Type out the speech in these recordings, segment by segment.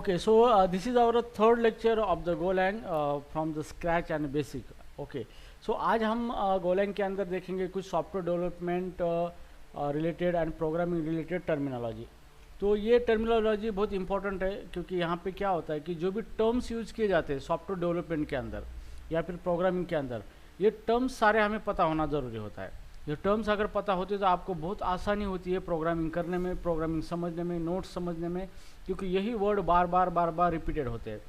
Okay, so this is our third lecture of the Golang from the scratch and basic. Okay, so आज हम Golang के अंदर देखेंगे कुछ software development related and programming related terminology. तो ये terminology बहुत इंपॉर्टेंट है क्योंकि यहाँ पे क्या होता है कि जो भी टर्म्स यूज किए जाते हैं सॉफ्टवेयर डेवलपमेंट के अंदर या फिर प्रोग्रामिंग के अंदर, ये टर्म्स सारे हमें पता होना ज़रूरी होता है। ये टर्म्स अगर पता होते तो आपको बहुत आसानी होती है प्रोग्रामिंग करने में, प्रोग्रामिंग समझने में, नोट्स समझने में, क्योंकि यही वर्ड बार बार रिपीटेड होते हैं।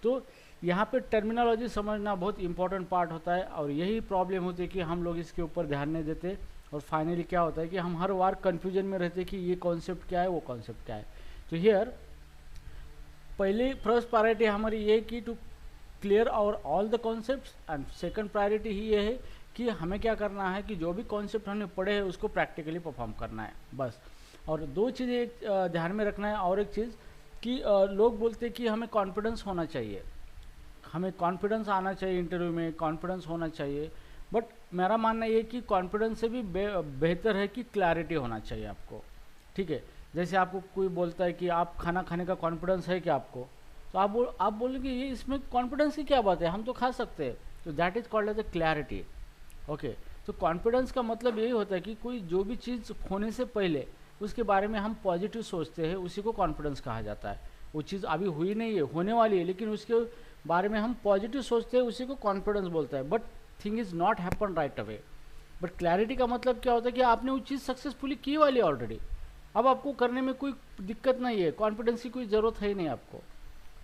तो यहाँ पे टर्मिनोलॉजी समझना बहुत इंपॉर्टेंट पार्ट होता है और यही प्रॉब्लम होती है कि हम लोग इसके ऊपर ध्यान नहीं देते और फाइनली क्या होता है कि हम हर बार कन्फ्यूजन में रहते कि ये कॉन्सेप्ट क्या है, वो कॉन्सेप्ट क्या है। तो हियर पहले फर्स्ट प्रायोरिटी हमारी ये कि टू क्लियर और all the concepts and second priority ही ये है कि हमें क्या करना है कि जो भी कॉन्सेप्ट हमने पढ़े हैं उसको प्रैक्टिकली परफॉर्म करना है बस। और दो चीज़ें एक ध्यान में रखना है और एक चीज़ कि लोग बोलते हैं कि हमें कॉन्फिडेंस होना चाहिए, हमें कॉन्फिडेंस आना चाहिए, इंटरव्यू में कॉन्फिडेंस होना चाहिए। बट मेरा मानना ये कि कॉन्फिडेंस से भी बेहतर है कि क्लैरिटी होना चाहिए आपको। ठीक है, जैसे आपको कोई बोलता है कि आप खाना खाने का कॉन्फिडेंस है कि आपको, तो आप बोलेंगे ये इसमें कॉन्फिडेंस की क्या बात है, हम तो खा सकते हैं। तो that is called as a clarity. Okay, तो कॉन्फिडेंस का मतलब यही होता है कि कोई जो भी चीज़ होने से पहले उसके बारे में हम पॉजिटिव सोचते हैं, उसी को कॉन्फिडेंस कहा जाता है। वो चीज़ अभी हुई नहीं है, होने वाली है, लेकिन उसके बारे में हम पॉजिटिव सोचते हैं, उसी को कॉन्फिडेंस बोलता है। But thing is not happen right away. But clarity का मतलब क्या होता है कि आपने वो चीज़ सक्सेसफुली की वाली ऑलरेडी, अब आपको करने में कोई दिक्कत नहीं है, कॉन्फिडेंस की कोई ज़रूरत है ही नहीं आपको।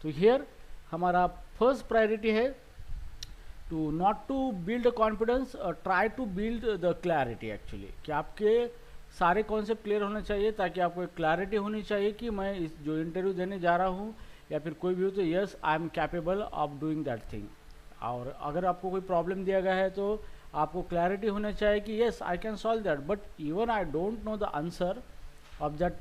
तो हियर हमारा फर्स्ट प्रायोरिटी है to not to build confidence, try to build the clarity actually, कि आपके सारे कॉन्सेप्ट क्लियर होने चाहिए ताकि आपको एक क्लैरिटी होनी चाहिए कि मैं इस जो इंटरव्यू देने जा रहा हूँ या फिर कोई भी हो तो yes I am capable of doing that thing. और अगर आपको कोई प्रॉब्लम दिया गया है तो आपको क्लैरिटी होना चाहिए कि yes I can solve that, but even I don't know the answer of that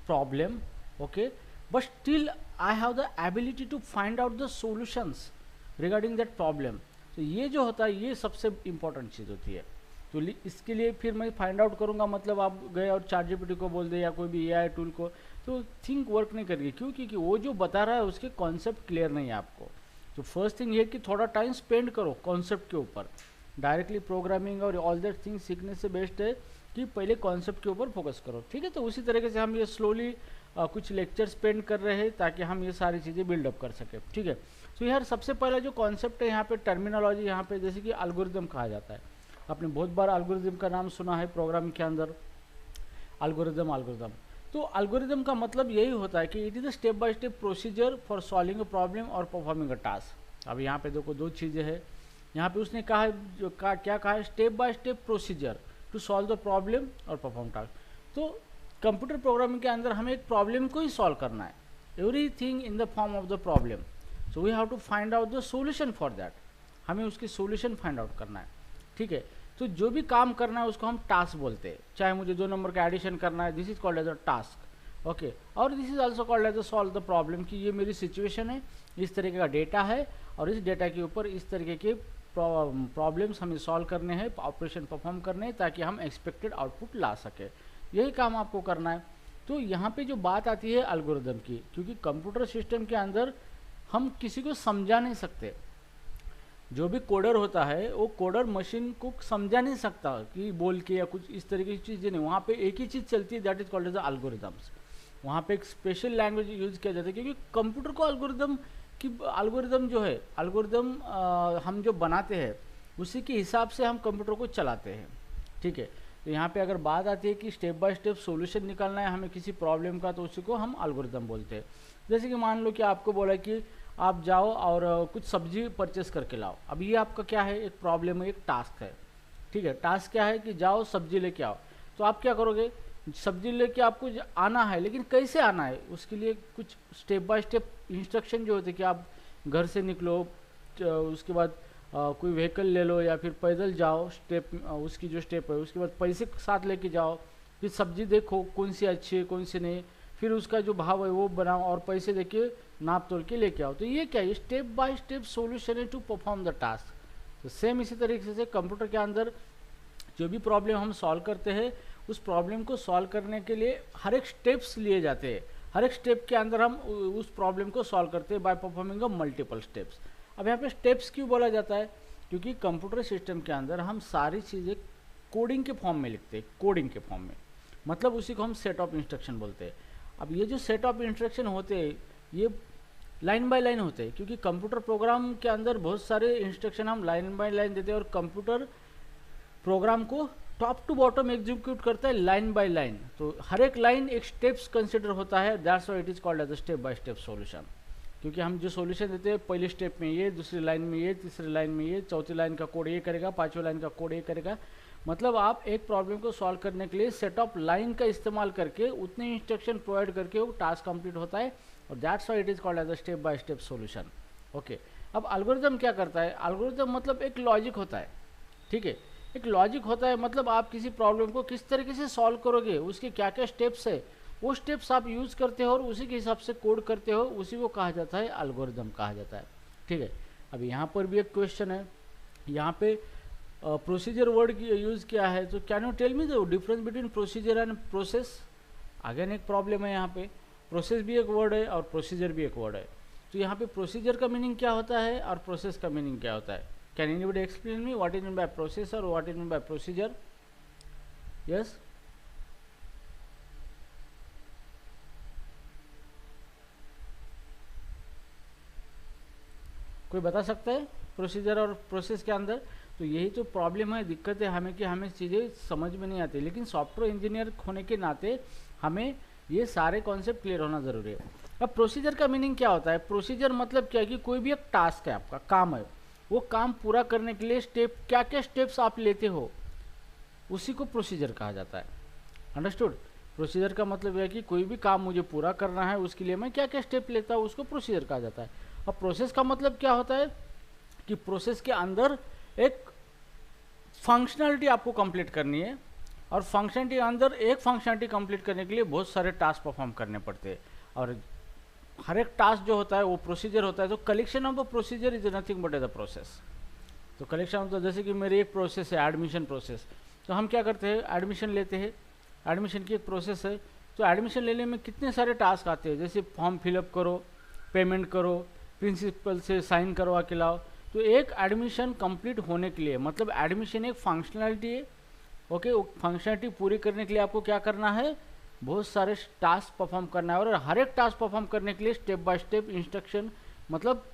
problem. Okay, but still I have the ability to find out the solutions regarding that problem. तो ये जो होता है ये सबसे इंपॉर्टेंट चीज़ होती है। तो इसके लिए फिर मैं फाइंड आउट करूंगा, मतलब आप गए और ChatGPT को बोल दे या कोई भी AI टूल को, तो थिंक वर्क नहीं करेगी। क्यों? क्योंकि वो जो बता रहा है उसके कॉन्सेप्ट क्लियर नहीं है आपको। तो फर्स्ट थिंग ये कि थोड़ा टाइम स्पेंड करो कॉन्सेप्ट के ऊपर। डायरेक्टली प्रोग्रामिंग और ऑल दैट थिंग सीखने से बेस्ट है कि पहले कॉन्सेप्ट के ऊपर फोकस करो। ठीक है, तो उसी तरीके से हम ये स्लोली कुछ लेक्चर स्पेंड कर रहे हैं ताकि हम ये सारी चीज़ें बिल्डअप कर सकें। ठीक है, तो यार सबसे पहला जो कॉन्सेप्ट है यहाँ पे टर्मिनोलॉजी, यहाँ पे जैसे कि एल्गोरिदम कहा जाता है। आपने बहुत बार एल्गोरिदम का नाम सुना है प्रोग्रामिंग के अंदर, एल्गोरिदम। तो एल्गोरिदम का मतलब यही होता है कि it is a step by step procedure for solving a problem और परफॉर्मिंग अ टास्क। अब यहाँ पे देखो दो चीज़ें हैं, यहाँ पे उसने कहा है क्या कहा है, step by step procedure to solve the problem और परफॉर्म टास्क। तो कंप्यूटर प्रोग्रामिंग के अंदर हमें एक प्रॉब्लम को ही सॉल्व करना है, everything in the form of the problem. So we have to find out the solution for that, हमें उसकी सोल्यूशन फाइंड आउट करना है। ठीक है, तो जो भी काम करना है उसको हम टास्क बोलते हैं। चाहे मुझे 2 नंबर का एडिशन करना है, this is called as a task. Okay, और this is also called as a solve the problem, कि ये मेरी सिचुएशन है, इस तरीके का डेटा है और इस डेटा के ऊपर इस तरीके के प्रॉब्लम्स हमें सॉल्व करने हैं, ऑपरेशन परफॉर्म करने हैं ताकि हम एक्सपेक्टेड आउटपुट ला सके। यही काम आपको करना है। तो यहाँ पे जो बात आती है एल्गोरिदम की, क्योंकि कंप्यूटर सिस्टम के अंदर हम किसी को समझा नहीं सकते। जो भी कोडर होता है वो कोडर मशीन को समझा नहीं सकता कि बोल के या कुछ इस तरीके की चीज़ें नहीं, वहाँ पे एक ही चीज़ चलती है, that is called as algorithms. वहाँ पे एक स्पेशल लैंग्वेज यूज किया जाता है क्योंकि कंप्यूटर को एल्गोरिदम जो है, एल्गोरिदम हम जो बनाते हैं उसी के हिसाब से हम कंप्यूटर को चलाते हैं। ठीक है, तो यहाँ पे अगर बात आती है कि स्टेप बाय स्टेप सॉल्यूशन निकालना है हमें किसी प्रॉब्लम का, तो उसी को हम एल्गोरिदम बोलते हैं। जैसे कि मान लो कि आपको बोला कि आप जाओ और कुछ सब्जी परचेस करके लाओ। अब ये आपका क्या है, एक प्रॉब्लम है, एक टास्क है। ठीक है, टास्क क्या है कि जाओ सब्जी लेके आओ। तो आप क्या करोगे, सब्जी लेके आपको आना है, लेकिन कैसे आना है उसके लिए कुछ स्टेप बाय स्टेप इंस्ट्रक्शन जो होते हैं कि आप घर से निकलो, उसके बाद कोई व्हीकल ले लो या फिर पैदल जाओ, स्टेप उसकी जो स्टेप है, उसके बाद पैसे साथ लेके जाओ, फिर सब्जी देखो कौन सी अच्छी है कौन सी नहीं, फिर उसका जो भाव है वो बनाओ और पैसे देके नाप तोल के लेके आओ। तो ये क्या है, स्टेप बाय स्टेप सॉल्यूशन है टू परफॉर्म द टास्क। तो सेम इसी तरीके से कंप्यूटर के अंदर जो भी प्रॉब्लम हम सॉल्व करते हैं उस प्रॉब्लम को सॉल्व करने के लिए हर एक स्टेप्स लिए जाते हैं। हर एक स्टेप के अंदर हम उस प्रॉब्लम को सॉल्व करते हैं by performing a multiple steps. अब यहाँ पे स्टेप्स क्यों बोला जाता है, क्योंकि कंप्यूटर सिस्टम के अंदर हम सारी चीज़ें कोडिंग के फॉर्म में लिखते हैं, कोडिंग के फॉर्म में, मतलब उसी को हम सेट ऑफ इंस्ट्रक्शन बोलते हैं। अब ये जो सेट ऑफ इंस्ट्रक्शन होते हैं ये लाइन बाय लाइन होते हैं, क्योंकि कंप्यूटर प्रोग्राम के अंदर बहुत सारे इंस्ट्रक्शन हम लाइन बाय लाइन देते हैं और कंप्यूटर प्रोग्राम को टॉप टू बॉटम एग्जीक्यूट करता है लाइन बाय लाइन। तो हर एक लाइन एक स्टेप्स कंसिडर होता है, that's why it is called as a step by step solution. क्योंकि हम जो सॉल्यूशन देते हैं पहले स्टेप में ये, दूसरी लाइन में ये, तीसरी लाइन में ये, चौथी लाइन का कोड ये करेगा, पांचवी लाइन का कोड ये करेगा। मतलब आप एक प्रॉब्लम को सॉल्व करने के लिए सेट ऑफ लाइन का इस्तेमाल करके उतने इंस्ट्रक्शन प्रोवाइड करके वो टास्क कंप्लीट होता है, और that's why it is called as a step by step solution. Okay, अब एल्गोरिथम क्या करता है, एल्गोरिथम मतलब एक लॉजिक होता है, ठीक है, एक लॉजिक होता है, मतलब आप किसी प्रॉब्लम को किस तरीके से सॉल्व करोगे, उसके क्या क्या स्टेप्स है, वो स्टेप्स आप यूज करते हो और उसी के हिसाब से कोड करते हो, उसी को कहा जाता है एल्गोरिथम कहा जाता है, ठीक है। अब यहाँ पर भी एक क्वेश्चन है, यहाँ पे प्रोसीजर वर्ड की यूज किया है, तो can you tell me the difference between procedure and process. Again एक प्रॉब्लम है, यहाँ पे प्रोसेस भी एक वर्ड है और प्रोसीजर भी एक वर्ड है। तो यहाँ पे प्रोसीजर का मीनिंग क्या होता है और प्रोसेस का मीनिंग क्या होता है। Can anybody explain me what is mean by process और what is mean by procedure. Yes, कोई बता सकता है प्रोसीजर और प्रोसेस के अंदर। तो यही तो प्रॉब्लम है, दिक्कत है हमें कि हमें चीज़ें समझ में नहीं आती, लेकिन सॉफ्टवेयर इंजीनियर होने के नाते हमें ये सारे कॉन्सेप्ट क्लियर होना ज़रूरी है। अब प्रोसीजर का मीनिंग क्या होता है, प्रोसीजर मतलब क्या है कि कोई भी एक टास्क है, आपका काम है, वो काम पूरा करने के लिए स्टेप क्या क्या स्टेप्स आप लेते हो, उसी को प्रोसीजर कहा जाता है। अंडरस्टूड। प्रोसीजर का मतलब है कि कोई भी काम मुझे पूरा करना है, उसके लिए मैं क्या क्या स्टेप लेता हूँ, उसको प्रोसीजर कहा जाता है। अब प्रोसेस का मतलब क्या होता है कि प्रोसेस के अंदर एक फंक्शनलिटी आपको कंप्लीट करनी है, और फंक्शनलिटी के अंदर एक फंक्शनलिटी कंप्लीट करने के लिए बहुत सारे टास्क परफॉर्म करने पड़ते हैं, और हर एक टास्क जो होता है वो प्रोसीजर होता है। तो collection of the procedure is nothing but as a process. तो कलेक्शन ऑफ द, जैसे कि मेरी एक प्रोसेस है एडमिशन प्रोसेस, तो हम क्या करते हैं, एडमिशन लेते हैं, एडमिशन की एक प्रोसेस है। तो एडमिशन लेने में कितने सारे टास्क आते हैं, जैसे फॉर्म फिलअप करो, पेमेंट करो, प्रिंसिपल से साइन करवा के लाओ। तो एक एडमिशन कंप्लीट होने के लिए, मतलब एडमिशन एक फंक्शनलिटी है, ओके, वो फंक्शनलिटी पूरी करने के लिए आपको क्या करना है, बहुत सारे टास्क परफॉर्म करना है, और हर एक टास्क परफॉर्म करने के लिए स्टेप बाय स्टेप इंस्ट्रक्शन, मतलब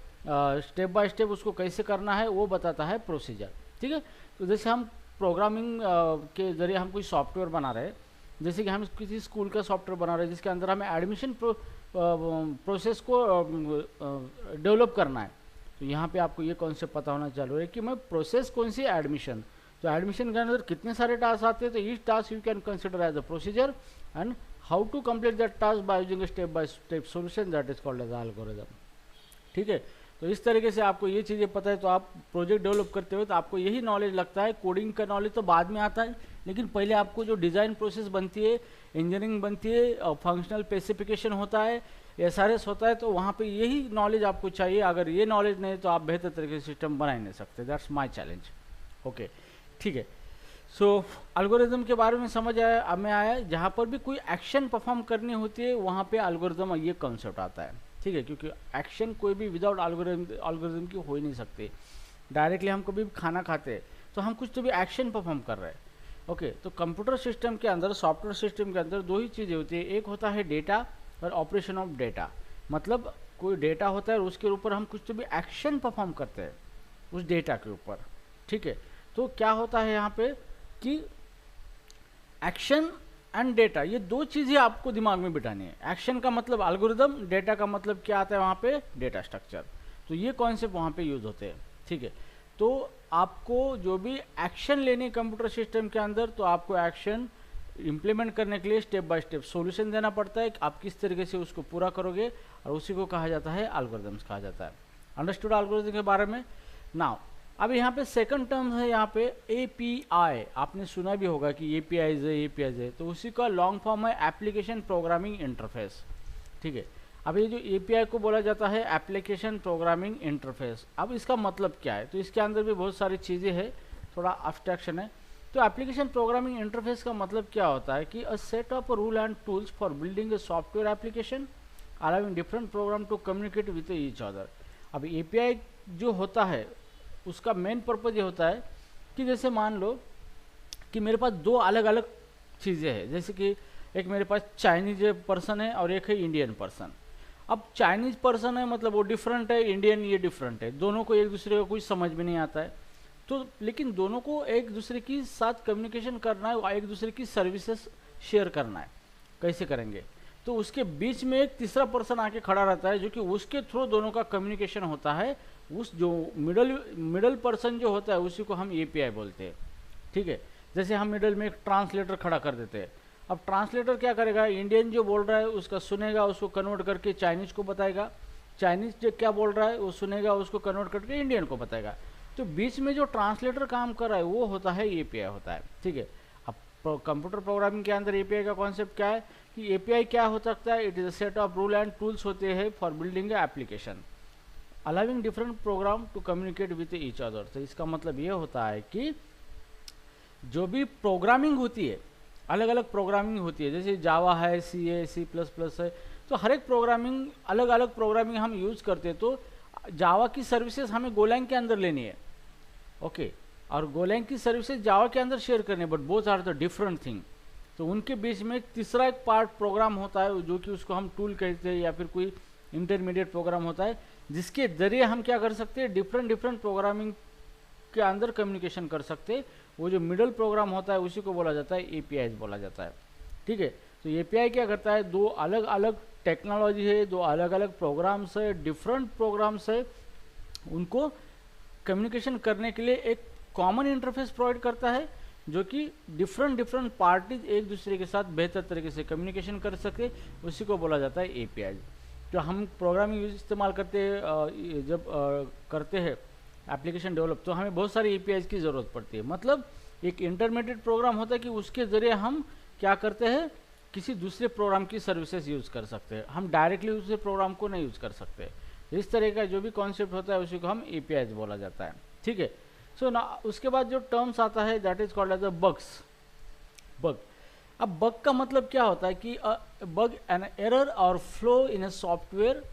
स्टेप बाय स्टेप उसको कैसे करना है वो बताता है प्रोसीजर, ठीक है। तो जैसे हम प्रोग्रामिंग के जरिए हम कोई सॉफ्टवेयर बना रहे हैं, जैसे कि हम किसी स्कूल का सॉफ्टवेयर बना रहे हैं जिसके अंदर हमें एडमिशन प्रोसेस को डेवलप करना है, तो यहाँ पे आपको ये कॉन्सेप्ट पता होना चाहिए है कि मैं प्रोसेस कौन सी, एडमिशन। तो एडमिशन के अंदर कितने सारे टास्क आते हैं, तो each task you can consider as a procedure, and how to complete that task by using step by step solution, that is called as algorithm, ठीक है। तो इस तरीके से आपको ये चीज़ें पता है, तो आप प्रोजेक्ट डेवलप करते हो तो आपको यही नॉलेज लगता है। कोडिंग का नॉलेज तो बाद में आता है, लेकिन पहले आपको जो डिज़ाइन प्रोसेस बनती है, इंजीनियरिंग बनती है, और फंक्शनल स्पेसिफिकेशन होता है, SRS होता है, तो वहाँ पे यही नॉलेज आपको चाहिए। अगर ये नॉलेज नहीं तो आप बेहतर तरीके से सिस्टम बना ही नहीं सकते। That's my challenge. ओके, ठीक है। सो एल्गोरिथम के बारे में समझ आया, अब में आया जहाँ पर भी कोई एक्शन परफॉर्म करनी होती है वहाँ पे एल्गोरिथम ये कॉन्सेप्ट आता है, ठीक है, क्योंकि एक्शन कोई भी विदाउट एल्गोरिथम की हो ही नहीं सकती। डायरेक्टली हम कभी भी खाना खाते हैं तो हम कुछ तो भी एक्शन परफॉर्म कर रहे हैं, ओके। तो कंप्यूटर सिस्टम के अंदर, सॉफ्टवेयर सिस्टम के अंदर दो ही चीज़ें होती है, एक होता है डेटा और ऑपरेशन ऑफ डेटा। मतलब कोई डेटा होता है और उसके ऊपर हम कुछ तो भी एक्शन परफॉर्म करते हैं उस डेटा के ऊपर, ठीक है। तो क्या होता है यहाँ पे कि एक्शन एंड डेटा, ये दो चीज़ें आपको दिमाग में बिठानी है। एक्शन का मतलब एल्गोरिथम, डेटा का मतलब क्या आता है वहाँ पे, डेटा स्ट्रक्चर। तो ये कॉन्सेप्ट वहाँ पे यूज होते हैं, ठीक है। तो आपको जो भी एक्शन लेने कंप्यूटर सिस्टम के अंदर, तो आपको एक्शन इम्प्लीमेंट करने के लिए स्टेप बाय स्टेप सॉल्यूशन देना पड़ता है कि आप किस तरीके से उसको पूरा करोगे, और उसी को कहा जाता है एल्गोरिथम्स कहा जाता है। अंडरस्टूड एल्गोरिथम के बारे में। नाउ अब यहाँ पे सेकंड टर्म है, यहाँ पे API, आपने सुना भी होगा कि APIs है, तो उसी का लॉन्ग फॉर्म है एप्लीकेशन प्रोग्रामिंग इंटरफेस, ठीक है। अब ये जो API को बोला जाता है एप्लीकेशन प्रोग्रामिंग इंटरफेस। अब इसका मतलब क्या है, तो इसके अंदर भी बहुत सारी चीज़ें हैं, थोड़ा अब्स्ट्रैक्शन है। तो एप्लीकेशन प्रोग्रामिंग इंटरफेस का मतलब क्या होता है कि a set of rule and tools for building a software application allowing different program to communicate with each other. अब एपीआई जो होता है उसका मेन पर्पज ये होता है कि जैसे मान लो कि मेरे पास दो अलग अलग चीज़ें हैं, जैसे कि एक मेरे पास चाइनीज पर्सन है और एक है इंडियन पर्सन। अब चाइनीज पर्सन है मतलब वो डिफरेंट है, इंडियन ये डिफरेंट है, दोनों को एक दूसरे को कुछ समझ में नहीं आता है, तो लेकिन दोनों को एक दूसरे के साथ कम्युनिकेशन करना है, एक दूसरे की सर्विसेज शेयर करना है। कैसे करेंगे? तो उसके बीच में एक तीसरा पर्सन आके खड़ा रहता है जो कि उसके थ्रू दोनों का कम्युनिकेशन होता है। उस जो मिडल पर्सन जो होता है उसी को हम एपीआई बोलते हैं। ठीक है, जैसे हम मिडल में एक ट्रांसलेटर खड़ा कर देते हैं। अब ट्रांसलेटर क्या करेगा, इंडियन जो बोल रहा है उसका सुनेगा, उसको कन्वर्ट करके चाइनीज को बताएगा, चाइनीज जो क्या बोल रहा है वो सुनेगा, उसको कन्वर्ट करके इंडियन को बताएगा। तो बीच में जो ट्रांसलेटर काम कर रहा है वो होता है एपीआई होता है। ठीक है, अब कंप्यूटर प्रोग्रामिंग के अंदर एपीआई का कॉन्सेप्ट क्या है कि एपीआई क्या हो सकता है, it is a set of rule and tools होते हैं for building a application allowing different program to communicate with each other. तो इसका मतलब ये होता है कि जो भी प्रोग्रामिंग होती है, अलग अलग प्रोग्रामिंग होती है, जैसे जावा है, सी प्लस प्लस है, तो हर एक प्रोग्रामिंग अलग अलग प्रोग्रामिंग हम यूज़ करते हैं। तो जावा की सर्विसेज हमें गोलैंग के अंदर लेनी है, ओके, और गोलैंग की सर्विसेज जावा के अंदर शेयर करनी है, but both are the different thing. तो उनके बीच में एक तीसरा एक पार्ट प्रोग्राम होता है जो कि उसको हम टूल कहते हैं या फिर कोई इंटरमीडिएट प्रोग्राम होता है जिसके जरिए हम क्या कर सकते हैं, डिफरेंट प्रोग्रामिंग के अंदर कम्युनिकेशन कर सकते हैं। वो जो मिडल प्रोग्राम होता है उसी को बोला जाता है एपीआई बोला जाता है। ठीक है, तो एपीआई क्या करता है, दो अलग अलग टेक्नोलॉजी है, दो अलग अलग प्रोग्राम्स है, डिफरेंट प्रोग्राम्स है, उनको कम्युनिकेशन करने के लिए एक कॉमन इंटरफेस प्रोवाइड करता है जो कि डिफरेंट पार्टीज एक दूसरे के साथ बेहतर तरीके से कम्युनिकेशन कर सके, उसी को बोला जाता है एपीआई। जो हम प्रोग्रामिंग यूज इस्तेमाल करते हैं जब करते हैं एप्लीकेशन डेवलप, तो हमें बहुत सारी एपीआईज की ज़रूरत पड़ती है। मतलब एक इंटरमीडिएट प्रोग्राम होता है कि उसके ज़रिए हम क्या करते हैं, किसी दूसरे प्रोग्राम की सर्विसेज यूज़ कर सकते हैं, हम डायरेक्टली उस प्रोग्राम को नहीं यूज़ कर सकते। इस तरह का जो भी कॉन्सेप्ट होता है उसी को हम एपीआईज बोला जाता है। ठीक है, सो ना उसके बाद जो टर्म्स आता है that is called as a bugs. Bug, अब बग का मतलब क्या होता है कि बग एन एरर और flaw in a software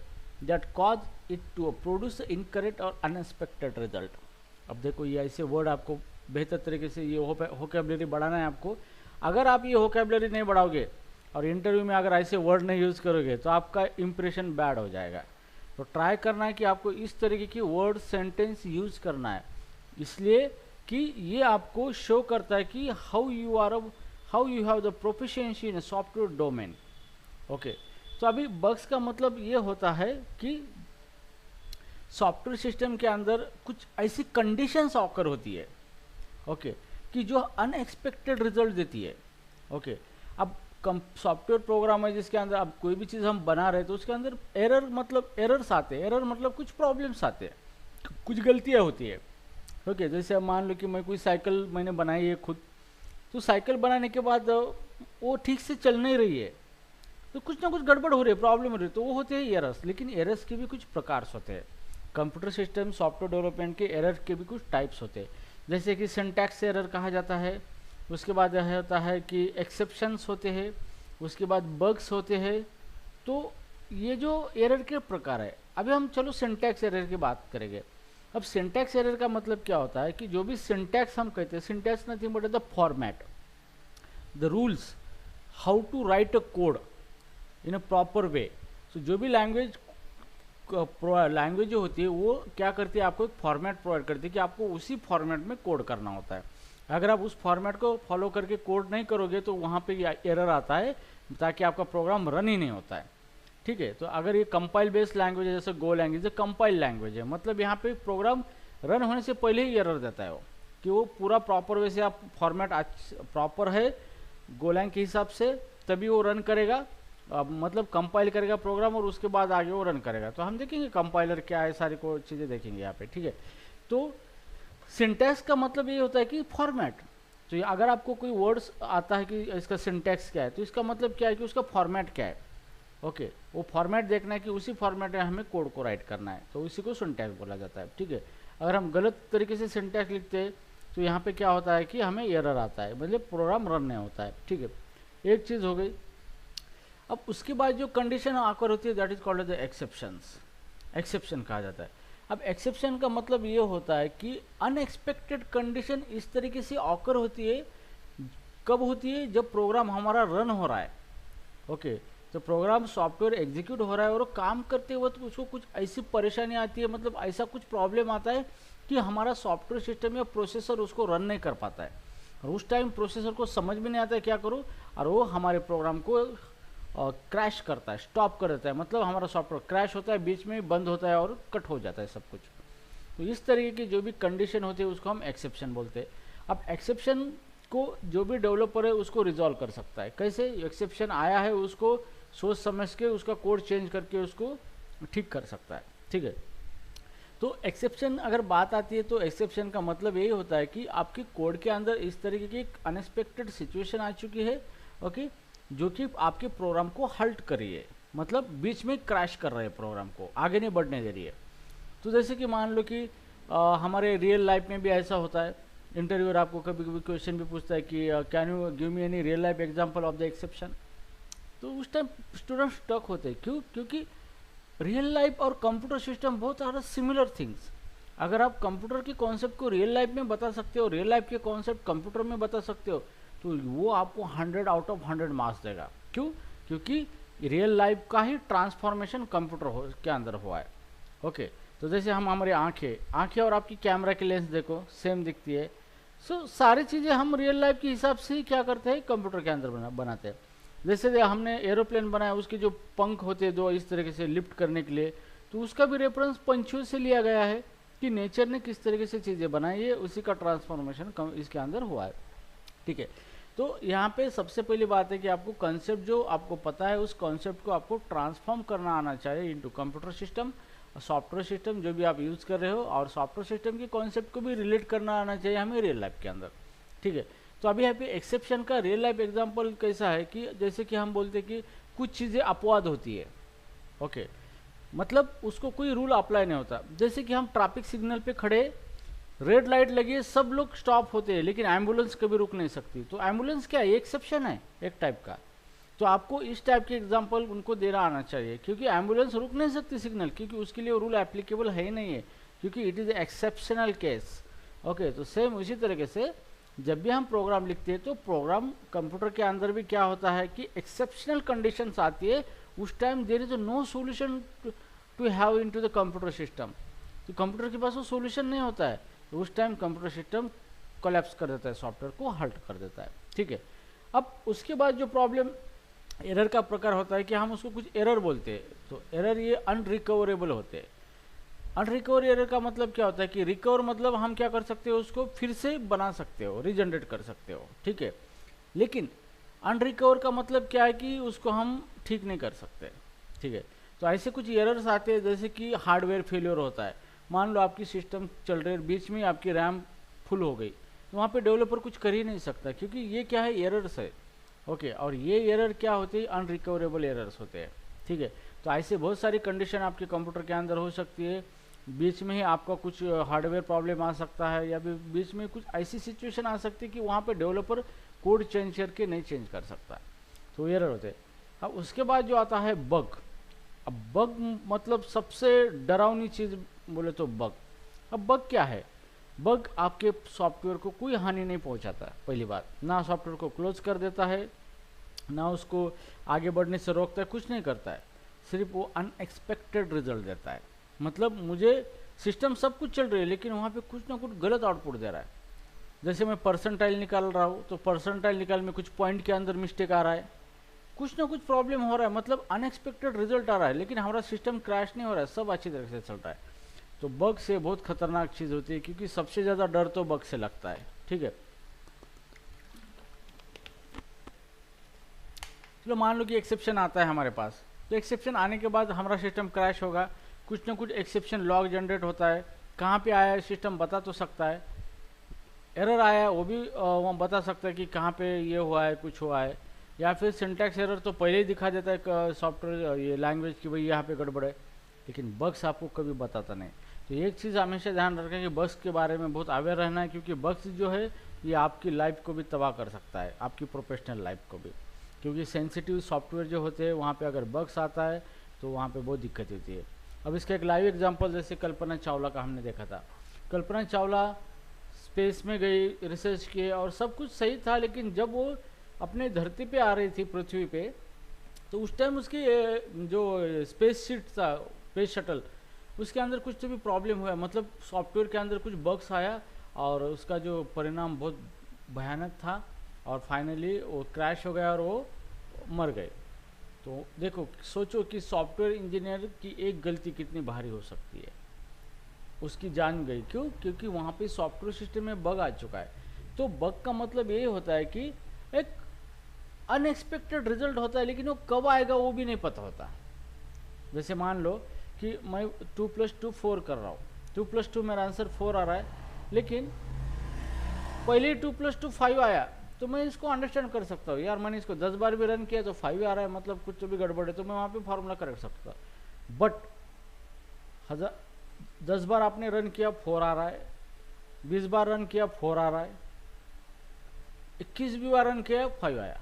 that cause it to produce incorrect और अनएक्सपेक्टेड रिजल्ट। अब देखो ये ऐसे वर्ड आपको बेहतर तरीके से ये वोकैबुलरी बढ़ाना है आपको। अगर आप ये वोकैबुलरी नहीं बढ़ाओगे और इंटरव्यू में अगर ऐसे वर्ड नहीं यूज़ करोगे तो आपका इंप्रेशन बैड हो जाएगा। तो ट्राई करना है कि आपको इस तरीके की वर्ड सेंटेंस यूज करना है, इसलिए कि ये आपको शो करता है कि how you have the proficiency in software domain. Okay, तो अभी बग्स का मतलब ये होता है कि सॉफ्टवेयर सिस्टम के अंदर कुछ ऐसी कंडीशंस ऑकर होती है, ओके, कि जो अनएक्सपेक्टेड रिजल्ट देती है। ओके, अब सॉफ्टवेयर प्रोग्राम है जिसके अंदर अब कोई भी चीज़ हम बना रहे तो उसके अंदर एरर मतलब एरर्स आते हैं, एरर मतलब कुछ प्रॉब्लम्स आते हैं, कुछ गलतियाँ होती है। ओके, जैसे अब मान लो कि मैं कोई साइकिल मैंने बनाई है खुद, तो साइकिल बनाने के बाद वो ठीक से चल नहीं रही है, तो कुछ ना कुछ गड़बड़ हो रही है, प्रॉब्लम हो रही है, तो वो होते हैं एरर्स। लेकिन एरर्स के भी कुछ प्रकार होते हैं। कंप्यूटर सिस्टम सॉफ्टवेयर डेवलपमेंट के एरर के भी कुछ टाइप्स होते हैं, जैसे कि सिंटैक्स एरर कहा जाता है, उसके बाद यह होता है कि एक्सेप्शंस होते हैं, उसके बाद बग्स होते हैं। तो ये जो एरर के प्रकार है, अभी हम चलो सिंटैक्स एरर की बात करेंगे। अब सिंटैक्स एरर का मतलब क्या होता है कि जो भी सिंटैक्स हम कहते हैं, syntax nothing but the format, the rules how to write a code in a proper way. So जो भी लैंग्वेज जो होती है वो क्या करती है, आपको एक फॉर्मेट प्रोवाइड करती है कि आपको उसी फॉर्मेट में कोड करना होता है। अगर आप उस फॉर्मेट को फॉलो करके कोड नहीं करोगे तो वहाँ पे एरर आता है, ताकि आपका प्रोग्राम रन ही नहीं होता है। ठीक है, तो अगर ये कंपाइल बेस्ड लैंग्वेज है जैसे गो लैंग्वेज, कंपाइल लैंग्वेज है, मतलब यहाँ पे प्रोग्राम रन होने से पहले ही एरर देता है वो, कि वो पूरा प्रॉपर वे से आप फॉर्मेट प्रॉपर है गोलैंग के हिसाब से तभी वो रन करेगा, मतलब कंपाइल करेगा प्रोग्राम और उसके बाद आगे वो रन करेगा। तो हम देखेंगे कंपाइलर क्या है, सारी को चीज़ें देखेंगे यहाँ पे। ठीक है, तो सिंटैक्स का मतलब ये होता है कि फॉर्मेट। तो अगर आपको कोई वर्ड्स आता है कि इसका सिंटैक्स क्या है, तो इसका मतलब क्या है कि उसका फॉर्मेट क्या है। ओके, वो फॉर्मेट देखना है कि उसी फॉर्मेट में हमें कोड को राइट करना है, तो उसी को सिंटैक्स बोला जाता है। ठीक है, अगर हम गलत तरीके से सिंटैक्स लिखते हैं तो यहाँ पे क्या होता है कि हमें एरर आता है, मतलब प्रोग्राम रन नहीं होता है। ठीक है, एक चीज़ हो गई। अब उसके बाद जो कंडीशन आकर होती है that is called the exceptions, exception कहा जाता है। अब एक्सेप्शन का मतलब ये होता है कि अनएक्सपेक्टेड कंडीशन इस तरीके से ऑकर होती है, कब होती है, जब प्रोग्राम हमारा रन हो रहा है। ओके, तो प्रोग्राम सॉफ्टवेयर एग्जीक्यूट हो रहा है और काम करते वक्त उसको कुछ ऐसी परेशानी आती है, मतलब ऐसा कुछ प्रॉब्लम आता है कि हमारा सॉफ्टवेयर सिस्टम या प्रोसेसर उसको रन नहीं कर पाता है, और उस टाइम प्रोसेसर को समझ में नहीं आता है क्या करूँ, और वो हमारे प्रोग्राम को क्रैश करता है, स्टॉप कर देता है, मतलब हमारा सॉफ्टवेयर क्रैश होता है, बीच में बंद होता है और कट हो जाता है सब कुछ। तो इस तरीके की जो भी कंडीशन होती है उसको हम एक्सेप्शन बोलते हैं। अब एक्सेप्शन को जो भी डेवलपर है उसको रिजॉल्व कर सकता है। कैसे? एक्सेप्शन आया है उसको सोच समझ के उसका कोड चेंज करके उसको ठीक कर सकता है। ठीक है, तो एक्सेप्शन अगर बात आती है तो एक्सेप्शन का मतलब यही होता है कि आपके कोड के अंदर इस तरीके की एक अनएक्सपेक्टेड सिचुएशन आ चुकी है, ओके, जो कि आपके प्रोग्राम को हल्ट कर रही है, मतलब बीच में क्रैश कर रहे हैं, प्रोग्राम को आगे नहीं बढ़ने दे रही है। तो जैसे कि मान लो कि हमारे रियल लाइफ में भी ऐसा होता है, इंटरव्यूअर आपको कभी कभी क्वेश्चन भी पूछता है कि can you give me any real life example of the exception. तो उस टाइम स्टूडेंट स्टक होते हैं, क्यों? क्योंकि रियल लाइफ और कंप्यूटर सिस्टम बहुत सारा सिमिलर थिंग्स। अगर आप कंप्यूटर के कॉन्सेप्ट को रियल लाइफ में बता सकते हो, रियल लाइफ के कॉन्सेप्ट कंप्यूटर में बता सकते हो, तो वो आपको 100 आउट ऑफ 100 मार्क्स देगा। क्यों? क्योंकि रियल लाइफ का ही ट्रांसफॉर्मेशन कंप्यूटर के अंदर हुआ है। ओके, तो जैसे हम हमारी आंखें और आपकी कैमरा की लेंस देखो, सेम दिखती है। सो सारी चीज़ें हम रियल लाइफ के हिसाब से ही क्या करते हैं, कंप्यूटर के अंदर बनाते हैं। जैसे हमने एरोप्लेन बनाया, उसके जो पंख होते हैं दो इस तरीके से लिफ्ट करने के लिए, तो उसका भी रेफरेंस पंछियों से लिया गया है कि नेचर ने किस तरीके से चीज़ें बनाई है, उसी का ट्रांसफॉर्मेशन इसके अंदर हुआ है। ठीक है, तो यहाँ पे सबसे पहली बात है कि आपको कॉन्सेप्ट जो आपको पता है उस कॉन्सेप्ट को आपको ट्रांसफॉर्म करना आना चाहिए into computer system, software system जो भी आप यूज़ कर रहे हो, और सॉफ्टवेयर सिस्टम के कॉन्सेप्ट को भी रिलेट करना आना चाहिए हमें रियल लाइफ के अंदर। ठीक है, तो अभी यहाँ पे एक्सेप्शन का रियल लाइफ एग्जांपल कैसा है कि जैसे कि हम बोलते हैं कि कुछ चीज़ें अपवाद होती है। ओके, मतलब उसको कोई रूल अप्लाई नहीं होता। जैसे कि हम ट्रैफिक सिग्नल पे खड़े, रेड लाइट लगी है, सब लोग स्टॉप होते हैं, लेकिन एम्बुलेंस कभी रुक नहीं सकती। तो एम्बुलेंस क्या है? एक्सेप्शन है एक टाइप का। तो आपको इस टाइप के एग्जाम्पल उनको देना आना चाहिए, क्योंकि एम्बुलेंस रुक नहीं सकती सिग्नल, क्योंकि उसके लिए रूल एप्लीकेबल है ही नहीं है, क्योंकि it is exceptional case. Okay, तो सेम उसी तरीके से जब भी हम प्रोग्राम लिखते हैं तो प्रोग्राम कंप्यूटर के अंदर भी क्या होता है कि एक्सेप्शनल कंडीशंस आती है, उस time there is no solution to have into the computer system. तो कंप्यूटर के पास वो सॉल्यूशन नहीं होता है, तो उस टाइम कंप्यूटर सिस्टम कोलैप्स कर देता है, सॉफ्टवेयर को हल्ट कर देता है। ठीक है, अब उसके बाद जो प्रॉब्लम एरर का प्रकार होता है कि हम उसको कुछ एरर बोलते हैं। तो एरर ये अनरिकवरेबल होते हैं। अनरिकवर एरर का मतलब क्या होता है कि रिकवर मतलब हम क्या कर सकते हो, उसको फिर से बना सकते हो, रीजनरेट कर सकते हो। ठीक है, लेकिन अनरिकवर का मतलब क्या है कि उसको हम ठीक नहीं कर सकते। ठीक है, तो ऐसे कुछ एरर्स आते हैं, जैसे कि हार्डवेयर फेलियर होता है। मान लो आपकी सिस्टम चल रही है, बीच में आपकी रैम फुल हो गई, तो वहाँ पे डेवलपर कुछ कर ही नहीं सकता, क्योंकि ये क्या है, एरर्स है। ओके, और ये एरर क्या होते हैं, अनरिकवरेबल एरर्स होते हैं। ठीक है, तो ऐसे बहुत सारी कंडीशन आपके कंप्यूटर के अंदर हो सकती है। बीच में ही आपका कुछ हार्डवेयर प्रॉब्लम आ सकता है, या फिर बीच में कुछ ऐसी सिचुएशन आ सकती है कि वहाँ पे डेवलपर कोड चेंज करके नहीं चेंज कर सकता, तो एरर होते हैं। अब उसके बाद जो आता है बग। अब बग मतलब सबसे डरावनी चीज़ बोले तो बग। अब बग क्या है? बग आपके सॉफ्टवेयर को कोई हानि नहीं पहुंचाता। पहली बात, ना सॉफ्टवेयर को क्लोज कर देता है, ना उसको आगे बढ़ने से रोकता है, कुछ नहीं करता है, सिर्फ वो अनएक्सपेक्टेड रिजल्ट देता है। मतलब मुझे सिस्टम सब कुछ चल रही है, लेकिन वहाँ पे कुछ ना कुछ गलत आउटपुट दे रहा है। जैसे मैं परसेंटाइल निकाल रहा हूँ, तो परसेंटाइल निकाल में कुछ पॉइंट के अंदर मिस्टेक आ रहा है, कुछ ना कुछ प्रॉब्लम हो रहा है, मतलब अनएक्सपेक्टेड रिजल्ट आ रहा है, लेकिन हमारा सिस्टम क्रैश नहीं हो रहा है, सब अच्छी तरह से चल रहा है। तो बग से बहुत खतरनाक चीज़ होती है, क्योंकि सबसे ज़्यादा डर तो बग से लगता है। ठीक है, चलो मान लो कि एक्सेप्शन आता है हमारे पास, तो एक्सेप्शन आने के बाद हमारा सिस्टम क्रैश होगा, कुछ ना कुछ एक्सेप्शन लॉग जनरेट होता है, कहाँ पे आया है सिस्टम बता तो सकता है, एरर आया है वो भी वो बता सकता है कि कहाँ पे ये हुआ है, कुछ हुआ है, या फिर सिंटैक्स एरर तो पहले ही दिखा देता है सॉफ्टवेयर ये लैंग्वेज की भाई यहाँ पे गड़बड़ है, लेकिन बग्स आपको कभी बताता नहीं। तो एक चीज़ हमेशा ध्यान रखें कि बग्स के बारे में बहुत अवेयर रहना है, क्योंकि बग्स जो है ये आपकी लाइफ को भी तबाह कर सकता है, आपकी प्रोफेशनल लाइफ को भी, क्योंकि सेंसिटिव सॉफ्टवेयर जो होते हैं वहाँ पे अगर बग्स आता है तो वहाँ पे बहुत दिक्कत होती है। अब इसका एक लाइव एग्जांपल जैसे कल्पना चावला का हमने देखा था। कल्पना चावला स्पेस में गई, रिसर्च किए और सब कुछ सही था, लेकिन जब वो अपने धरती पे आ रही थी, पृथ्वी पे, तो उस टाइम उसकी जो स्पेस शीट था, स्पेस शटल, उसके अंदर कुछ तो भी प्रॉब्लम हुआ, मतलब सॉफ्टवेयर के अंदर कुछ बग्स आया और उसका जो परिणाम बहुत भयानक था और फाइनली वो क्रैश हो गया और वो मर गए। तो देखो, सोचो कि सॉफ्टवेयर इंजीनियर की एक गलती कितनी भारी हो सकती है, उसकी जान गई। क्यों? क्योंकि वहाँ पे सॉफ्टवेयर सिस्टम में बग आ चुका है। तो बग का मतलब ये होता है कि एक अनएक्सपेक्टेड रिजल्ट होता है, लेकिन वो कब आएगा वो भी नहीं पता होता। जैसे मान लो कि मैं 2 + 2 4 कर रहा हूँ, 2 + 2 मेरा आंसर 4 आ रहा है, लेकिन पहले 2 + 2 5 आया, तो मैं इसको अंडरस्टैंड कर सकता हूँ, यार मैंने इसको 10 बार भी रन किया तो 5 आ रहा है, मतलब कुछ तो भी गड़बड़ है, तो मैं वहाँ पे फार्मूला कर सकता। बट 10 बार आपने रन किया 4 आ रहा है, 20 बार रन किया 4 आ रहा है, 21 बार रन किया 5 आया,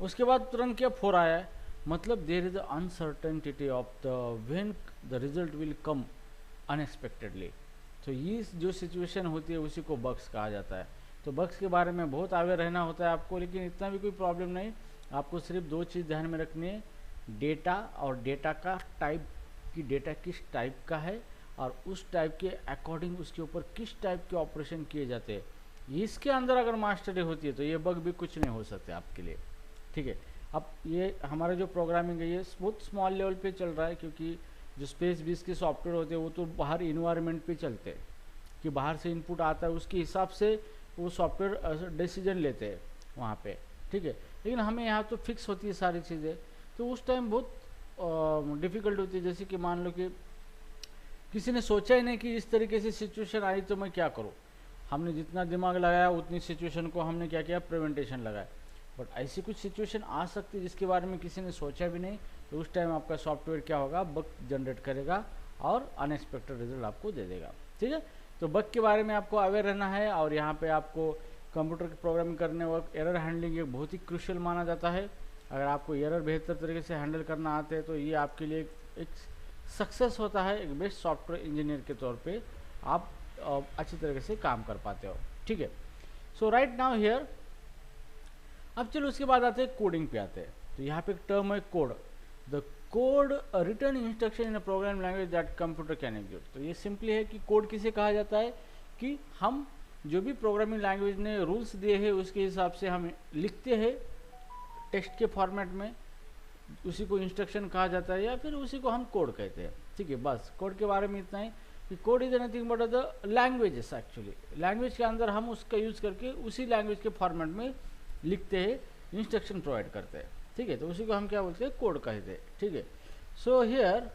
उसके बाद रन किया 4 आया है, मतलब there is uncertainty of the when the result will come unexpectedly. तो ये जो सिचुएशन होती है उसी को बग्स कहा जाता है। तो बग्स के बारे में बहुत अवेयर रहना होता है आपको, लेकिन इतना भी कोई प्रॉब्लम नहीं। आपको सिर्फ 2 चीज़ ध्यान में रखनी है, डेटा और डेटा का टाइप, कि डेटा किस टाइप का है और उस टाइप के अकॉर्डिंग उसके ऊपर किस टाइप के ऑपरेशन किए जाते हैं। इसके अंदर अगर मास्टरी होती है तो ये बग भी कुछ नहीं हो सकते आपके लिए, ठीक है। अब ये हमारा जो प्रोग्रामिंग है ये बहुत स्मॉल लेवल पे चल रहा है, क्योंकि जो स्पेस बेस के सॉफ्टवेयर होते हैं वो तो बाहर इन्वायरमेंट पे चलते हैं, कि बाहर से इनपुट आता है उसके हिसाब से वो सॉफ्टवेयर डिसीजन लेते हैं वहाँ पे, ठीक है। लेकिन हमें यहाँ तो फिक्स होती है सारी चीज़ें, तो उस टाइम बहुत डिफ़िकल्ट होती है। जैसे कि मान लो कि किसी ने सोचा ही नहीं कि इस तरीके से सिचुएशन आई तो मैं क्या करूँ, हमने जितना दिमाग लगाया उतनी सिचुएशन को हमने क्या किया, प्रिवेंटेशन लगाया। बट ऐसी कुछ सिचुएशन आ सकती है जिसके बारे में किसी ने सोचा भी नहीं, तो उस टाइम आपका सॉफ्टवेयर क्या होगा, बग जनरेट करेगा और अनएक्सपेक्टेड रिजल्ट आपको दे देगा, ठीक है। तो बग के बारे में आपको अवेयर रहना है। और यहाँ पे आपको कंप्यूटर की प्रोग्रामिंग करने वक्त एरर हैंडलिंग एक बहुत ही क्रूशियल माना जाता है। अगर आपको एरर बेहतर तरीके से हैंडल करना आते हैं तो ये आपके लिए एक सक्सेस होता है, एक बेस्ट सॉफ्टवेयर इंजीनियर के तौर पे आप अच्छी तरीके से काम कर पाते हो, ठीक है। सो राइट नाउ हियर, अब चलो उसके बाद आते हैं कोडिंग पे आते हैं। तो यहाँ पे एक टर्म है code, the code return instruction in a programme language that computer can execute. तो ये सिंपली है कि कोड किसे कहा जाता है, कि हम जो भी प्रोग्रामिंग लैंग्वेज ने रूल्स दिए हैं उसके हिसाब से हम लिखते हैं टेक्स्ट के फॉर्मेट में, उसी को इंस्ट्रक्शन कहा जाता है या फिर उसी को हम कोड कहते हैं, ठीक है। बस कोड के बारे में इतना ही कि code is nothing but the languages. Actually language के अंदर हम उसका यूज़ करके उसी लैंग्वेज के फॉर्मेट में लिखते हैं, इंस्ट्रक्शन प्रोवाइड करते हैं, ठीक है। तो उसी को हम क्या बोलते हैं, कोड कहते हैं, ठीक है। सो हियर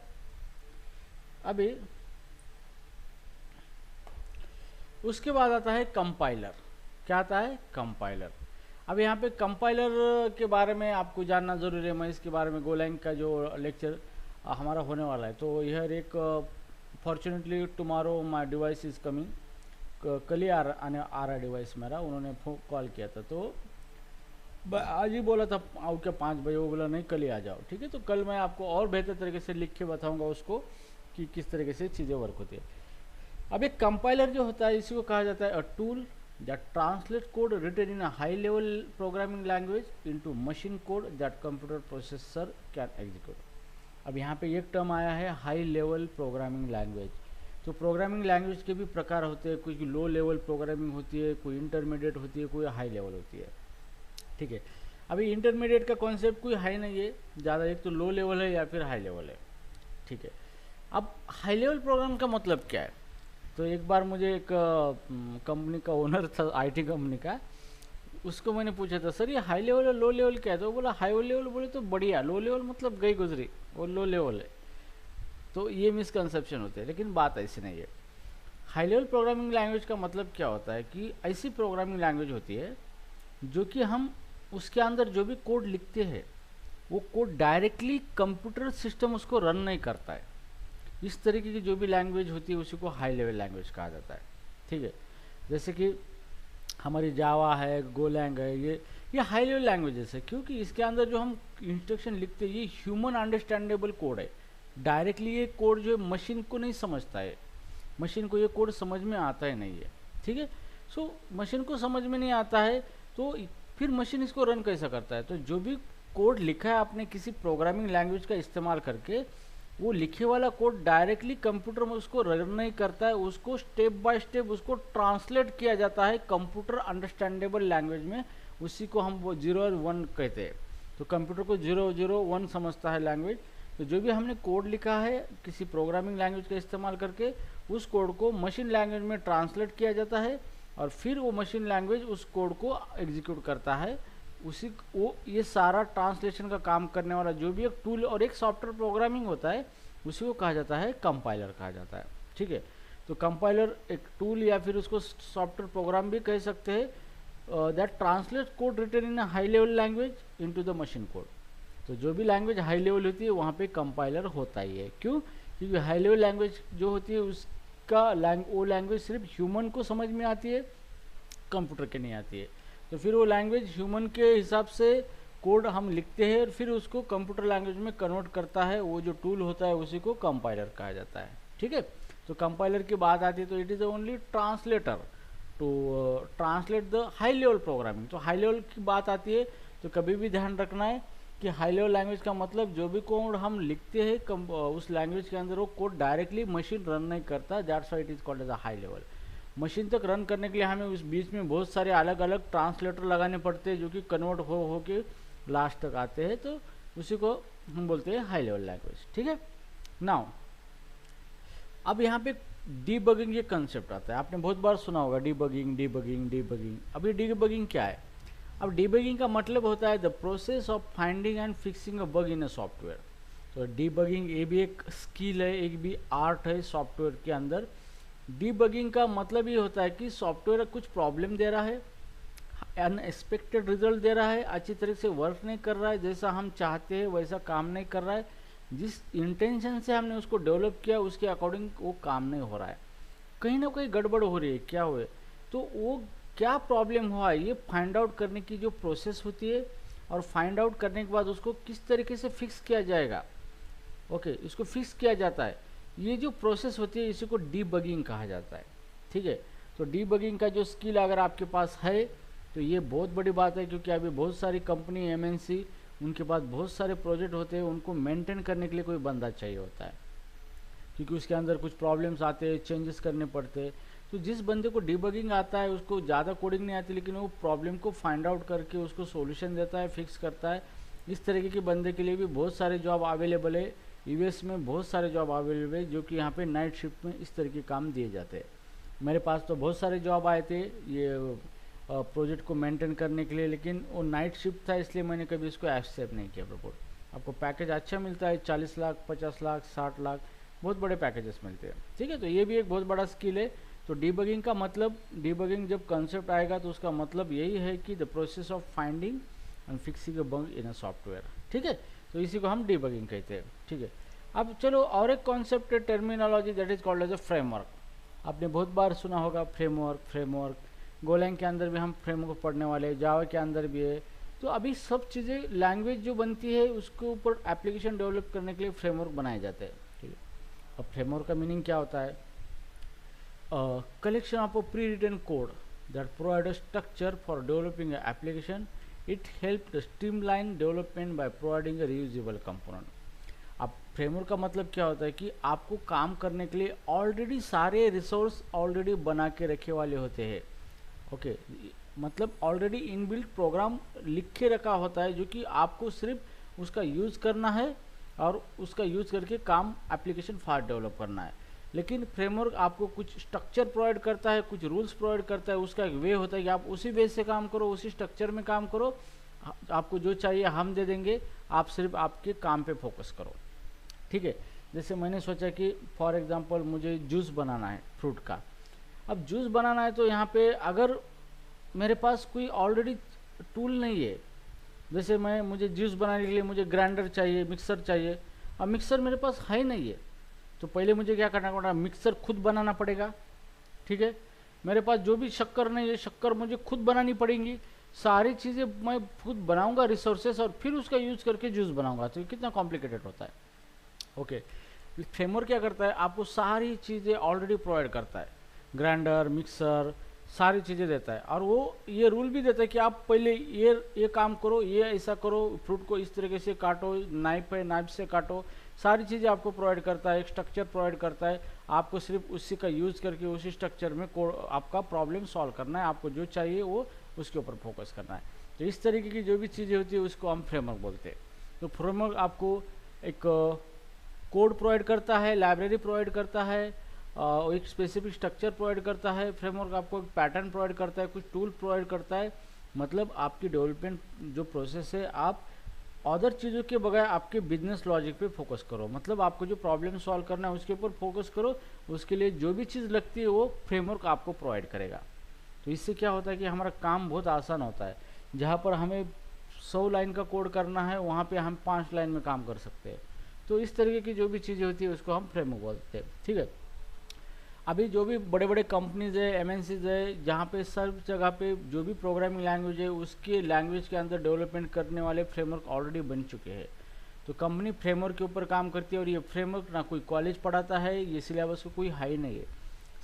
अभी उसके बाद आता है कंपाइलर। क्या आता है, कंपाइलर। अब यहाँ पे कंपाइलर के बारे में आपको जानना ज़रूरी है। मैं इसके बारे में गोलैंग का जो लेक्चर हमारा होने वाला है, तो यह एक fortunately tomorrow my device is coming, कल ही आ रहा डिवाइस मेरा, उन्होंने कॉल किया था, तो आज ही बोला था आओ क्या 5 बजे, वो बोला नहीं कल ही आ जाओ, ठीक है। तो कल मैं आपको और बेहतर तरीके से लिख के बताऊँगा उसको कि किस तरीके से चीज़ें वर्क होती है। अब एक कंपाइलर जो होता है इसी को कहा जाता है a tool that translate code written in a high level programming language into machine code that computer processor can execute। अब यहाँ पे एक टर्म आया है हाई लेवल प्रोग्रामिंग लैंग्वेज। तो प्रोग्रामिंग लैंग्वेज के भी प्रकार होते हैं, कोई लो लेवल प्रोग्रामिंग होती है, कोई इंटरमीडिएट होती है, कोई हाई लेवल होती है, ठीक है। अभी इंटरमीडिएट का कॉन्सेप्ट कोई हाई नहीं है ज़्यादा, एक तो लो लेवल है या फिर हाई लेवल है, ठीक है। अब हाई लेवल प्रोग्राम का मतलब क्या है, तो एक बार मुझे एक कंपनी का ओनर था, आईटी कंपनी का, उसको मैंने पूछा था सर ये हाई लेवल और लो लेवल क्या है, तो वो बोला हाई लेवल बोले तो बढ़िया, लो लेवल मतलब गई गुजरी, वो लो लेवल है। तो ये मिसकंसेप्शन होते हैं, लेकिन बात ऐसी नहीं है। हाई लेवल प्रोग्रामिंग लैंग्वेज का मतलब क्या होता है कि ऐसी प्रोग्रामिंग लैंग्वेज होती है जो कि हम उसके अंदर जो भी कोड लिखते हैं वो कोड डायरेक्टली कंप्यूटर सिस्टम उसको रन नहीं करता है, इस तरीके की जो भी लैंग्वेज होती है उसी को हाई लेवल लैंग्वेज कहा जाता है। ठीक है, जैसे कि हमारी जावा है, गोलैंग है, ये हाई लेवल लैंग्वेजेस है, क्योंकि इसके अंदर जो हम इंस्ट्रक्शन लिखते हैं ये ह्यूमन अंडरस्टैंडेबल कोड है। डायरेक्टली ये कोड जो है मशीन को नहीं समझता है, मशीन को ये कोड समझ में आता ही नहीं है। ठीक है, सो मशीन को समझ में नहीं आता है तो फिर मशीन इसको रन कैसा करता है। तो जो भी कोड लिखा है आपने किसी प्रोग्रामिंग लैंग्वेज का इस्तेमाल करके, वो लिखे वाला कोड डायरेक्टली कंप्यूटर में उसको रन नहीं करता है, उसको स्टेप बाय स्टेप उसको ट्रांसलेट किया जाता है कंप्यूटर अंडरस्टैंडेबल लैंग्वेज में। उसी को हम वो 0 और 1 कहते हैं। तो कंप्यूटर को 0 0 1 समझता है लैंग्वेज। तो जो भी हमने कोड लिखा है किसी प्रोग्रामिंग लैंग्वेज का इस्तेमाल करके, उस कोड को मशीन लैंग्वेज में ट्रांसलेट किया जाता है और फिर वो मशीन लैंग्वेज उस कोड को एग्जीक्यूट करता है। उसी वो ये सारा ट्रांसलेशन का काम करने वाला जो भी एक टूल और एक सॉफ्टवेयर प्रोग्रामिंग होता है उसी को कहा जाता है कंपाइलर कहा जाता है। ठीक है, तो कंपाइलर एक टूल या फिर उसको सॉफ्टवेयर प्रोग्राम भी कह सकते हैं that translate code written in a high level language into the machine code. तो जो भी लैंग्वेज हाई लेवल होती है वहाँ पे कंपाइलर होता ही है। क्यों? क्योंकि हाई लेवल लैंग्वेज जो होती है उसका वो लैंग्वेज सिर्फ ह्यूमन को समझ में आती है, कंप्यूटर के नहीं आती है। तो फिर वो लैंग्वेज ह्यूमन के हिसाब से कोड हम लिखते हैं और फिर उसको कंप्यूटर लैंग्वेज में कन्वर्ट करता है वो जो टूल होता है, उसी को कंपाइलर कहा जाता है। ठीक है, तो कंपाइलर की बात आती है तो it is only translator to translate the high level programming. तो हाई लेवल की बात आती है तो कभी भी ध्यान रखना है कि हाई लेवल लैंग्वेज का मतलब जो भी कोड हम लिखते हैं उस लैंग्वेज के अंदर वो कोड डायरेक्टली मशीन रन नहीं करता, that's why it is called as a high level. Machine तक रन करने के लिए हमें उस बीच में बहुत सारे अलग अलग ट्रांसलेटर लगाने पड़ते हैं जो कि कन्वर्ट हो के लास्ट तक आते हैं, तो उसी को हम बोलते हैं हाई लेवल लैंग्वेज। ठीक है, नाउ अब यहाँ पे डीबगिंग ये कंसेप्ट आता है, आपने बहुत बार सुना होगा डीबगिंग डीबगिंग डीबगिंग। अब ये डीबगिंग क्या है? अब डीबगिंग का मतलब होता है the process of finding and fixing a bug in a software. तो डीबगिंग ये भी एक स्किल है, एक भी आर्ट है सॉफ्टवेयर के अंदर। डीबगिंग का मतलब ये होता है कि सॉफ्टवेयर कुछ प्रॉब्लम दे रहा है, अनएक्सपेक्टेड रिजल्ट दे रहा है, अच्छी तरह से वर्क नहीं कर रहा है, जैसा हम चाहते हैं वैसा काम नहीं कर रहा है, जिस इंटेंशन से हमने उसको डेवलप किया उसके अकॉर्डिंग वो काम नहीं हो रहा है, कहीं ना कहीं गड़बड़ हो रही है, क्या हुए, तो वो क्या प्रॉब्लम हुआ है ये फाइंड आउट करने की जो प्रोसेस होती है, और फाइंड आउट करने के बाद उसको किस तरीके से फिक्स किया जाएगा। ओके, इसको फिक्स किया जाता है, ये जो प्रोसेस होती है इसी को डीबगिंग कहा जाता है। ठीक है, तो डीबगिंग का जो स्किल अगर आपके पास है तो ये बहुत बड़ी बात है, क्योंकि अभी बहुत सारी कंपनी एमएनसी उनके पास बहुत सारे प्रोजेक्ट होते हैं, उनको मेंटेन करने के लिए कोई बंदा चाहिए होता है, क्योंकि उसके अंदर कुछ प्रॉब्लम्स आते हैं, चेंजेस करने पड़ते हैं। तो जिस बंदे को डीबगिंग आता है उसको ज़्यादा कोडिंग नहीं आती, लेकिन वो प्रॉब्लम को फाइंड आउट करके उसको सॉल्यूशन देता है, फिक्स करता है। इस तरीके के बंदे के लिए भी बहुत सारे जॉब अवेलेबल है, यूएस में बहुत सारे जॉब अवेलेबल है, जो कि यहाँ पे नाइट शिफ्ट में इस तरह के काम दिए जाते हैं। मेरे पास तो बहुत सारे जॉब आए थे ये प्रोजेक्ट को मेंटेन करने के लिए, लेकिन वो नाइट शिफ्ट था इसलिए मैंने कभी इसको एक्सेप्ट नहीं किया प्रपोज। आपको पैकेज अच्छा मिलता है, 40 लाख 50 लाख 60 लाख बहुत बड़े पैकेजेस मिलते हैं। ठीक है, तो ये भी एक बहुत बड़ा स्किल है। तो डीबगिंग का मतलब, डीबगिंग जब कंसेप्ट आएगा तो उसका मतलब यही है कि the process of finding and fixing a bug in a software. ठीक है, तो इसी को हम डीबगिंग कहते हैं। ठीक है, अब चलो और एक कॉन्सेप्ट है terminology that is called as a framework. आपने बहुत बार सुना होगा फ्रेमवर्क। गोलैंग के अंदर भी हम फ्रेमवर्क पढ़ने वाले हैं, जावा के अंदर भी है। तो अभी सब चीज़ें लैंग्वेज जो बनती है उसके ऊपर एप्लीकेशन डेवलप करने के लिए फ्रेमवर्क बनाए जाते हैं। ठीक है, अब फ्रेमवर्क का मीनिंग क्या होता है? Collection of a pre-written code that provide a structure for developing an application. It helps to streamline development by providing a reusable component. अब फ्रेमवर्क का मतलब क्या होता है कि आपको काम करने के लिए ऑलरेडी सारे रिसोर्स ऑलरेडी बना के रखे वाले होते हैं। ओके, मतलब ऑलरेडी इनबिल्ट प्रोग्राम लिख के रखा होता है, जो कि आपको सिर्फ उसका यूज़ करना है और उसका यूज़ करके काम एप्लीकेशन फास्ट डेवलप करना है। लेकिन फ्रेमवर्क आपको कुछ स्ट्रक्चर प्रोवाइड करता है, कुछ रूल्स प्रोवाइड करता है, उसका एक वे होता है कि आप उसी वे से काम करो, उसी स्ट्रक्चर में काम करो, आपको जो चाहिए हम दे देंगे, आप सिर्फ आपके काम पे फोकस करो। ठीक है, जैसे मैंने सोचा कि फॉर एग्जांपल मुझे जूस बनाना है फ्रूट का। अब जूस बनाना है तो यहाँ पे अगर मेरे पास कोई ऑलरेडी टूल नहीं है, जैसे मुझे जूस बनाने के लिए मुझे ग्राइंडर चाहिए, मिक्सर चाहिए, अब मिक्सर मेरे पास है नहीं है, तो पहले मुझे क्या करना पड़ेगा, मिक्सर खुद बनाना पड़ेगा, ठीक है। मेरे पास जो भी शक्कर नहीं है, शक्कर मुझे खुद बनानी पड़ेंगी, सारी चीज़ें मैं खुद बनाऊंगा रिसोर्सेस, और फिर उसका यूज़ करके जूस बनाऊंगा। तो ये कितना कॉम्प्लिकेटेड होता है। ओके, फ्रेमवर्क क्या करता है, आपको सारी चीज़ें ऑलरेडी प्रोवाइड करता है, ग्राइंडर, मिक्सर, सारी चीज़ें देता है। और वो ये रूल भी देता है कि आप पहले ये काम करो, ये ऐसा करो, फ्रूट को इस तरीके से काटो, नाइफ है नाइफ से काटो, सारी चीज़ें आपको प्रोवाइड करता है, एक स्ट्रक्चर प्रोवाइड करता है। आपको सिर्फ उसी का यूज़ करके उसी स्ट्रक्चर में आपका प्रॉब्लम सॉल्व करना है, आपको जो चाहिए वो उसके ऊपर फोकस करना है। तो इस तरीके की जो भी चीज़ें होती है उसको हम फ्रेमवर्क बोलते हैं। तो फ्रेमवर्क आपको एक कोड प्रोवाइड करता है, लाइब्रेरी प्रोवाइड करता है, एक स्पेसिफिक स्ट्रक्चर प्रोवाइड करता है। फ्रेमवर्क आपको एक पैटर्न प्रोवाइड करता है, कुछ टूल प्रोवाइड करता है। मतलब आपकी डेवलपमेंट जो प्रोसेस है, आप अदर चीज़ों के बगैर आपके बिजनेस लॉजिक पे फोकस करो। मतलब आपको जो प्रॉब्लम सॉल्व करना है उसके ऊपर फोकस करो, उसके लिए जो भी चीज़ लगती है वो फ्रेमवर्क आपको प्रोवाइड करेगा। तो इससे क्या होता है कि हमारा काम बहुत आसान होता है। जहाँ पर हमें 100 लाइन का कोड करना है, वहाँ पे हम 5 लाइन में काम कर सकते हैं। तो इस तरीके की जो भी चीज़ें होती है उसको हम फ्रेमवर्क बोलते हैं, ठीक है। अभी जो भी बड़े बड़े कंपनीज है, एमएनसीज है, जहाँ पे सब जगह पे जो भी प्रोग्रामिंग लैंग्वेज है उसके लैंग्वेज के अंदर डेवलपमेंट करने वाले फ्रेमवर्क ऑलरेडी बन चुके हैं। तो कंपनी फ्रेमवर्क के ऊपर काम करती है, और ये फ्रेमवर्क ना कोई कॉलेज पढ़ाता है, ये सिलेबस को कोई हाई नहीं है,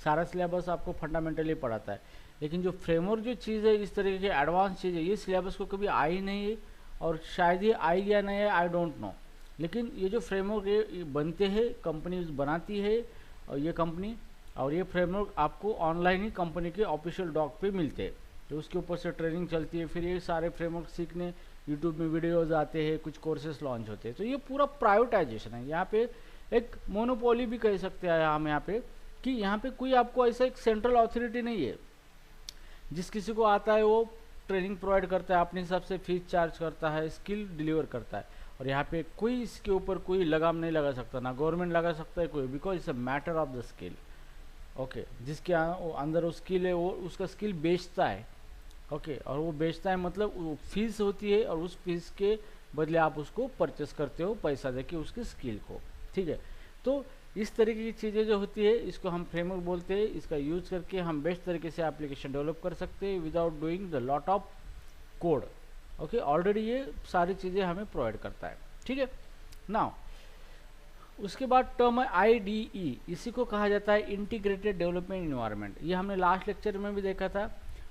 सारा सिलेबस आपको फंडामेंटली पढ़ाता है। लेकिन जो फ्रेमवर्क जो चीज़ है, इस तरीके की एडवांस चीज़ है, ये सिलेबस को कभी आई नहीं है, और शायद ये आई या नहीं है, आई डोंट नो। लेकिन ये जो फ्रेमवर्क बनते हैं, कंपनी बनाती है, और ये कंपनी और ये फ्रेमवर्क आपको ऑनलाइन ही कंपनी के ऑफिशियल डॉक पे मिलते हैं। तो उसके ऊपर से ट्रेनिंग चलती है, फिर ये सारे फ्रेमवर्क सीखने यूट्यूब में वीडियोज़ आते हैं, कुछ कोर्सेज लॉन्च होते हैं। तो ये पूरा प्राइवेटाइजेशन है, यहाँ पे एक मोनोपोली भी कह सकते हैं हम यहाँ पे, कि यहाँ पे कोई आपको ऐसा एक सेंट्रल अथॉरिटी नहीं है। जिस किसी को आता है वो ट्रेनिंग प्रोवाइड करता है, अपने हिसाब से फीस चार्ज करता है, स्किल डिलीवर करता है। और यहाँ पे कोई इसके ऊपर कोई लगाम नहीं लगा सकता, ना गवर्नमेंट लगा सकता है कोई, because it's a matter of the skill. Okay, जिसके अंदर वो स्किल है वो उसका स्किल बेचता है। ओके, और वो बेचता है मतलब वो फीस होती है, और उस फीस के बदले आप उसको परचेस करते हो पैसा देके उसके स्किल को, ठीक है। तो इस तरीके की चीज़ें जो होती है इसको हम फ्रेमवर्क बोलते हैं। इसका यूज करके हम बेस्ट तरीके से एप्लीकेशन डेवलप कर सकते हैं without doing the lot of code. Okay, already ये सारी चीज़ें हमें प्रोवाइड करता है, ठीक है। नाउ उसके बाद टर्म है IDE, इसी को कहा जाता है इंटीग्रेटेड डेवलपमेंट इन्वायरमेंट। ये हमने लास्ट लेक्चर में भी देखा था।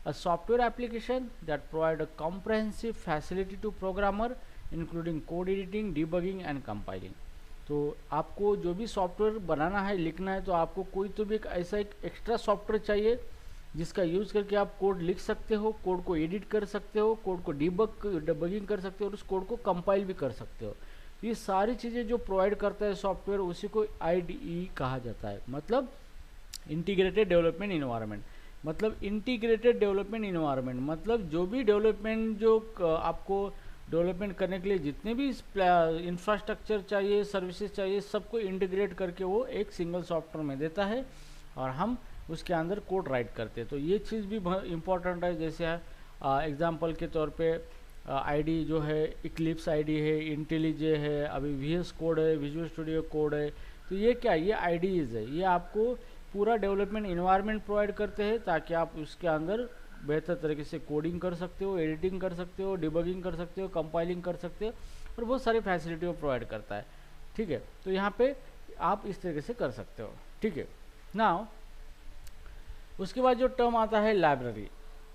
A software application that provide a comprehensive facility to programmer including code editing, debugging and compiling. तो आपको जो भी सॉफ्टवेयर बनाना है, लिखना है, तो आपको कोई तो भी एक ऐसा एक एक्स्ट्रा सॉफ्टवेयर चाहिए जिसका यूज़ करके आप कोड लिख सकते हो, कोड को एडिट कर सकते हो, कोड को डिबगिंग कर सकते हो, और उस कोड को कंपाइल भी कर सकते हो। ये सारी चीज़ें जो प्रोवाइड करता है सॉफ्टवेयर, उसी को IDE कहा जाता है। मतलब इंटीग्रेटेड डेवलपमेंट इन्वायरमेंट, मतलब इंटीग्रेटेड डेवलपमेंट इन्वायरमेंट मतलब जो भी डेवलपमेंट जो आपको डेवलपमेंट करने के लिए जितने भी इंफ्रास्ट्रक्चर चाहिए, सर्विसेज चाहिए, सबको इंटीग्रेट करके वो एक सिंगल सॉफ्टवेयर में देता है, और हम उसके अंदर कोड राइट करते हैं। तो ये चीज़ भी बहुत इंपॉर्टेंट है। जैसे एग्जांपल के तौर पे ID जो है इक्लिप्स ID है, इंटेलिजे है, अभी VS कोड है, विजुअल स्टूडियो कोड है। तो ये क्या, ये IDEs है, ये आपको पूरा डेवलपमेंट इन्वायरमेंट प्रोवाइड करते हैं ताकि आप उसके अंदर बेहतर तरीके से कोडिंग कर सकते हो, एडिटिंग कर सकते हो, डिबगिंग कर सकते हो, कंपाइलिंग कर सकते हो, और बहुत सारी फैसिलिटी वो प्रोवाइड करता है, ठीक है। तो यहाँ पे आप इस तरीके से कर सकते हो, ठीक है। नाउ उसके बाद जो टर्म आता है लाइब्रेरी।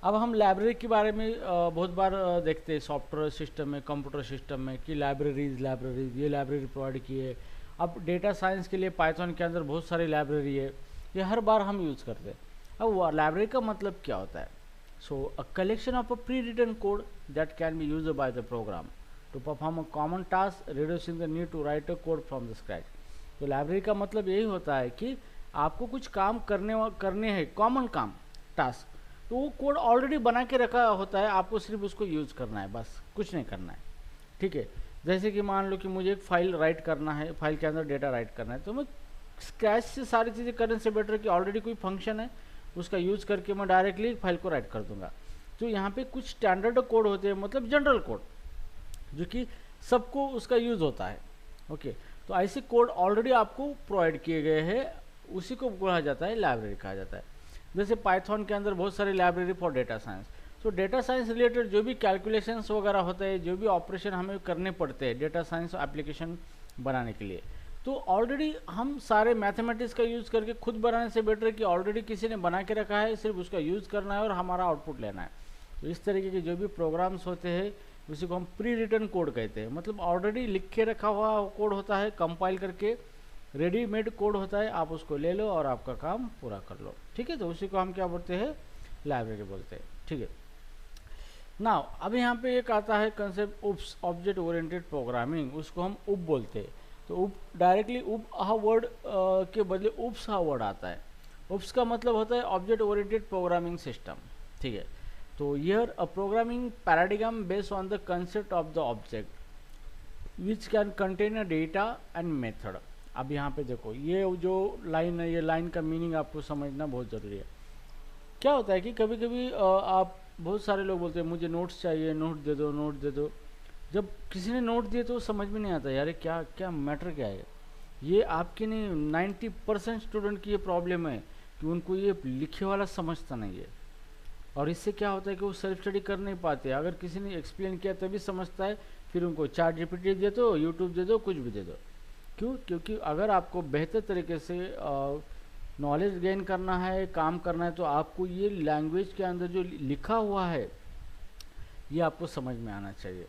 अब हम लाइब्रेरी के बारे में बहुत बार देखते हैं सॉफ्टवेयर सिस्टम में, कंप्यूटर सिस्टम में, कि लाइब्रेरीज ये लाइब्रेरी प्रोवाइड की है। अब डेटा साइंस के लिए पाइथन के अंदर बहुत सारी लाइब्रेरी है, ये हर बार हम यूज़ करते हैं। अब लाइब्रेरी का मतलब क्या होता है? So a collection of a pre written code that can be used by the program to perform a common task reducing the need to write a code from the scratch. तो library का मतलब यही होता है कि आपको कुछ काम करने हैं, कॉमन काम, टास्क, तो वो कोड ऑलरेडी बना के रखा होता है, आपको सिर्फ उसको यूज़ करना है, बस कुछ नहीं करना है, ठीक है। जैसे कि मान लो कि मुझे एक फाइल राइट करना है, फाइल के अंदर डेटा राइट करना है, तो मैं स्क्रैच से सारी चीज़ें करने से बेटर कि ऑलरेडी कोई फंक्शन है उसका यूज़ करके मैं डायरेक्टली फाइल को राइट कर दूंगा। तो यहाँ पे कुछ स्टैंडर्ड कोड होते हैं, मतलब जनरल कोड, जो कि सबको उसका यूज़ होता है। ओके, तो ऐसे कोड ऑलरेडी आपको प्रोवाइड किए गए हैं, उसी को कहा जाता है लाइब्रेरी कहा जाता है। जैसे पाइथन के अंदर बहुत सारी लाइब्रेरी फॉर डेटा साइंस। तो डेटा साइंस रिलेटेड जो भी कैलकुलेशंस वगैरह होते हैं, जो भी ऑपरेशन हमें करने पड़ते हैं डेटा साइंस एप्लीकेशन बनाने के लिए, तो ऑलरेडी हम सारे मैथमेटिक्स का यूज़ करके खुद बनाने से बेटर है कि ऑलरेडी किसी ने बना के रखा है, सिर्फ उसका यूज़ करना है और हमारा आउटपुट लेना है। तो इस तरीके के जो भी प्रोग्राम्स होते हैं उसी को हम प्री रिटन कोड कहते हैं, मतलब ऑलरेडी लिख के रखा हुआ कोड होता है, कंपाइल करके रेडीमेड कोड होता है, आप उसको ले लो और आपका काम पूरा कर लो। ठीक है, तो उसी को हम क्या बोलते हैं, लाइब्रेरी बोलते हैं। ठीक है, नाउ अब यहाँ पे एक आता है कंसेप्ट उप्स, ऑब्जेक्ट ओरिएंटेड प्रोग्रामिंग, उसको हम उप बोलते हैं। तो उप डायरेक्टली उप हा वर्ड के बदले उप्स हा वर्ड आता है। उप्स का मतलब होता है ऑब्जेक्ट ओरिएंटेड प्रोग्रामिंग सिस्टम। ठीक है, तो here a programming paradigm based on the concept of the object which can contain a data and method. अब यहाँ पे देखो ये जो लाइन है, ये लाइन का मीनिंग आपको समझना बहुत ज़रूरी है। क्या होता है कि कभी कभी आप बहुत सारे लोग बोलते हैं मुझे नोट्स चाहिए, नोट दे दो, नोट दे दो। जब किसी ने नोट दिए तो समझ में नहीं आता यार क्या क्या मैटर क्या है। ये आपकी नहीं 90% स्टूडेंट की ये प्रॉब्लम है कि उनको ये लिखे वाला समझता नहीं है, और इससे क्या होता है कि वो सेल्फ स्टडी कर नहीं पाते। अगर किसी ने एक्सप्लेन किया तभी समझता है, फिर उनको चैट जीपीटी दे दो, यूट्यूब दे दो, कुछ भी दे दो। क्यों? क्योंकि अगर आपको बेहतर तरीके से नॉलेज गेन करना है, काम करना है, तो आपको ये लैंग्वेज के अंदर जो लिखा हुआ है ये आपको समझ में आना चाहिए।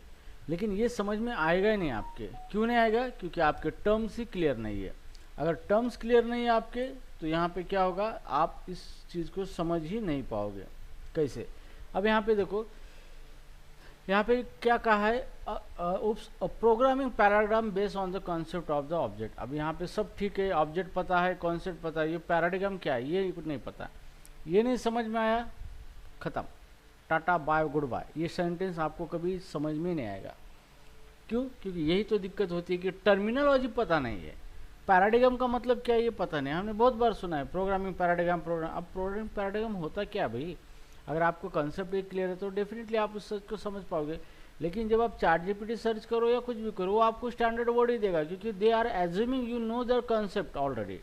लेकिन ये समझ में आएगा ही नहीं आपके। क्यों नहीं आएगा? क्योंकि आपके टर्म्स ही क्लियर नहीं है। अगर टर्म्स क्लियर नहीं है आपके, तो यहाँ पे क्या होगा, आप इस चीज़ को समझ ही नहीं पाओगे। कैसे? अब यहाँ पे देखो, यहाँ पे क्या कहा है, programming paradigm based on the concept of the object. अब यहाँ पे सब ठीक है, ऑब्जेक्ट पता है, कॉन्सेप्ट पता है, ये पैराडाइग्राम क्या है ये नहीं पता, ये नहीं समझ में आया, खत्म, टाटा बाय गुड बाय। ये सेंटेंस आपको कभी समझ में नहीं आएगा। क्यों? क्योंकि यही तो दिक्कत होती है कि टर्मिनोलॉजी पता नहीं है। पैराडाइग्राम का मतलब क्या है ये पता नहीं। हमने बहुत बार सुना है प्रोग्रामिंग पैराडाइग्राम, अब प्रोग्रामिंग पैराडाइग्राम होता क्या भाई? अगर आपको कंसेप्ट एक क्लियर है तो डेफिनेटली आप उस चीज़ को समझ पाओगे। लेकिन जब आप चैट जीपीटी सर्च करो या कुछ भी करो, वो आपको स्टैंडर्ड वर्ड ही देगा, क्योंकि they are assuming you know the concept already.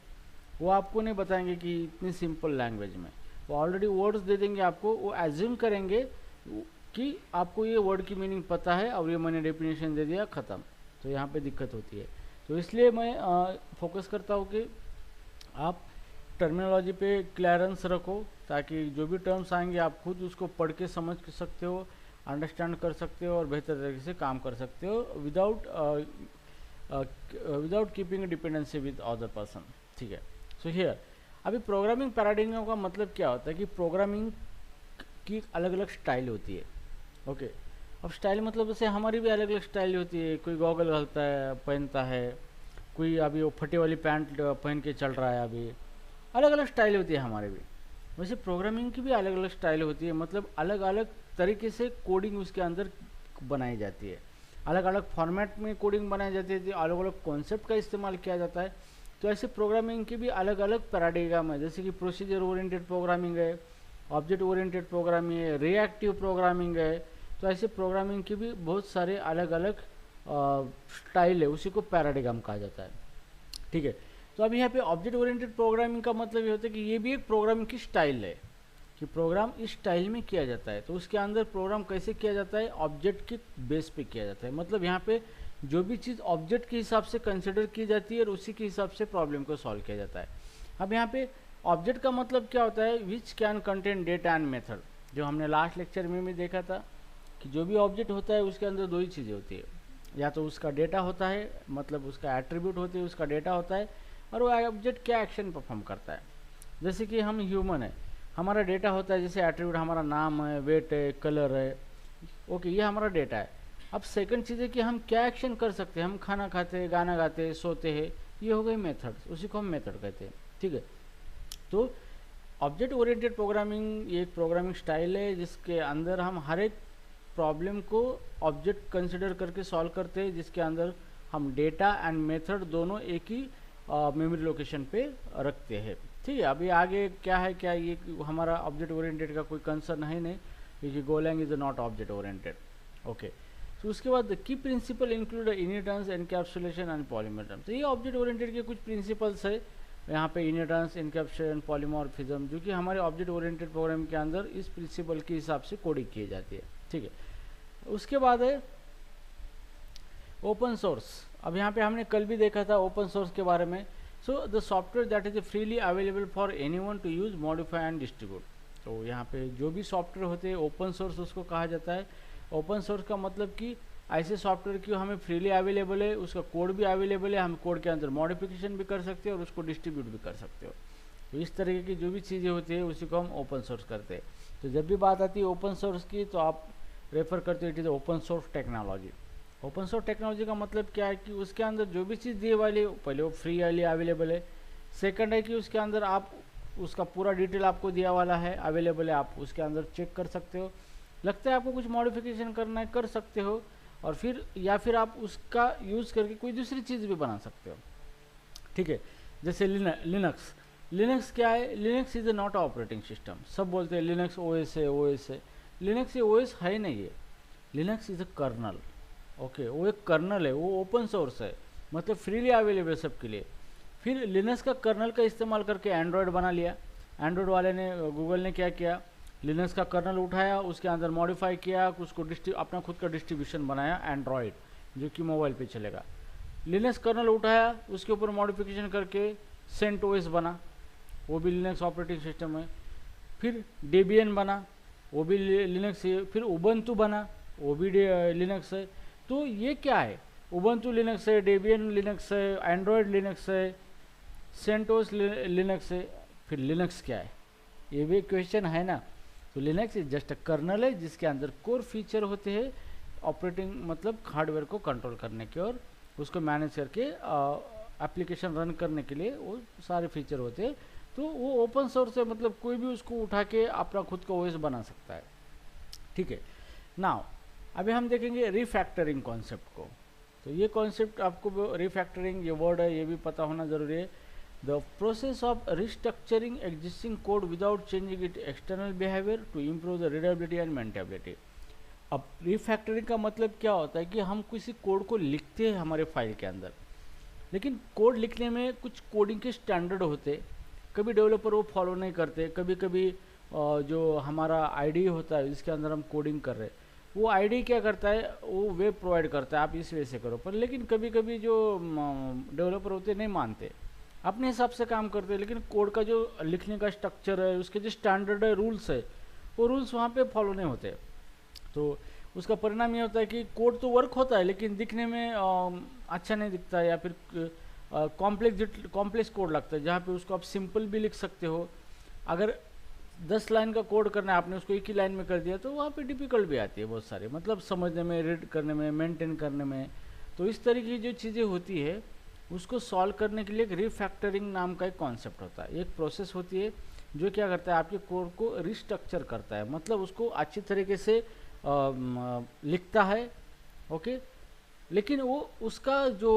वो आपको नहीं बताएंगे कि इतनी सिंपल लैंग्वेज में, वो ऑलरेडी वर्ड्स दे देंगे आपको। वो एज्यूम करेंगे कि आपको ये वर्ड की मीनिंग पता है और ये मैंने डेफिनेशन दे दिया, ख़त्म। तो यहाँ पे दिक्कत होती है। तो इसलिए मैं फोकस करता हूँ कि आप टर्मिनोलॉजी पे क्लियरेंस रखो, ताकि जो भी टर्म्स आएंगे आप खुद उसको पढ़ के समझ सकते हो, अंडरस्टैंड कर सकते हो और बेहतर तरीके से काम कर सकते हो without keeping dependency with other person. ठीक है, सो हियर अभी प्रोग्रामिंग पैराडिग्म का मतलब क्या होता है कि प्रोग्रामिंग की अलग अलग स्टाइल होती है। ओके, अब स्टाइल मतलब जैसे हमारी भी अलग अलग स्टाइल होती है। कोई गॉगल घालता है, पहनता है, कोई अभी वो फटे वाली पैंट पहन के चल रहा है, अभी अलग अलग स्टाइल होती है हमारे भी। वैसे प्रोग्रामिंग की भी अलग अलग स्टाइल होती है, मतलब अलग अलग तरीके से कोडिंग उसके अंदर बनाई जाती है, अलग अलग फॉर्मेट में कोडिंग बनाई जाती है, अलग अलग कॉन्सेप्ट का इस्तेमाल किया जाता है। तो ऐसे प्रोग्रामिंग की भी अलग अलग पैराडिग्राम है, जैसे कि प्रोसीजर ओरिएंटेड प्रोग्रामिंग है, ऑब्जेक्ट ओरिएंटेड प्रोग्रामिंग है, रिएक्टिव प्रोग्रामिंग है। तो ऐसे प्रोग्रामिंग की भी बहुत सारे अलग अलग स्टाइल है, उसी को पैराडिग्राम कहा जाता है। ठीक है, तो अब यहाँ पे ऑब्जेक्ट ओरिएंटेड प्रोग्रामिंग का मतलब ये होता है कि ये भी एक प्रोग्रामिंग की स्टाइल है, कि प्रोग्राम इस स्टाइल में किया जाता है। तो उसके अंदर प्रोग्राम कैसे किया जाता है, ऑब्जेक्ट के बेस पे किया जाता है। मतलब यहाँ पे जो भी चीज़ ऑब्जेक्ट के हिसाब से कंसिडर की जाती है और उसी के हिसाब से प्रॉब्लम को सॉल्व किया जाता है। अब यहाँ पे ऑब्जेक्ट का मतलब क्या होता है, which can contain data and method. जो हमने लास्ट लेक्चर में भी देखा था कि जो भी ऑब्जेक्ट होता है उसके अंदर दो ही चीज़ें होती है, या तो उसका डेटा होता है, मतलब उसका एट्रीब्यूट होते हैं, उसका डेटा होता है, और वो ऑब्जेक्ट क्या एक्शन परफॉर्म करता है। जैसे कि हम ह्यूमन है, हमारा डेटा होता है, जैसे एट्रीब्यूट हमारा नाम है, वेट है, कलर है। ओके, ये हमारा डेटा है। अब सेकंड चीज़ है कि हम क्या एक्शन कर सकते हैं, हम खाना खाते हैं, गाना गाते हैं, सोते हैं, ये हो गए मेथड, उसी को हम मेथड कहते हैं। ठीक है, तो ऑब्जेक्ट ओरिएंटेड प्रोग्रामिंग ये एक प्रोग्रामिंग स्टाइल है जिसके अंदर हम हर एक प्रॉब्लम को ऑब्जेक्ट कंसिडर करके सॉल्व करते हैं, जिसके अंदर हम डेटा एंड मेथड दोनों एक ही मेमोरी लोकेशन पे रखते हैं। ठीक है, अभी आगे क्या है, क्या ये हमारा ऑब्जेक्ट ओरिएंटेड का कोई कंसर्न है नहीं, क्योंकि Golang is not object oriented. Okay, तो उसके बाद की principle include inheritance, encapsulation and polymorphism. तो ये ऑब्जेक्ट ओरिएंटेड के कुछ प्रिंसिपल्स है यहाँ पे, इनहेरिटेंस, एनकैप्सुलेशन, पॉलीमॉर्फिज्म, जो कि हमारे ऑब्जेक्ट ओरिएंटेड प्रोग्राम के अंदर इस प्रिंसिपल के हिसाब से कोडिंग की जाती है, ठीक है। उसके बाद है ओपन सोर्स। अब यहाँ पे हमने कल भी देखा था ओपन सोर्स के बारे में। So the software that is freely available for anyone to use, modify and distribute. तो यहाँ पे जो भी सॉफ्टवेयर होते हैं ओपन सोर्स उसको कहा जाता है। ओपन सोर्स का मतलब कि ऐसे सॉफ्टवेयर की हमें फ्रीली अवेलेबल है, उसका कोड भी अवेलेबल है, हम कोड के अंदर मॉडिफिकेशन भी कर सकते हो और उसको डिस्ट्रीब्यूट भी कर सकते हो। तो इस तरीके की जो भी चीज़ें होती है उसी को हम ओपन सोर्स करते हैं। तो जब भी बात आती है ओपन सोर्स की तो आप रेफर करते हो it is open source technology. Open source technology का मतलब क्या है कि उसके अंदर जो भी चीज़ दी वाली है पहले वो फ्री वाली अवेलेबल है। सेकंड है कि उसके अंदर आप उसका पूरा डिटेल आपको दिया वाला है, अवेलेबल है, आप उसके अंदर चेक कर सकते हो। लगता है आपको कुछ मॉडिफिकेशन करना है कर सकते हो, और फिर या फिर आप उसका यूज़ करके कोई दूसरी चीज़ भी बना सकते हो, ठीक है। जैसे लिनक्स। लिनक्स क्या है? Linux is not a operating system. सब बोलते हैं लिनक्स ओएस है, ओएस है। लिनक्स ये ओएस है नहीं है, Linux is a kernel. Okay, वो एक कर्नल है, वो ओपन सोर्स है, मतलब फ्रीली अवेलेबल सबके लिए। फिर लिनक्स का कर्नल का इस्तेमाल करके एंड्रॉयड बना लिया। एंड्रॉयड वाले ने, गूगल ने क्या किया, लिनक्स का कर्नल उठाया, उसके अंदर मॉडिफाई किया, उसको अपना खुद का डिस्ट्रीब्यूशन बनाया एंड्रॉयड, जो कि मोबाइल पे चलेगा। लिनक्स कर्नल उठाया, उसके ऊपर मॉडिफिकेशन करके सेंट ओएस बना, वो भी लिनक्स ऑपरेटिंग सिस्टम है। फिर डेबियन बना, वो भी लिनक्स है। फिर उबंटू बना, वो भी लिनक्स है। तो ये क्या है? उबंटू लिनक्स है, डेबियन लिनक्स है, एंड्रॉयड लिनक्स है, सेंटोस लिनक्स है। फिर लिनक्स क्या है? ये भी क्वेश्चन है ना। तो Linux is just a kernel है जिसके अंदर कोर फीचर होते हैं ऑपरेटिंग, मतलब हार्डवेयर को कंट्रोल करने के और उसको मैनेज करके एप्लीकेशन रन करने के लिए वो सारे फीचर होते हैं। तो वो ओपन सोर्स है, मतलब कोई भी उसको उठा के अपना खुद का ओएस बना सकता है, ठीक है। नाउ अभी हम देखेंगे रिफैक्टरिंग कॉन्सेप्ट को। तो ये कॉन्सेप्ट आपको, रिफैक्टरिंग ये वर्ड है, ये भी पता होना ज़रूरी है। The process of restructuring existing code without changing it external behavior to improve the readability and maintainability. अब रिफैक्टरिंग का मतलब क्या होता है कि हम किसी कोड को लिखते हैं हमारे फाइल के अंदर, लेकिन कोड लिखने में कुछ कोडिंग के स्टैंडर्ड होते, कभी डेवलपर वो फॉलो नहीं करते। कभी कभी जो हमारा आईडी होता है जिसके अंदर हम कोडिंग कर रहे हैं, वो आईडी क्या करता है, वो वेब प्रोवाइड करता है, आप इस वे से करो। पर लेकिन कभी कभी जो डेवलपर होते नहीं मानते, अपने हिसाब से काम करते हैं, लेकिन कोड का जो लिखने का स्ट्रक्चर है, उसके जो स्टैंडर्ड है, रूल्स है, वो रूल्स वहाँ पे फॉलो नहीं होते। तो उसका परिणाम ये होता है कि कोड तो वर्क होता है लेकिन दिखने में अच्छा नहीं दिखता है, या फिर कॉम्प्लेक्स कोड लगता है, जहाँ पे उसको आप सिंपल भी लिख सकते हो। अगर 10 लाइन का कोड करना है, आपने उसको एक ही लाइन में कर दिया तो वहाँ पे डिफ़िकल्ट भी आती है बहुत सारी, मतलब समझने में, रीड करने में, मेंटेन करने में। तो इस तरह की जो चीज़ें होती है उसको सॉल्व करने के लिए एक रिफैक्टरिंग नाम का एक कॉन्सेप्ट होता है, एक प्रोसेस होती है जो क्या करता है, आपके कोड को रिस्ट्रक्चर करता है, मतलब उसको अच्छी तरीके से लिखता है, ओके। लेकिन वो उसका जो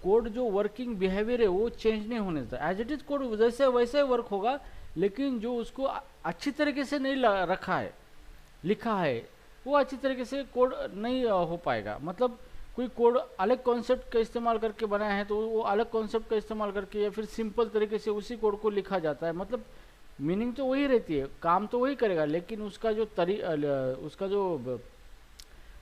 कोड जो वर्किंग बिहेवियर है वो चेंज नहीं होने देता। एज इट इज कोड जैसे वैसे वर्क होगा, लेकिन जो उसको अच्छी तरीके से नहीं रखा है, लिखा है, वो अच्छी तरीके से कोड नहीं हो पाएगा। मतलब कोई कोड अलग कॉन्सेप्ट का इस्तेमाल करके बनाया है तो वो अलग कॉन्सेप्ट का इस्तेमाल करके या फिर सिंपल तरीके से उसी कोड को लिखा जाता है, मतलब मीनिंग तो वही रहती है, काम तो वही करेगा, लेकिन उसका जो उसका जो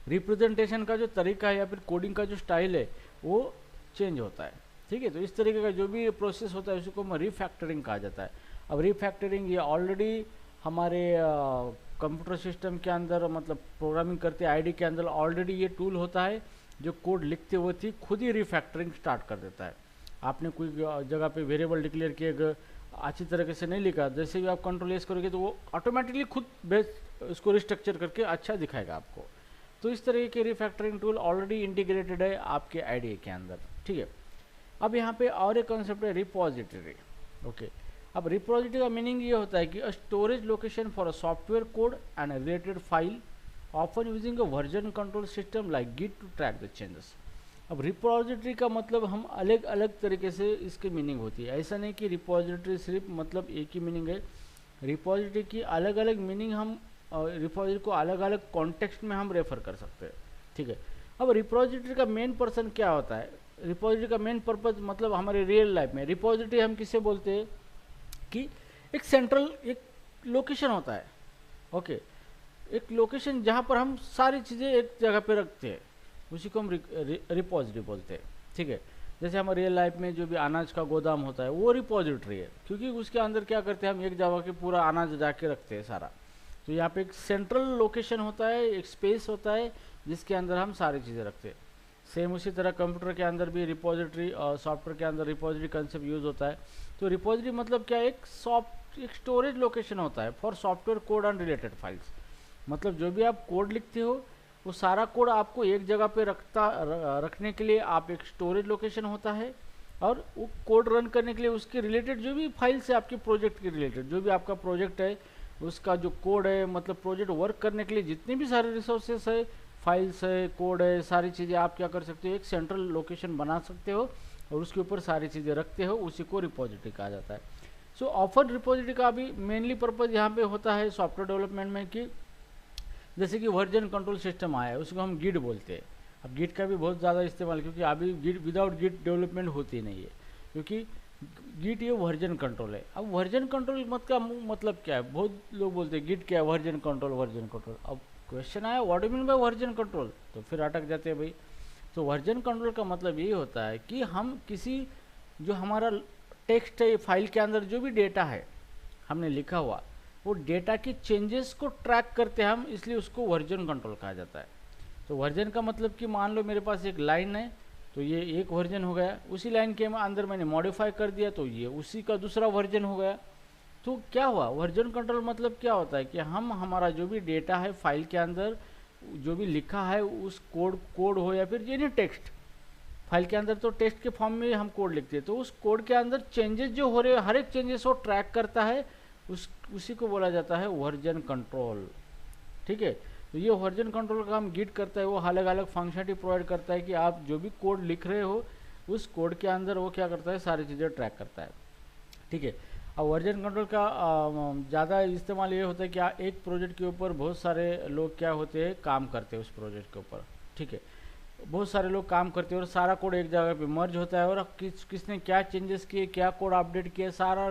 रिप्रेजेंटेशन का जो तरीका है या फिर कोडिंग का जो स्टाइल है वो चेंज होता है, ठीक है। तो इस तरीके का जो भी प्रोसेस होता है उसको रिफैक्टरिंग कहा जाता है। अब रिफैक्टरिंग ये ऑलरेडी हमारे कंप्यूटर सिस्टम के अंदर, मतलब प्रोग्रामिंग करते आईडी के अंदर ऑलरेडी ये टूल होता है जो कोड लिखते हुए थी खुद ही रिफैक्टरिंग स्टार्ट कर देता है। आपने कोई जगह पे वेरिएबल डिक्लेयर किए, अच्छी तरीके से नहीं लिखा, जैसे भी आप कंट्रोल एस करोगे तो वो ऑटोमेटिकली खुद उसको रिस्ट्रक्चर करके अच्छा दिखाएगा आपको। तो इस तरह के रिफैक्टरिंग टूल ऑलरेडी इंटीग्रेटेड है आपके आईडी के अंदर, ठीक है। अब यहाँ पे और एक कॉन्सेप्ट है रिपोजिटरी, ओके। अब रिपोजिटरी का मीनिंग ये होता है कि a storage location for a software code and a related file often using a version control system like git to track the changes. अब रिपोजिटरी का मतलब हम अलग अलग तरीके से इसकी मीनिंग होती है, ऐसा नहीं कि रिपोजिटरी सिर्फ मतलब एक ही मीनिंग है। रिपोजिटरी की अलग अलग मीनिंग हम रिपोजिटरी को अलग अलग कॉन्टेक्स्ट में हम रेफर कर सकते हैं। ठीक है। अब रिपोजिटरी का मेन पर्सन क्या होता है? रिपोजिटरी का मेन पर्पज मतलब हमारे रियल लाइफ में रिपोजिटरी हम किसे बोलते हैं कि एक सेंट्रल एक लोकेशन होता है। ओके, एक लोकेशन जहाँ पर हम सारी चीज़ें एक जगह पे रखते हैं, उसी को हम रिपोजिटरी बोलते हैं। ठीक है, जैसे हमारे रियल लाइफ में जो भी अनाज का गोदाम होता है वो रिपोजिटरी है, क्योंकि उसके अंदर क्या करते हैं हम एक जगह के पूरा अनाज जाके रखते हैं सारा। तो यहाँ पे एक सेंट्रल लोकेशन होता है, एक स्पेस होता है जिसके अंदर हम सारी चीज़ें रखते हैं। सेम उसी तरह कंप्यूटर के अंदर भी रिपोजिटरी और सॉफ्टवेयर के अंदर रिपोजिटरी कंसेप्ट यूज होता है। तो रिपोजिटरी मतलब क्या, एक स्टोरेज लोकेशन होता है for software code and related files. मतलब जो भी आप कोड लिखते हो वो सारा कोड आपको एक जगह पे रखने के लिए आप एक स्टोरेज लोकेशन होता है, और वो कोड रन करने के लिए उसके रिलेटेड जो भी फाइल्स है आपके प्रोजेक्ट के रिलेटेड, जो भी आपका प्रोजेक्ट है उसका जो कोड है, मतलब प्रोजेक्ट वर्क करने के लिए जितने भी सारे रिसोर्सेस है, फाइल्स है, कोड है, सारी चीज़ें आप क्या कर सकते हो, एक सेंट्रल लोकेशन बना सकते हो और उसके ऊपर सारी चीज़ें रखते हो, उसी को रिपोजिटरी कहा जाता है। सो ऑफर रिपोजिटरी का भी मेनली पर्पज़ यहाँ पे होता है सॉफ्टवेयर डेवलपमेंट में कि जैसे कि वर्जन कंट्रोल सिस्टम आया है उसको हम गिट बोलते हैं। अब गिट का भी बहुत ज़्यादा इस्तेमाल, क्योंकि अभी गिट विदाउट गिट डेवलपमेंट होती नहीं है, क्योंकि गिट ये वर्जन कंट्रोल है। अब वर्जन कंट्रोल मतलब क्या है, बहुत लोग बोलते हैं गिट क्या है, वर्जन कंट्रोल वर्जन कंट्रोल। अब क्वेश्चन आया what do mean by version control, तो फिर अटक जाते हैं भाई। तो वर्जन कंट्रोल का मतलब ये होता है कि हम किसी जो हमारा टेक्स्ट है फाइल के अंदर जो भी डेटा है हमने लिखा हुआ, वो डेटा के चेंजेस को ट्रैक करते हैं हम, इसलिए उसको वर्जन कंट्रोल कहा जाता है। तो वर्जन का मतलब कि मान लो मेरे पास एक लाइन है, तो ये एक वर्जन हो गया, उसी लाइन के अंदर मैंने मॉडिफाई कर दिया तो ये उसी का दूसरा वर्जन हो गया। तो क्या हुआ, वर्जन कंट्रोल मतलब क्या होता है कि हम हमारा जो भी डेटा है फाइल के अंदर जो भी लिखा है उस कोड हो या फिर एनी टेक्स्ट, फाइल के अंदर तो टेक्स्ट के फॉर्म में हम कोड लिखते हैं, तो उस कोड के अंदर चेंजेस जो हो रहे हैं हर एक चेंजेस को ट्रैक करता है, उसी को बोला जाता है वर्जन कंट्रोल। ठीक है, तो ये वर्जन कंट्रोल का हम गिट करता है, वो अलग अलग फंक्शनलिटी प्रोवाइड करता है कि आप जो भी कोड लिख रहे हो उस कोड के अंदर वो क्या करता है, सारी चीज़ें ट्रैक करता है। ठीक है, अब वर्जन कंट्रोल का ज़्यादा इस्तेमाल ये होता है कि एक प्रोजेक्ट के ऊपर बहुत सारे लोग क्या होते हैं काम करते हैं उस प्रोजेक्ट के ऊपर। ठीक है, बहुत सारे लोग काम करते हैं और सारा कोड एक जगह पे मर्ज होता है, और किसने क्या चेंजेस किए, क्या कोड अपडेट किए, सारा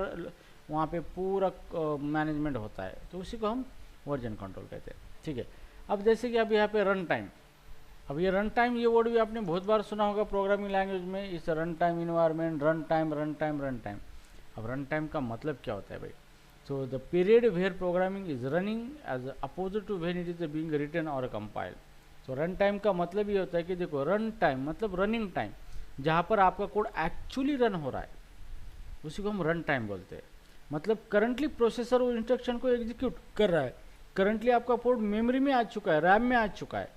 वहाँ पे पूरा मैनेजमेंट होता है, तो उसी को हम वर्जन कंट्रोल कहते हैं। ठीक है, अब जैसे कि अब यहाँ पे रन टाइम, अब ये रन टाइम ये वर्ड भी आपने बहुत बार सुना होगा प्रोग्रामिंग लैंग्वेज में, इस run time environment, run time run time run time. अब रन टाइम का मतलब क्या होता है भाई, so the period where programming is running as opposite to when it is being written और कंपाइल। तो रन टाइम का मतलब ये होता है कि देखो रन टाइम मतलब रनिंग टाइम, जहाँ पर आपका कोड एक्चुअली रन हो रहा है उसी को हम रन टाइम बोलते हैं। मतलब करंटली प्रोसेसर वो इंस्ट्रक्शन को एग्जीक्यूट कर रहा है, करंटली आपका कोड मेमोरी में आ चुका है, रैम में आ चुका है।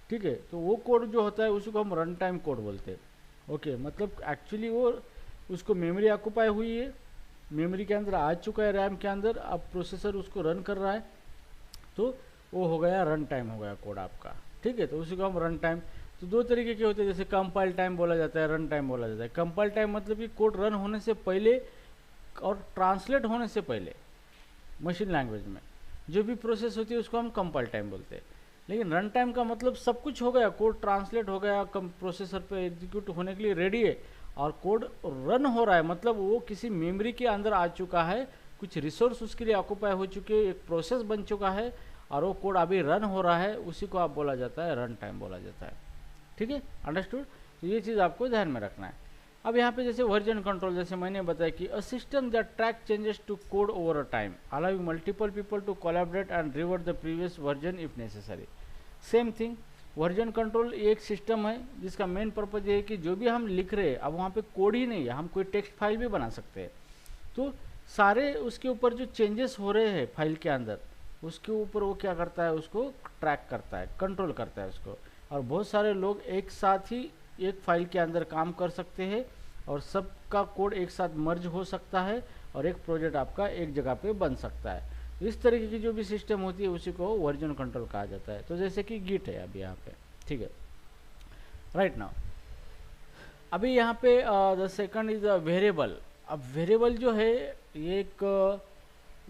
ठीक है, तो वो कोड जो होता है उसी को हम रन टाइम कोड बोलते हैं। ओके, मतलब एक्चुअली वो उसको मेमोरी ऑक्यूपाई हुई है, मेमोरी के अंदर आ चुका है, रैम के अंदर, अब प्रोसेसर उसको रन कर रहा है, तो वो हो गया रन टाइम हो गया कोड आपका। ठीक है, तो उसी को हम रन टाइम, तो दो तरीके के होते हैं, जैसे कंपाइल टाइम बोला जाता है, रन टाइम बोला जाता है। कंपाइल टाइम मतलब कि कोड रन होने से पहले और ट्रांसलेट होने से पहले मशीन लैंग्वेज में जो भी प्रोसेस होती है उसको हम कंपाइल टाइम बोलते हैं। लेकिन रन टाइम का मतलब सब कुछ हो गया, कोड ट्रांसलेट हो गया, प्रोसेसर पे एग्जीक्यूट होने के लिए रेडी है और कोड रन हो रहा है, मतलब वो किसी मेमोरी के अंदर आ चुका है, कुछ रिसोर्स उसके लिए ऑक्यूपाई हो चुके हैं, एक प्रोसेस बन चुका है और वो कोड अभी रन हो रहा है, उसी को आप बोला जाता है रन टाइम बोला जाता है। ठीक है, अंडरस्टूड। तो ये चीज़ आपको ध्यान में रखना है। अब यहाँ पे जैसे वर्जन कंट्रोल, जैसे मैंने बताया कि a system that track changes to code over a time, allowing multiple people to collaborate and revert the previous version if necessary. Same thing, version control एक सिस्टम है जिसका मेन पर्पज ये है कि जो भी हम लिख रहे हैं, अब वहाँ पे कोड ही नहीं है, हम कोई टेक्स्ट फाइल भी बना सकते हैं, तो सारे उसके ऊपर जो चेंजेस हो रहे हैं फाइल के अंदर उसके ऊपर वो क्या करता है, उसको ट्रैक करता है, कंट्रोल करता है उसको। और बहुत सारे लोग एक साथ ही एक फाइल के अंदर काम कर सकते हैं और सबका कोड एक साथ मर्ज हो सकता है और एक प्रोजेक्ट आपका एक जगह पे बन सकता है। इस तरीके की जो भी सिस्टम होती है उसी को वर्जन कंट्रोल कहा जाता है। तो जैसे कि गिट है अभी यहाँ पे, ठीक है, राइट नाउ। अभी यहाँ पे the second is a variable. अब वेरिएबल जो है ये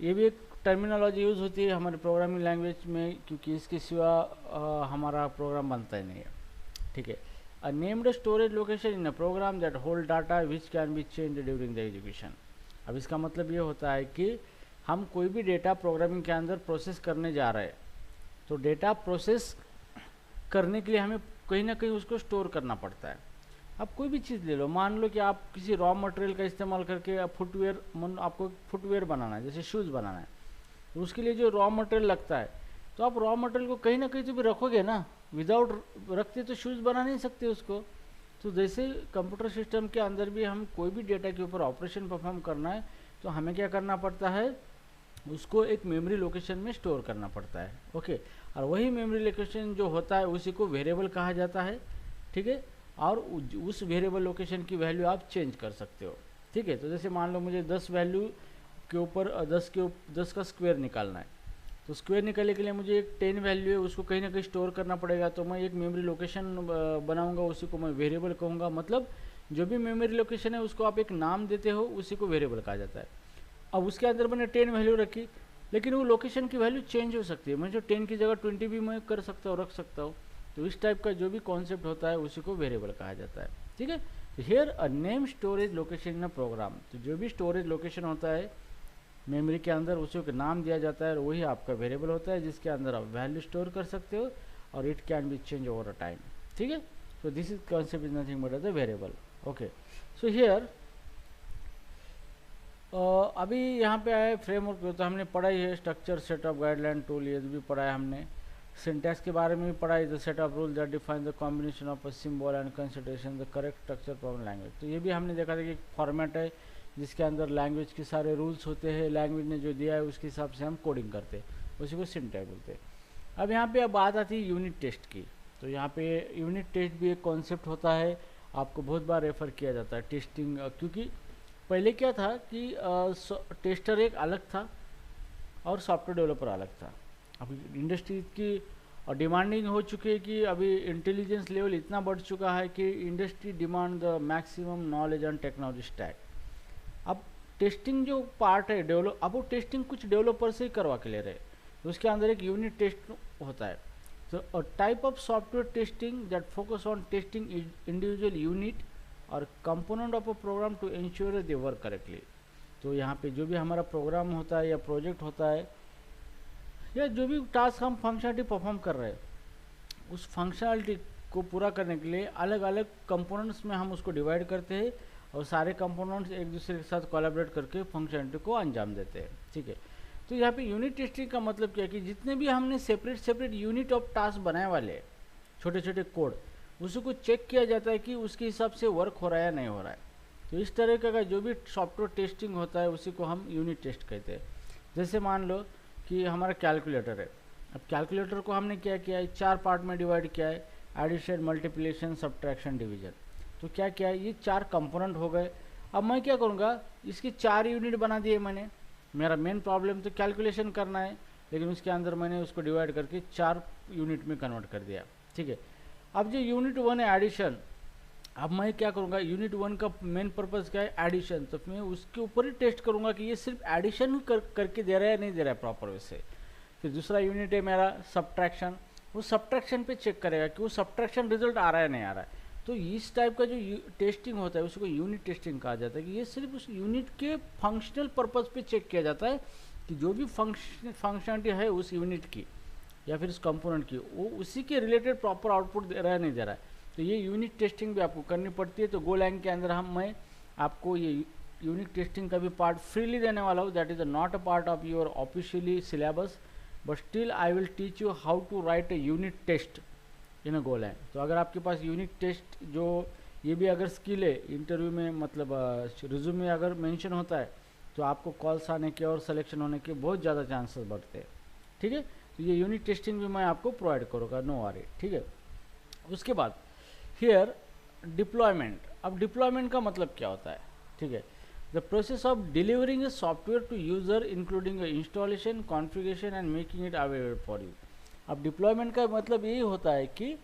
भी एक टर्मिनोलॉजी यूज़ होती है हमारे प्रोग्रामिंग लैंग्वेज में, क्योंकि इसके सिवा हमारा प्रोग्राम बनता ही नहीं है, ठीक है। A named storage location in a program that hold data which can be change during the execution. अब इसका मतलब ये होता है कि हम कोई भी डेटा प्रोग्रामिंग के अंदर प्रोसेस करने जा रहे हैं, तो डेटा प्रोसेस करने के लिए हमें कहीं ना कहीं उसको स्टोर करना पड़ता है। आप कोई भी चीज़ ले लो, मान लो कि आप किसी रॉ मटेरियल का इस्तेमाल करके आपको फुटवेयर बनाना है, जैसे शूज़ बनाना है, तो उसके लिए जो रॉ मटेरियल लगता है, तो आप रॉ मटेरियल को कहीं ना कहीं तो भी रखोगे ना, विदाउट रखते तो शूज़ बना नहीं सकते उसको। तो जैसे कंप्यूटर सिस्टम के अंदर भी हम कोई भी डेटा के ऊपर ऑपरेशन परफॉर्म करना है, तो हमें क्या करना पड़ता है, उसको एक मेमोरी लोकेशन में स्टोर करना पड़ता है, ओके। और वही मेमोरी लोकेशन जो होता है उसी को वेरिएबल कहा जाता है, ठीक है। और उस वेरिएबल लोकेशन की वैल्यू आप चेंज कर सकते हो, ठीक है। तो जैसे मान लो मुझे 10 वैल्यू के ऊपर 10 का स्क्वायर निकालना है, तो स्क्वायर निकालने के लिए मुझे एक 10 वैल्यू है, उसको कहीं ना कहीं स्टोर करना पड़ेगा। तो मैं एक मेमोरी लोकेशन बनाऊंगा, उसी को मैं वेरिएबल कहूँगा। मतलब जो भी मेमोरी लोकेशन है उसको आप एक नाम देते हो, उसी को वेरिएबल कहा जाता है। अब उसके अंदर मैंने 10 वैल्यू रखी, लेकिन वो लोकेशन की वैल्यू चेंज हो सकती है, मैं जो 10 की जगह 20 भी मैं कर सकता हूँ, रख सकता हूँ। तो इस टाइप का जो भी कॉन्सेप्ट होता है उसी को वेरिएबल कहा जाता है, ठीक है। Here a name storage location in a program, तो जो भी स्टोरेज लोकेशन होता है मेमोरी के अंदर उसी को नाम दिया जाता है, और वही आपका वेरिएबल होता है जिसके अंदर आप वैल्यू स्टोर कर सकते हो, और it can be change over a time, ठीक है। So this is concept is nothing but the variable, okay. So here अभी यहाँ पे आए फ्रेमवर्क, तो हमने पढ़ा ही है, स्ट्रक्चर, सेटअप, गाइडलाइन, टूल, ये भी पढ़ा है हमने। सिंटैक्स के बारे में भी पढ़ा है, the set of rule that define the combination of a symbol and consideration the correct structure for language. तो ये भी हमने देखा था कि एक फॉर्मेट है जिसके अंदर लैंग्वेज के सारे रूल्स होते हैं, लैंग्वेज ने जो दिया है उसके हिसाब से हम कोडिंग करते हैं, उसी को सिंटैक्स बोलते हैं। अब यहाँ पे अब बात आती है यूनिट टेस्ट की। तो यहाँ पे यूनिट टेस्ट भी एक कॉन्सेप्ट होता है, आपको बहुत बार रेफर किया जाता है टेस्टिंग, क्योंकि पहले क्या था कि टेस्टर एक अलग था और सॉफ्टवेयर डेवलपर अलग था। अभी इंडस्ट्री की डिमांडिंग हो चुकी है कि अभी इंटेलिजेंस लेवल इतना बढ़ चुका है कि industry demand the maximum knowledge and technology stack. अब टेस्टिंग जो पार्ट है अब वो टेस्टिंग कुछ डेवलपर से ही करवा के ले रहे हैं, तो उसके अंदर एक यूनिट टेस्ट होता है। तो a type of software testing that focus on testing individual unit और component of a program to ensure they work correctly. तो यहाँ पे जो भी हमारा प्रोग्राम होता है या प्रोजेक्ट होता है या जो भी टास्क हम फंक्शनलिटी परफॉर्म कर रहे हैं, उस फंक्शनलिटी को पूरा करने के लिए अलग अलग कंपोनेंट्स में हम उसको डिवाइड करते हैं, और सारे कंपोनेंट्स एक दूसरे के साथ कोलैबोरेट करके फंक्शनलिटी को अंजाम देते हैं, ठीक है। तो यहाँ पे यूनिट टेस्टिंग का मतलब क्या है कि जितने भी हमने सेपरेट यूनिट ऑफ टास्क बनाए वाले छोटे छोटे कोड, उसी को चेक किया जाता है कि उसके हिसाब से वर्क हो रहा है या नहीं हो रहा है। तो इस तरह का जो भी सॉफ्टवेयर टेस्टिंग होता है उसी को हम यूनिट टेस्ट कहते हैं। जैसे मान लो कि हमारा कैलकुलेटर है, अब कैलकुलेटर को हमने क्या किया है, 4 पार्ट में डिवाइड किया है, एडिशन, मल्टीप्लिकेशन, सब्ट्रैक्शन, डिवीजन। तो क्या किया है, ये 4 कंपोनेंट हो गए। अब मैं क्या करूँगा, इसके 4 यूनिट बना दिए मैंने। मेरा मेन प्रॉब्लम तो कैलकुलेशन करना है, लेकिन उसके अंदर मैंने उसको डिवाइड करके 4 यूनिट में कन्वर्ट कर दिया, ठीक है। अब जो यूनिट 1 है एडिशन, अब मैं क्या करूँगा, यूनिट 1 का मेन पर्पज़ क्या है, एडिशन। तो मैं उसके ऊपर ही टेस्ट करूँगा कि ये सिर्फ एडिशन ही करके दे रहा है या नहीं दे रहा है प्रॉपर वे से। फिर दूसरा यूनिट है मेरा सब्ट्रैक्शन, वो सब्ट्रैक्शन पे चेक करेगा कि वो सब्ट्रैक्शन रिजल्ट आ रहा है नहीं आ रहा है। तो इस टाइप का जो टेस्टिंग होता है उसको यूनिट टेस्टिंग कहा जाता है, कि ये सिर्फ उस यूनिट के फंक्शनल पर्पज़ पे चेक किया जाता है कि जो भी फंक्शनलिटी है उस यूनिट की या फिर उस कंपोनेंट की, वो उसी के रिलेटेड प्रॉपर आउटपुट दे रहा है नहीं दे रहा है। तो ये यूनिट टेस्टिंग भी आपको करनी पड़ती है। तो गोलैंग के अंदर मैं आपको ये यूनिट टेस्टिंग का भी पार्ट फ्रीली देने वाला हूँ, that is not a part of your officially syllabus, but still I will teach you how to write a unit test in a Golang. तो अगर आपके पास यूनिट टेस्ट जो ये भी अगर स्किल है इंटरव्यू में, मतलब रिज्यूम में अगर मेंशन होता है, तो आपको कॉल्स आने के और सिलेक्शन होने के बहुत ज़्यादा चांसेस बढ़ते हैं, ठीक है। तो ये यूनिट टेस्टिंग भी मैं आपको प्रोवाइड करूँगा, नो वरी, ठीक है। उसके बाद हियर डिप्लॉयमेंट। अब डिप्लॉयमेंट का मतलब क्या होता है, ठीक है, the process of delivering a software to user including installation, configuration and making it available for you. अब डिप्लॉयमेंट का मतलब यही होता है कि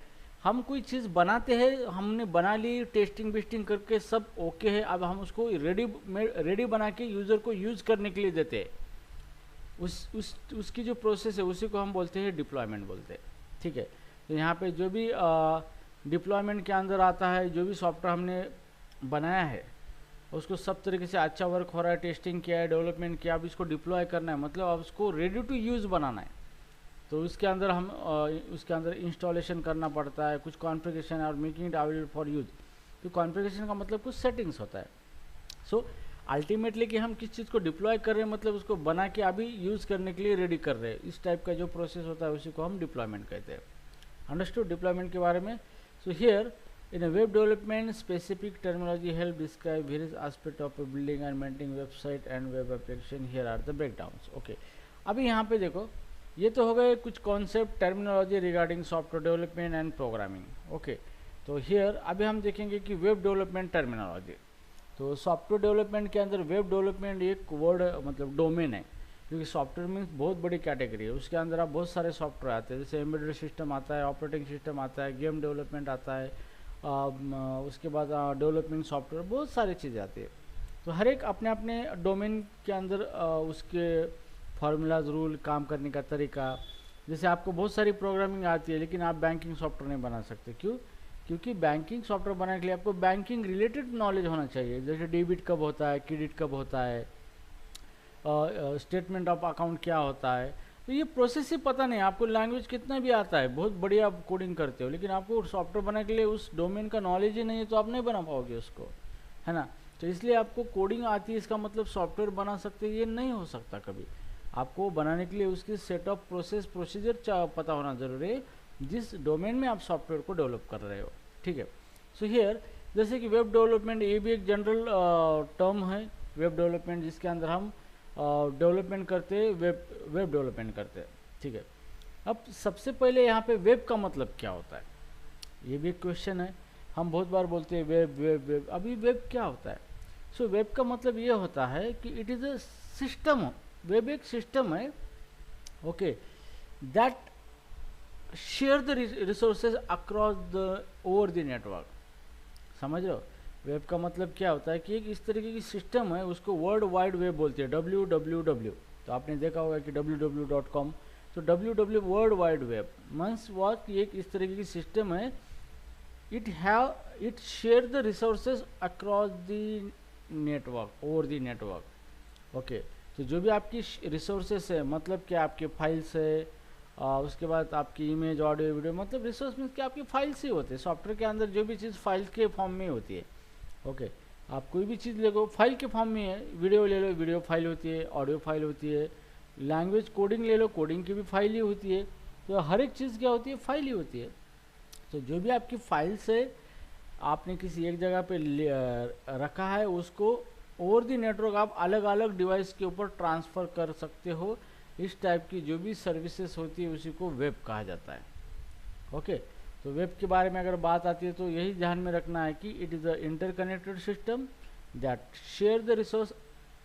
हम कोई चीज़ बनाते हैं, हमने बना ली, टेस्टिंग बेस्टिंग करके सब ओके है, अब हम उसको रेडी बना के यूज़र को यूज़ करने के लिए देते हैं। उसकी जो प्रोसेस है उसी को हम बोलते हैं डिप्लॉयमेंट बोलते हैं, ठीक है। तो यहाँ पे जो भी डिप्लॉयमेंट के अंदर आता है, जो भी सॉफ्टवेयर हमने बनाया है उसको सब तरीके से अच्छा वर्क हो रहा है, टेस्टिंग किया है, डेवलपमेंट किया, अब इसको डिप्लॉय करना है, मतलब अब उसको रेडी टू यूज़ बनाना है। तो उसके अंदर हम उसके अंदर इंस्टॉलेशन करना पड़ता है, कुछ कॉन्फ़िगरेशन और making it available for use. तो कॉन्फ़िगरेशन का मतलब कुछ सेटिंग्स होता है। सो अल्टीमेटली कि हम किस चीज़ को डिप्लॉय कर रहे हैं, मतलब उसको बना के अभी यूज़ करने के लिए रेडी कर रहे हैं, इस टाइप का जो प्रोसेस होता है उसी को हम डिप्लॉयमेंट कहते हैं। अंडरस्टूड डिप्लॉयमेंट के बारे में। So here in a web development, specific terminology help describe various aspects of a building and maintaining website and web application. Here are the breakdowns. Okay, अभी यहाँ पे देखो, ये तो हो गए कुछ concept terminology regarding software development and programming. Okay, तो हियर अभी हम देखेंगे कि वेब डेवलपमेंट टर्मिनोलॉजी। तो सॉफ्टवेयर डेवलपमेंट के अंदर वेब डेवलपमेंट एक वर्ड मतलब डोमेन है, क्योंकि सॉफ्टवेयर मीन्स बहुत बड़ी कैटेगरी है, उसके अंदर आप बहुत सारे सॉफ्टवेयर आते हैं, जैसे एम्बेडेड सिस्टम आता है, ऑपरेटिंग सिस्टम आता है, गेम डेवलपमेंट आता है, उसके बाद डेवलपमेंट सॉफ्टवेयर, बहुत सारी चीज़ें आती है। तो हर एक अपने अपने डोमेन के अंदर उसके फार्मूलाज, रूल, काम करने का तरीका। जैसे आपको बहुत सारी प्रोग्रामिंग आती है लेकिन आप बैंकिंग सॉफ्टवेयर नहीं बना सकते, क्यों? क्योंकि बैंकिंग सॉफ्टवेयर बनाने के लिए आपको बैंकिंग रिलेटेड नॉलेज होना चाहिए, जैसे डेबिट कब होता है, क्रेडिट कब होता है, स्टेटमेंट ऑफ अकाउंट क्या होता है। तो ये प्रोसेस ही पता नहीं, आपको लैंग्वेज कितना भी आता है, बहुत बढ़िया आप कोडिंग करते हो, लेकिन आपको सॉफ्टवेयर बनाने के लिए उस डोमेन का नॉलेज ही नहीं है, तो आप नहीं बना पाओगे उसको, है ना। तो इसलिए आपको कोडिंग आती है, इसका मतलब सॉफ्टवेयर बना सकते हैं, ये नहीं हो सकता कभी। आपको बनाने के लिए उसकी सेट ऑफ प्रोसीजर पता होना जरूरी है, जिस डोमेन में आप सॉफ्टवेयर को डेवलप कर रहे हो, ठीक है। सो हियर जैसे कि वेब डेवलपमेंट, ये भी एक जनरल टर्म है, वेब डेवलपमेंट, जिसके अंदर हम डेवलपमेंट करते हैं, वेब डेवलपमेंट करते हैं, ठीक है। अब सबसे पहले यहाँ पे वेब का मतलब क्या होता है, ये भी एक क्वेश्चन है। हम बहुत बार बोलते हैं वेब वेब वेब, अभी वेब क्या होता है? सो वेब का मतलब ये होता है कि it is a system, web एक सिस्टम है, okay, that share the resources across the over the network. समझ रहे हो? वेब का मतलब क्या होता है कि एक इस तरीके की सिस्टम है, उसको वर्ल्ड वाइड वेब बोलते हैं, www। तो आपने देखा होगा कि www.com, तो www world wide web means what, एक इस तरीके की सिस्टम है, it share the resources across the network, over the network. Okay, तो जो भी आपकी रिसोर्सेस है, मतलब क्या आपके फाइल्स है, उसके बाद आपकी इमेज, ऑडियो, वीडियो, मतलब रिसोर्स मीन्स कि आपकी फाइल्स ही होते हैं। सॉफ्टवेयर के अंदर जो भी चीज़ फाइल्स के फॉर्म में होती है, ओके। आप कोई भी चीज़ ले लो, फाइल के फॉर्म में है, वीडियो ले लो, वीडियो फाइल होती है, ऑडियो फाइल होती है, लैंग्वेज कोडिंग ले लो, कोडिंग की भी फाइल ही होती है। तो हर एक चीज़ क्या होती है? फाइल ही होती है। तो जो भी आपकी फाइल्स है, आपने किसी एक जगह पे रखा है, उसको ओवर द नेटवर्क आप अलग अलग डिवाइस के ऊपर ट्रांसफ़र कर सकते हो। इस टाइप की जो भी सर्विसेज होती है उसी को वेब कहा जाता है, ओके। तो वेब के बारे में अगर बात आती है तो यही ध्यान में रखना है कि it is a interconnected system that share the resource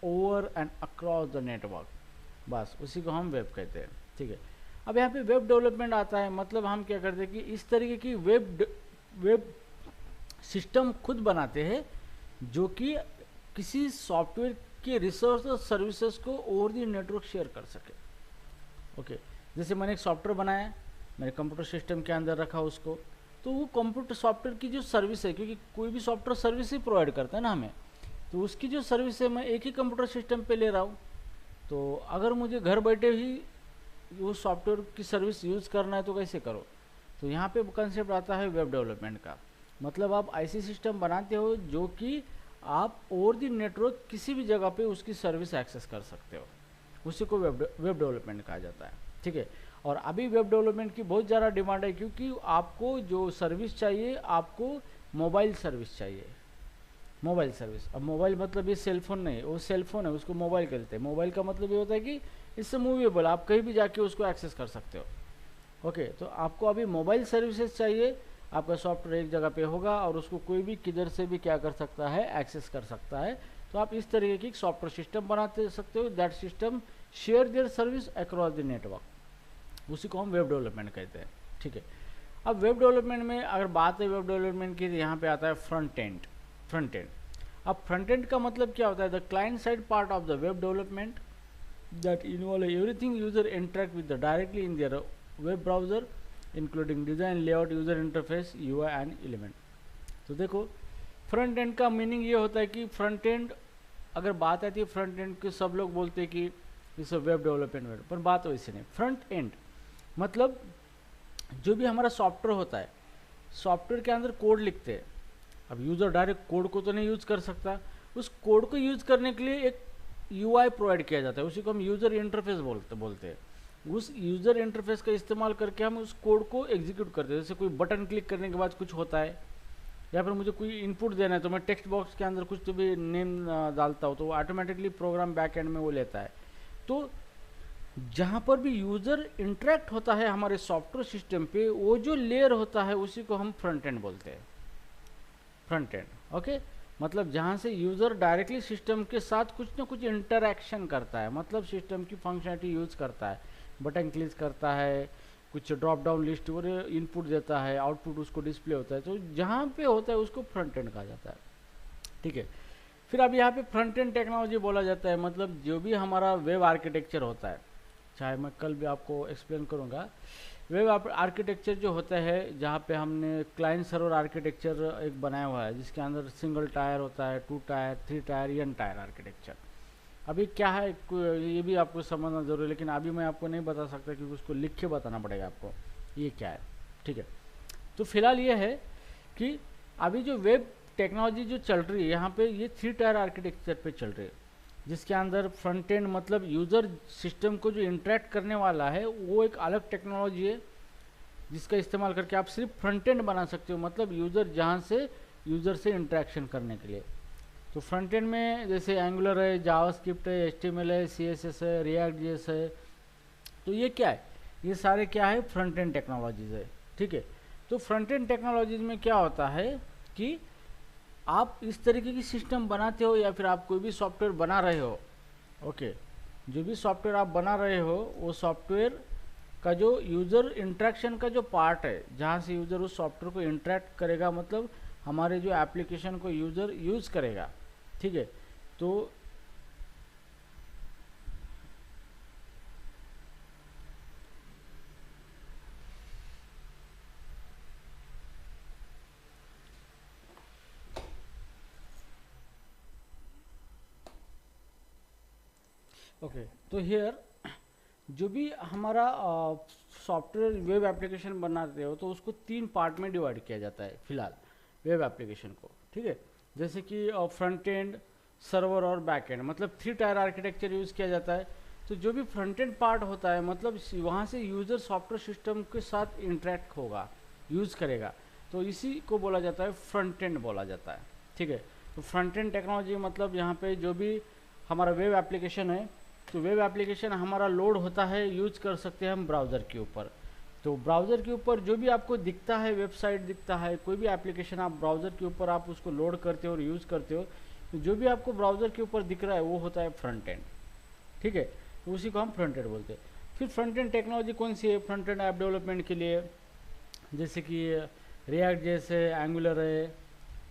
over and across the network, बस उसी को हम वेब कहते हैं, ठीक है। अब यहाँ पे वेब डेवलपमेंट आता है, मतलब हम क्या करते हैं कि इस तरीके की वेब सिस्टम खुद बनाते हैं जो कि किसी सॉफ्टवेयर के रिसोर्स और सर्विसेज को ओवर द नेटवर्क शेयर कर सके, ओके। जैसे मैंने एक सॉफ्टवेयर बनाया, मेरे कंप्यूटर सिस्टम के अंदर रखा उसको, तो वो कंप्यूटर सॉफ्टवेयर की जो सर्विस है, क्योंकि कोई भी सॉफ्टवेयर सर्विस ही प्रोवाइड करता है ना हमें, तो उसकी जो सर्विस है मैं एक ही कंप्यूटर सिस्टम पे ले रहा हूँ। तो अगर मुझे घर बैठे ही वो सॉफ्टवेयर की सर्विस यूज़ करना है तो कैसे करो? तो यहाँ पे कंसेप्ट आता है वेब डेवलपमेंट का, मतलब आप ऐसी सिस्टम बनाते हो जो कि आप ओवर द नेटवर्क किसी भी जगह पे उसकी सर्विस एक्सेस कर सकते हो, उसी को वेब डेवलपमेंट कहा जाता है, ठीक है। और अभी वेब डेवलपमेंट की बहुत ज़्यादा डिमांड है, क्योंकि आपको जो सर्विस चाहिए, आपको मोबाइल सर्विस चाहिए, मोबाइल सर्विस। अब मोबाइल मतलब ये सेलफोन नहीं, वो सेलफोन है, उसको मोबाइल कहते हैं। मोबाइल का मतलब ये होता है कि इससे मूवेबल, आप कहीं भी जाके उसको एक्सेस कर सकते हो, ओके। तो आपको अभी मोबाइल सर्विसेज चाहिए, आपका सॉफ्टवेयर एक जगह पे होगा और उसको कोई भी किधर से भी क्या कर सकता है, एक्सेस कर सकता है। तो आप इस तरीके की सॉफ्टवेयर सिस्टम बनाते सकते हो, that system share their service across the network, उसी को हम वेब डेवलपमेंट कहते हैं, ठीक है। अब वेब डेवलपमेंट में अगर बात है वेब डेवलपमेंट की, तो यहाँ पे आता है फ्रंट एंड। अब फ्रंट एंड का मतलब क्या होता है? The client side part of the web development, that involve everything user interact with the directly in their web browser including design, layout, user interface, UI and element. तो देखो front end का meaning ये होता है कि front end, अगर बात आती है फ्रंट एंड की, सब लोग बोलते हैं कि इस वेब डेवलपमेंट, पर बात वैसे नहीं. फ्रंट एंड मतलब जो भी हमारा सॉफ्टवेयर होता है, सॉफ्टवेयर के अंदर कोड लिखते हैं. अब यूज़र डायरेक्ट कोड को तो नहीं यूज़ कर सकता, उस कोड को यूज़ करने के लिए एक UI प्रोवाइड किया जाता है, उसी को हम यूज़र इंटरफेस बोलते हैं. उस यूज़र इंटरफेस का इस्तेमाल करके हम उस कोड को एग्जीक्यूट करते हैं. जैसे कोई बटन क्लिक करने के बाद कुछ होता है, या फिर मुझे कोई इनपुट देना है तो मैं टेक्स्ट बॉक्स के अंदर कुछ तो भी नेम डालता हूँ, तो वो ऑटोमेटिकली प्रोग्राम बैक एंड में वो लेता है. तो जहाँ पर भी यूज़र इंटरेक्ट होता है हमारे सॉफ्टवेयर सिस्टम पे, वो जो लेयर होता है उसी को हम फ्रंट एंड बोलते हैं. फ्रंट एंड, ओके, मतलब जहाँ से यूज़र डायरेक्टली सिस्टम के साथ कुछ ना कुछ इंटरैक्शन करता है, मतलब सिस्टम की फंक्शनलिटी यूज़ करता है, बटन क्लिक करता है, कुछ ड्रॉप डाउन लिस्ट और इनपुट देता है, आउटपुट उसको डिस्प्ले होता है. तो जहाँ पे होता है उसको फ्रंट एंड कहा जाता है. ठीक है. फिर अब यहाँ पे फ्रंट एंड टेक्नोलॉजी बोला जाता है, मतलब जो भी हमारा वेब आर्किटेक्चर होता है, चाहे मैं कल भी आपको एक्सप्लेन करूँगा. वेब आर्किटेक्चर जो होता है, जहाँ पे हमने क्लाइंट सर्वर आर्किटेक्चर एक बनाया हुआ है, जिसके अंदर सिंगल टायर होता है, 2 tier, 3 tier, N tier architecture. अभी क्या है ये भी आपको समझना जरूरी है, लेकिन अभी मैं आपको नहीं बता सकता क्योंकि उसको लिख के बताना पड़ेगा आपको ये क्या है. ठीक है. तो फिलहाल ये है कि अभी जो वेब टेक्नोलॉजी जो चल रही है यहाँ पे, ये 3 टायर आर्किटेक्चर पे चल रही है, जिसके अंदर फ्रंट एंड मतलब यूज़र सिस्टम को जो इंटरेक्ट करने वाला है वो एक अलग टेक्नोलॉजी है, जिसका इस्तेमाल करके आप सिर्फ फ्रंट एंड बना सकते हो, मतलब यूज़र जहाँ से यूज़र से इंटरेक्शन करने के लिए. तो फ्रंट एंड में जैसे एंगुलर है, जावास्क्रिप्ट है, HTML है, CSS है, रिएक्ट जेएस है. तो ये क्या है, ये सारे क्या है, फ्रंट एंड टेक्नोलॉजीज है. ठीक है. तो फ्रंट एंड टेक्नोलॉजीज में क्या होता है कि आप इस तरीके की सिस्टम बनाते हो, या फिर आप कोई भी सॉफ्टवेयर बना रहे हो, ओके, जो भी सॉफ्टवेयर आप बना रहे हो वो सॉफ्टवेयर का जो यूज़र इंटरेक्शन का जो पार्ट है, जहाँ से यूज़र उस सॉफ्टवेयर को इंटरेक्ट करेगा, मतलब हमारे जो एप्लीकेशन को यूज़र यूज़ करेगा. ठीक है. तो ओके, तो हियर जो भी हमारा सॉफ्टवेयर वेब एप्लीकेशन बनाते हो तो उसको 3 पार्ट में डिवाइड किया जाता है फिलहाल वेब एप्लीकेशन को. ठीक है. जैसे कि फ्रंट एंड, सर्वर और बैक एंड, मतलब 3 टायर आर्किटेक्चर यूज़ किया जाता है. तो जो भी फ्रंट एंड पार्ट होता है, मतलब वहाँ से यूज़र सॉफ्टवेयर सिस्टम के साथ इंटरेक्ट होगा, यूज़ करेगा, तो इसी को बोला जाता है फ्रंट एंड बोला जाता है. ठीक है. तो फ्रंट एंड टेक्नोलॉजी मतलब यहाँ पे जो भी हमारा वेब एप्लीकेशन है, तो वेब एप्लीकेशन हमारा लोड होता है, यूज कर सकते हैं हम ब्राउज़र के ऊपर. तो ब्राउज़र के ऊपर जो भी आपको दिखता है, वेबसाइट दिखता है, कोई भी एप्लीकेशन आप ब्राउज़र के ऊपर आप उसको लोड करते हो और यूज़ करते हो, तो जो भी आपको ब्राउज़र के ऊपर दिख रहा है वो होता है फ्रंट एंड. ठीक है. तो उसी को हम फ्रंट एंड बोलते हैं. फिर फ्रंट एंड टेक्नोलॉजी कौन सी है फ्रंट एंड ऐप डेवलपमेंट के लिए, जैसे कि रिएक्ट जेएस है, एंगुलर है,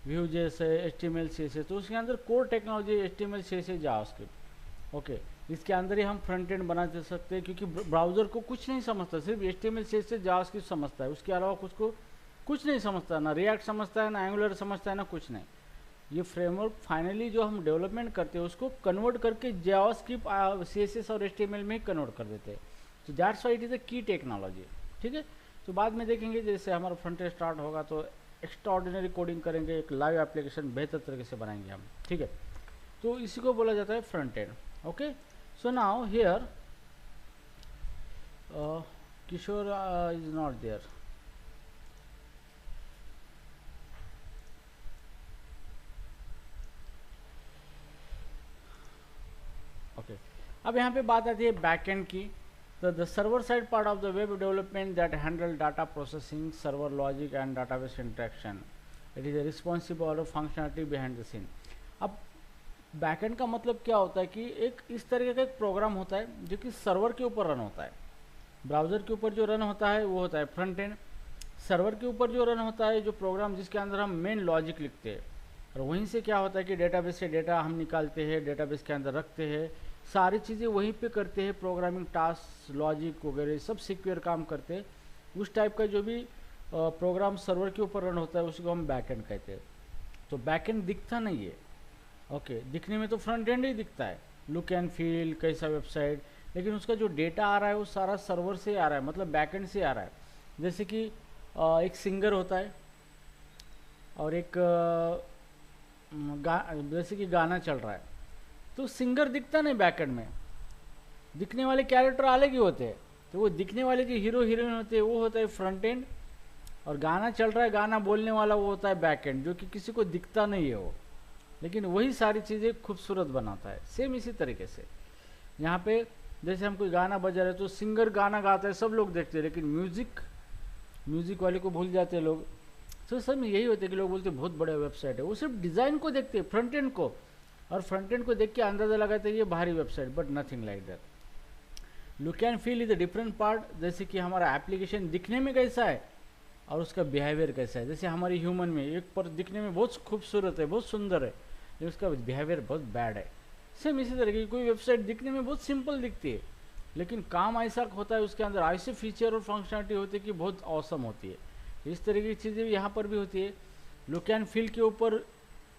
व्यू जेएस है, HTML CSS. तो उसके अंदर core technology HTML CSS JavaScript. Okay. इसके अंदर ही हम फ्रंट एंड बना दे सकते हैं, क्योंकि ब्राउज़र को कुछ नहीं समझता, सिर्फ HTML CSS जावास्क्रिप्ट समझता है, उसके अलावा कुछ नहीं समझता, ना रिएक्ट समझता है, ना एंगुलर समझता है, ना कुछ नहीं. ये फ्रेमवर्क फाइनली जो हम डेवलपमेंट करते हैं उसको कन्वर्ट करके जावास्क्रिप्ट, CSS और HTML में कन्वर्ट कर देते हैं. तो दैट्स व्हाई इट इज़ अ की टेक्नोलॉजी. ठीक है. तो बाद में देखेंगे जैसे हमारा फ्रंट एंड स्टार्ट होगा तो एक्स्ट्राऑर्डिनरी कोडिंग करेंगे, एक लाइव एप्लीकेशन बेहतर तरीके से बनाएंगे हम. ठीक है. तो इसी को बोला जाता है front end. Okay. So now here Kishore is not there. Okay. अब यहाँ पे बात आती है बैक एंड की. तो the server side part of the web development that handle data processing, server logic and database interaction. It is responsible of functionality behind the scene. अब backend का मतलब क्या होता है कि एक इस तरीके का एक प्रोग्राम होता है जो कि सर्वर के ऊपर रन होता है. ब्राउज़र के ऊपर जो रन होता है वो होता है फ्रंट एंड. सर्वर के ऊपर जो रन होता है जो प्रोग्राम, जिसके अंदर हम मेन लॉजिक लिखते हैं, और वहीं से क्या होता है कि डेटाबेस से डेटा हम निकालते हैं, डेटाबेस के अंदर रखते हैं, सारी चीज़ें वहीं पे करते हैं, प्रोग्रामिंग टास्क, लॉजिक वगैरह सब सिक्योर काम करते हैं। उस टाइप का जो भी प्रोग्राम सर्वर के ऊपर रन होता है उसी को हम बैकएंड कहते हैं। तो बैकएंड दिखता नहीं है, ओके, दिखने में तो फ्रंट एंड ही दिखता है, लुक एंड फील कैसा वेबसाइट, लेकिन उसका जो डेटा आ रहा है वो सारा सर्वर से आ रहा है, मतलब बैकएंड से आ रहा है। जैसे कि एक सिंगर होता है और एक जैसे कि गाना चल रहा है, तो सिंगर दिखता नहीं बैकएंड में, दिखने वाले कैरेक्टर अलग ही होते हैं। तो वो दिखने वाले जो हीरो हीरोइन होते हैं वो होता है फ्रंट एंड, और गाना चल रहा है, गाना बोलने वाला वो होता है बैक एंड, जो कि किसी को दिखता नहीं है वो, लेकिन वही सारी चीज़ें खूबसूरत बनाता है। सेम इसी तरीके से यहाँ पे जैसे हम कोई गाना बजा रहे तो सिंगर गाना गाता है, सब लोग देखते हैं, लेकिन म्यूजिक वाले को भूल जाते हैं लोग। तो सब यही होता है कि लोग बोलते हैं बहुत बड़ा वेबसाइट है, वो सिर्फ डिज़ाइन को देखते हैं, फ्रंट एंड को, और फ्रंट एंड को देख के अंदाज़ा लगाते हैं ये भारी website, but nothing like that. Look and feel is a different part. जैसे कि हमारा एप्लीकेशन दिखने में कैसा है और उसका बिहेवियर कैसा है। जैसे हमारी ह्यूमन में एक पर दिखने में बहुत खूबसूरत है, बहुत सुंदर है, लेकिन उसका बिहेवियर बहुत बैड है। सेम इसी तरीके की कोई वेबसाइट दिखने में बहुत सिंपल दिखती है, लेकिन काम ऐसा होता है, उसके अंदर ऐसे फीचर और फंक्शनलिटी होती है कि बहुत ऑसम होती है। इस तरीके की चीज़ें यहाँ पर भी होती है। लुक एंड फील के ऊपर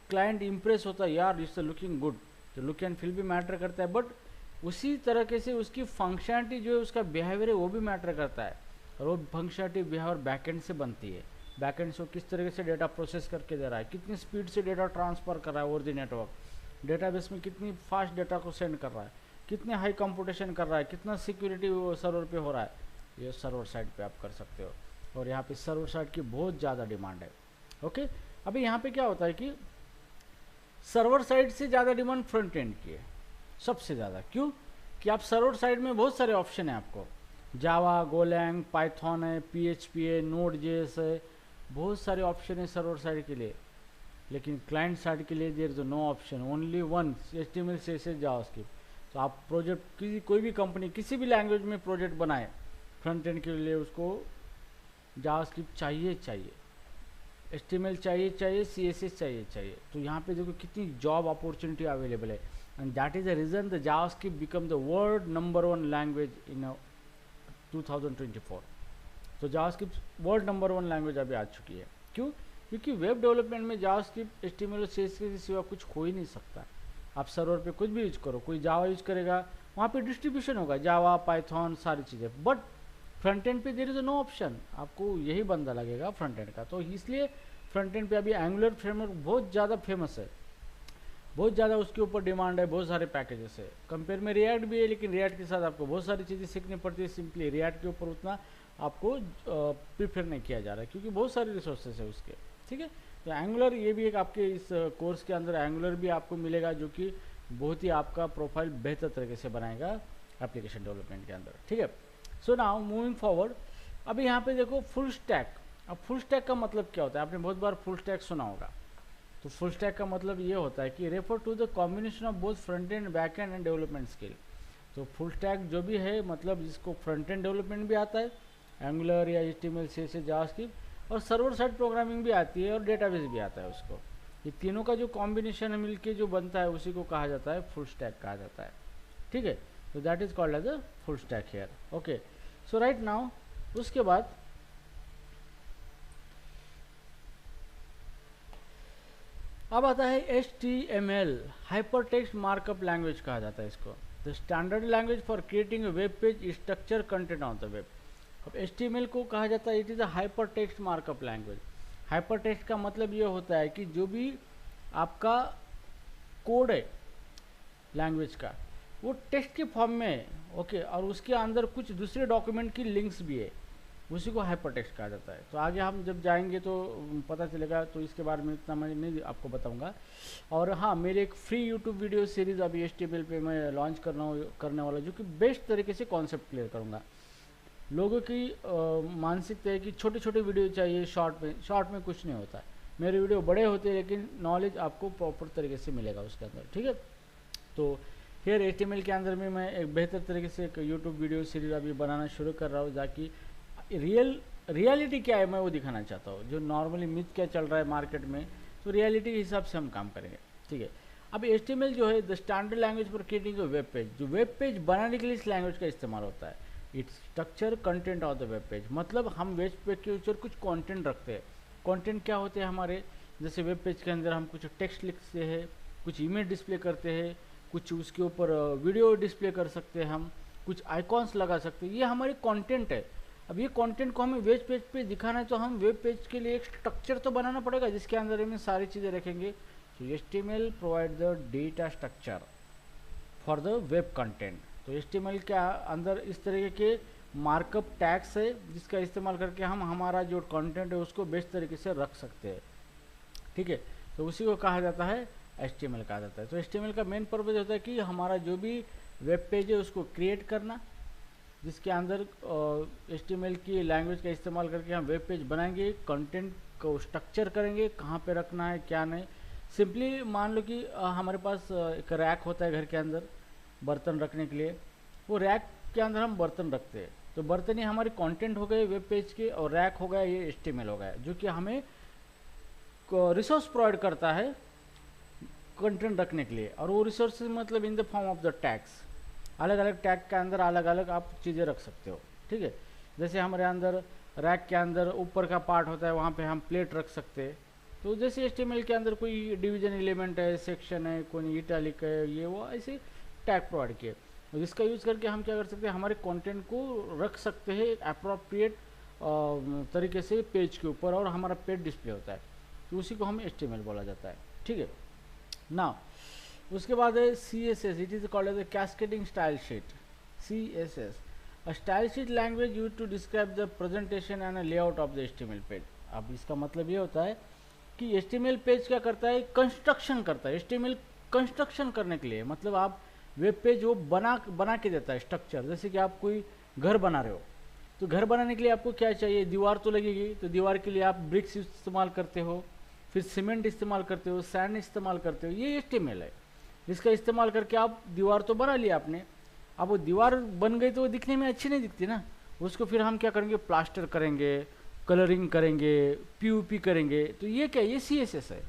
क्लाइंट इंप्रेस होता है, यार इट्स लुकिंग गुड, तो लुक एंड फील भी मैटर करता है, बट उसी तरीके से उसकी फंक्शनलिटी जो है, उसका बिहेवियर है, वो भी मैटर करता है। और वो फंक्शनलिटी बिहेवियर बैकएंड से बनती है। बैकएंड से किस तरीके से डेटा प्रोसेस करके दे रहा है, कितनी स्पीड से डेटा ट्रांसफ़र कर रहा है ओवर द नेटवर्क, डेटाबेस में कितनी फास्ट डेटा को सेंड कर रहा है, कितने हाई कंप्यूटेशन कर रहा है, कितना सिक्योरिटी सर्वर पे हो रहा है, ये सर्वर साइड पे आप कर सकते हो। और यहाँ पे सर्वर साइड की बहुत ज़्यादा डिमांड है। ओके, अभी यहाँ पे क्या होता है कि सर्वर साइड से ज़्यादा डिमांड फ्रंट एंड की है, सबसे ज़्यादा। क्यों? कि आप सर्वर साइड में बहुत सारे ऑप्शन हैं आपको, जावा, गोलैंग, पाइथन है, PHP है, नोड.js है, बहुत सारे ऑप्शन है सर्वर साइड के लिए। लेकिन क्लाइंट साइड के लिए there is no option, only one, HTML CSS JavaScript. तो आप प्रोजेक्ट कोई भी कंपनी किसी भी लैंग्वेज में प्रोजेक्ट बनाए फ्रंट एंड के लिए, उसको जावास्क्रिप्ट चाहिए, HTML चाहिए, CSS चाहिए। तो यहाँ पे देखो कितनी जॉब अपॉर्चुनिटी अवेलेबल है, and that is the reason the JavaScript become the world number 1 language in 2024। तो जावास्क्रिप्ट वर्ल्ड नंबर 1 लैंग्वेज अभी आ चुकी है। क्यों? क्योंकि वेब डेवलपमेंट में जावास्क्रिप्ट, HTML और CSS के सिवा कुछ हो ही नहीं सकता। आप सर्वर पे कुछ भी यूज करो, कोई जावा यूज करेगा, वहाँ पे डिस्ट्रीब्यूशन होगा, जावा, पाइथन, सारी चीज़ें, बट फ्रंट एंड पे देयर इज नो ऑप्शन, आपको यही बंदा लगेगा फ्रंट एंड का। तो इसलिए फ्रंट एंड पे अभी एंगुलर फ्रेमवर्क बहुत ज़्यादा फेमस है, बहुत ज़्यादा उसके ऊपर डिमांड है, बहुत सारे पैकेजेस है। कंपेयर में रिएक्ट भी है, लेकिन रिएक्ट के साथ आपको बहुत सारी चीज़ें सीखनी पड़ती है। सिंपली रिएक्ट के ऊपर उतना आपको प्रीफर नहीं किया जा रहा है, क्योंकि बहुत सारे रिसोर्सेज है उसके, ठीक है। तो एंगुलर ये भी एक आपके इस कोर्स के अंदर एंगुलर भी आपको मिलेगा, जो कि बहुत ही आपका प्रोफाइल बेहतर तरीके से बनाएगा एप्लीकेशन डेवलपमेंट के अंदर, ठीक है। सो नाउ मूविंग फॉरवर्ड, अभी यहाँ पे देखो फुल स्टैक। अब फुल स्टैक का मतलब क्या होता है? आपने बहुत बार फुल स्टैक सुना होगा। तो फुल स्टैक का मतलब ये होता है कि refer to the combination of both front end, back end development skill. तो फुल स्टैक जो भी है, मतलब जिसको फ्रंट एंड डेवलपमेंट भी आता है, एंगुलर या HTML, CSS, जावास्क्रिप्ट, और सर्वर साइड प्रोग्रामिंग भी आती है, और डेटाबेस भी आता है उसको। ये तीनों का जो कॉम्बिनेशन है मिलके जो बनता है, उसी को कहा जाता है फुल स्टैक कहा जाता है, ठीक है। तो that is called as a full stack here. Okay, so right now उसके बाद अब आता है HTML, hyper text markup language कहा जाता है इसको। The standard language for creating a web page structure content on the web. अब HTML को कहा जाता है it is a hyper text markup language. Hyper text का मतलब ये होता है कि जो भी आपका कोड है लैंग्वेज का, वो टेक्स्ट के फॉर्म में है, ओके, और उसके अंदर कुछ दूसरे डॉक्यूमेंट की लिंक्स भी है, उसी को हाइपर टेक्स्ट कहा जाता है। तो आगे हम जब जाएंगे तो पता चलेगा, तो इसके बारे में इतना मैं नहीं आपको बताऊंगा। और हाँ, मेरे एक फ्री यूट्यूब वीडियो सीरीज़ अभी HTML पे मैं लॉन्च करने वाला, जो कि बेस्ट तरीके से कॉन्सेप्ट क्लियर करूँगा। लोगों की मानसिकता है कि छोटे छोटे वीडियो चाहिए, शॉर्ट में कुछ नहीं होता है। मेरे वीडियो बड़े होते हैं, लेकिन नॉलेज आपको प्रॉपर तरीके से मिलेगा उसके अंदर, ठीक है। तो फिर HTML के अंदर में मैं एक बेहतर तरीके से एक यूट्यूब वीडियो सीरीज अभी बनाना शुरू कर रहा हूँ, ताकि रियलिटी क्या है मैं वो दिखाना चाहता हूँ। जो नॉर्मली मिथ क्या चल रहा है मार्केट में, तो रियलिटी के हिसाब से हम काम करेंगे, ठीक है। अब HTML जो है the standard language for creating a web page, जो वेब पेज बनाने के लिए इस लैंग्वेज का इस्तेमाल होता है। Its structure content of the web page, मतलब हम वेब पेज के ऊपर कुछ कंटेंट रखते हैं। कंटेंट क्या होते हैं हमारे, जैसे वेब पेज के अंदर हम कुछ टेक्स्ट लिखते हैं, कुछ इमेज डिस्प्ले करते हैं, कुछ उसके ऊपर वीडियो डिस्प्ले कर सकते हैं, हम कुछ आइकॉन्स लगा सकते हैं, ये हमारे कंटेंट है। अब ये कंटेंट को हमें वेब पेज पे दिखाना है तो हम वेब पेज के लिए एक स्ट्रक्चर तो बनाना पड़ेगा जिसके अंदर हमें सारी चीज़ें रखेंगे। So HTML provide the data structure for the web content। तो HTML के अंदर इस तरीके के मार्कअप टैग्स है जिसका इस्तेमाल करके हम हमारा जो कंटेंट है उसको बेस्ट तरीके से रख सकते हैं, ठीक है। तो उसी को कहा जाता है HTML कहा जाता है। तो HTML का मेन पर्पज होता है कि हमारा जो भी वेब पेज है उसको क्रिएट करना, जिसके अंदर HTML की लैंग्वेज का इस्तेमाल करके हम वेब पेज बनाएंगे, कंटेंट को स्ट्रक्चर करेंगे, कहाँ पे रखना है क्या नहीं। सिंपली मान लो कि हमारे पास एक रैक होता है घर के अंदर बर्तन रखने के लिए, वो रैक के अंदर हम बर्तन रखते हैं, तो बर्तन ही हमारे कंटेंट हो गए वेब पेज के, और रैक हो गया ये HTML हो गया, जो कि हमें रिसोर्स प्रोवाइड करता है कंटेंट रखने के लिए। और वो रिसोर्स मतलब इन the form of the tags, अलग अलग टैग के अंदर अलग अलग आप चीज़ें रख सकते हो, ठीक है। जैसे हमारे अंदर रैक के अंदर ऊपर का पार्ट होता है, वहाँ पे हम प्लेट रख सकते हैं। तो जैसे HTML के अंदर कोई डिवीजन एलिमेंट है, सेक्शन है, कोई इटैलिक है, ये वो ऐसे टैग प्रोवाइड किए, तो जिसका यूज़ करके हम क्या कर सकते हैं, हमारे कंटेंट को रख सकते हैं अप्रोप्रिएट तरीके से पेज के ऊपर, और हमारा पेज डिस्प्ले होता है, तो उसी को हम HTML बोला जाता है, ठीक है ना। उसके बाद है CSS, it is called as a cascading style sheet. CSS, a style sheet language use to describe the presentation and layout of the HTML page. अब इसका मतलब ये होता है कि HTML पेज क्या करता है, कंस्ट्रक्शन करता है। HTML कंस्ट्रक्शन करने के लिए मतलब आप वेब पेज वो बना के देता है स्ट्रक्चर। जैसे कि आप कोई घर बना रहे हो, तो घर बनाने के लिए आपको क्या चाहिए, दीवार तो लगेगी, तो दीवार के लिए आप ब्रिक्स इस्तेमाल करते हो, फिर सीमेंट इस्तेमाल करते हो, सैंड इस्तेमाल करते हो, ये HTML है। इसका इस्तेमाल करके आप दीवार तो बना लिया आपने, अब वो दीवार बन गई तो वो दिखने में अच्छी नहीं दिखती ना, उसको फिर हम क्या करेंगे, प्लास्टर करेंगे, कलरिंग करेंगे, POP करेंगे, तो ये क्या, ये CSS है।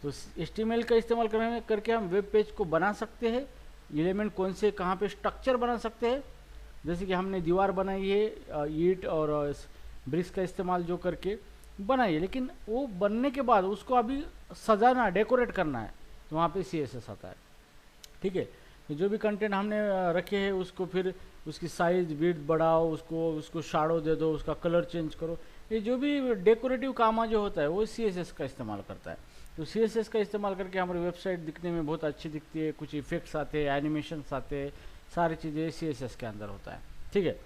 तो HTML का इस्तेमाल करके हम वेब पेज को बना सकते हैं, एलिमेंट कौन से कहाँ पे स्ट्रक्चर बना सकते हैं। जैसे कि हमने दीवार बनाई है ईंट और ब्रिक्स का इस्तेमाल जो करके बनाई है, लेकिन वो बनने के बाद उसको अभी सजाना, डेकोरेट करना है, तो वहाँ पे CSS आता है, ठीक है। तो जो भी कंटेंट हमने रखे हैं उसको फिर उसकी साइज विड्थ बढ़ाओ, उसको शैडो दे दो, उसका कलर चेंज करो, ये जो भी डेकोरेटिव काम जो होता है वो CSS का इस्तेमाल करता है। तो CSS का इस्तेमाल करके हमारी वेबसाइट दिखने में बहुत अच्छी दिखती है, कुछ इफेक्ट्स आते हैं, एनिमेशंस आते हैं, सारी चीज़ें CSS के अंदर होता है, ठीक है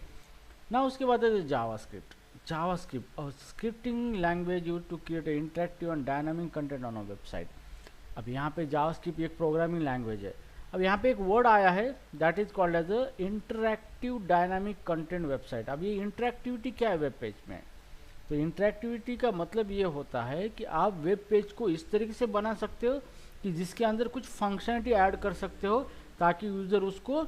ना। उसके बाद है JavaScript. JavaScript scripting language use to create interactive and dynamic content on a website. अब यहाँ पे जावास्क्रिप्ट एक प्रोग्रामिंग लैंग्वेज है। अब यहाँ पे एक वर्ड आया है that is called as a interactive dynamic content website. अब ये इंटरैक्टिविटी क्या है वेब पेज में, तो इंटरैक्टिविटी का मतलब ये होता है कि आप वेब पेज को इस तरीके से बना सकते हो कि जिसके अंदर कुछ फंक्शनलिटी ऐड कर सकते हो ताकि यूज़र उसको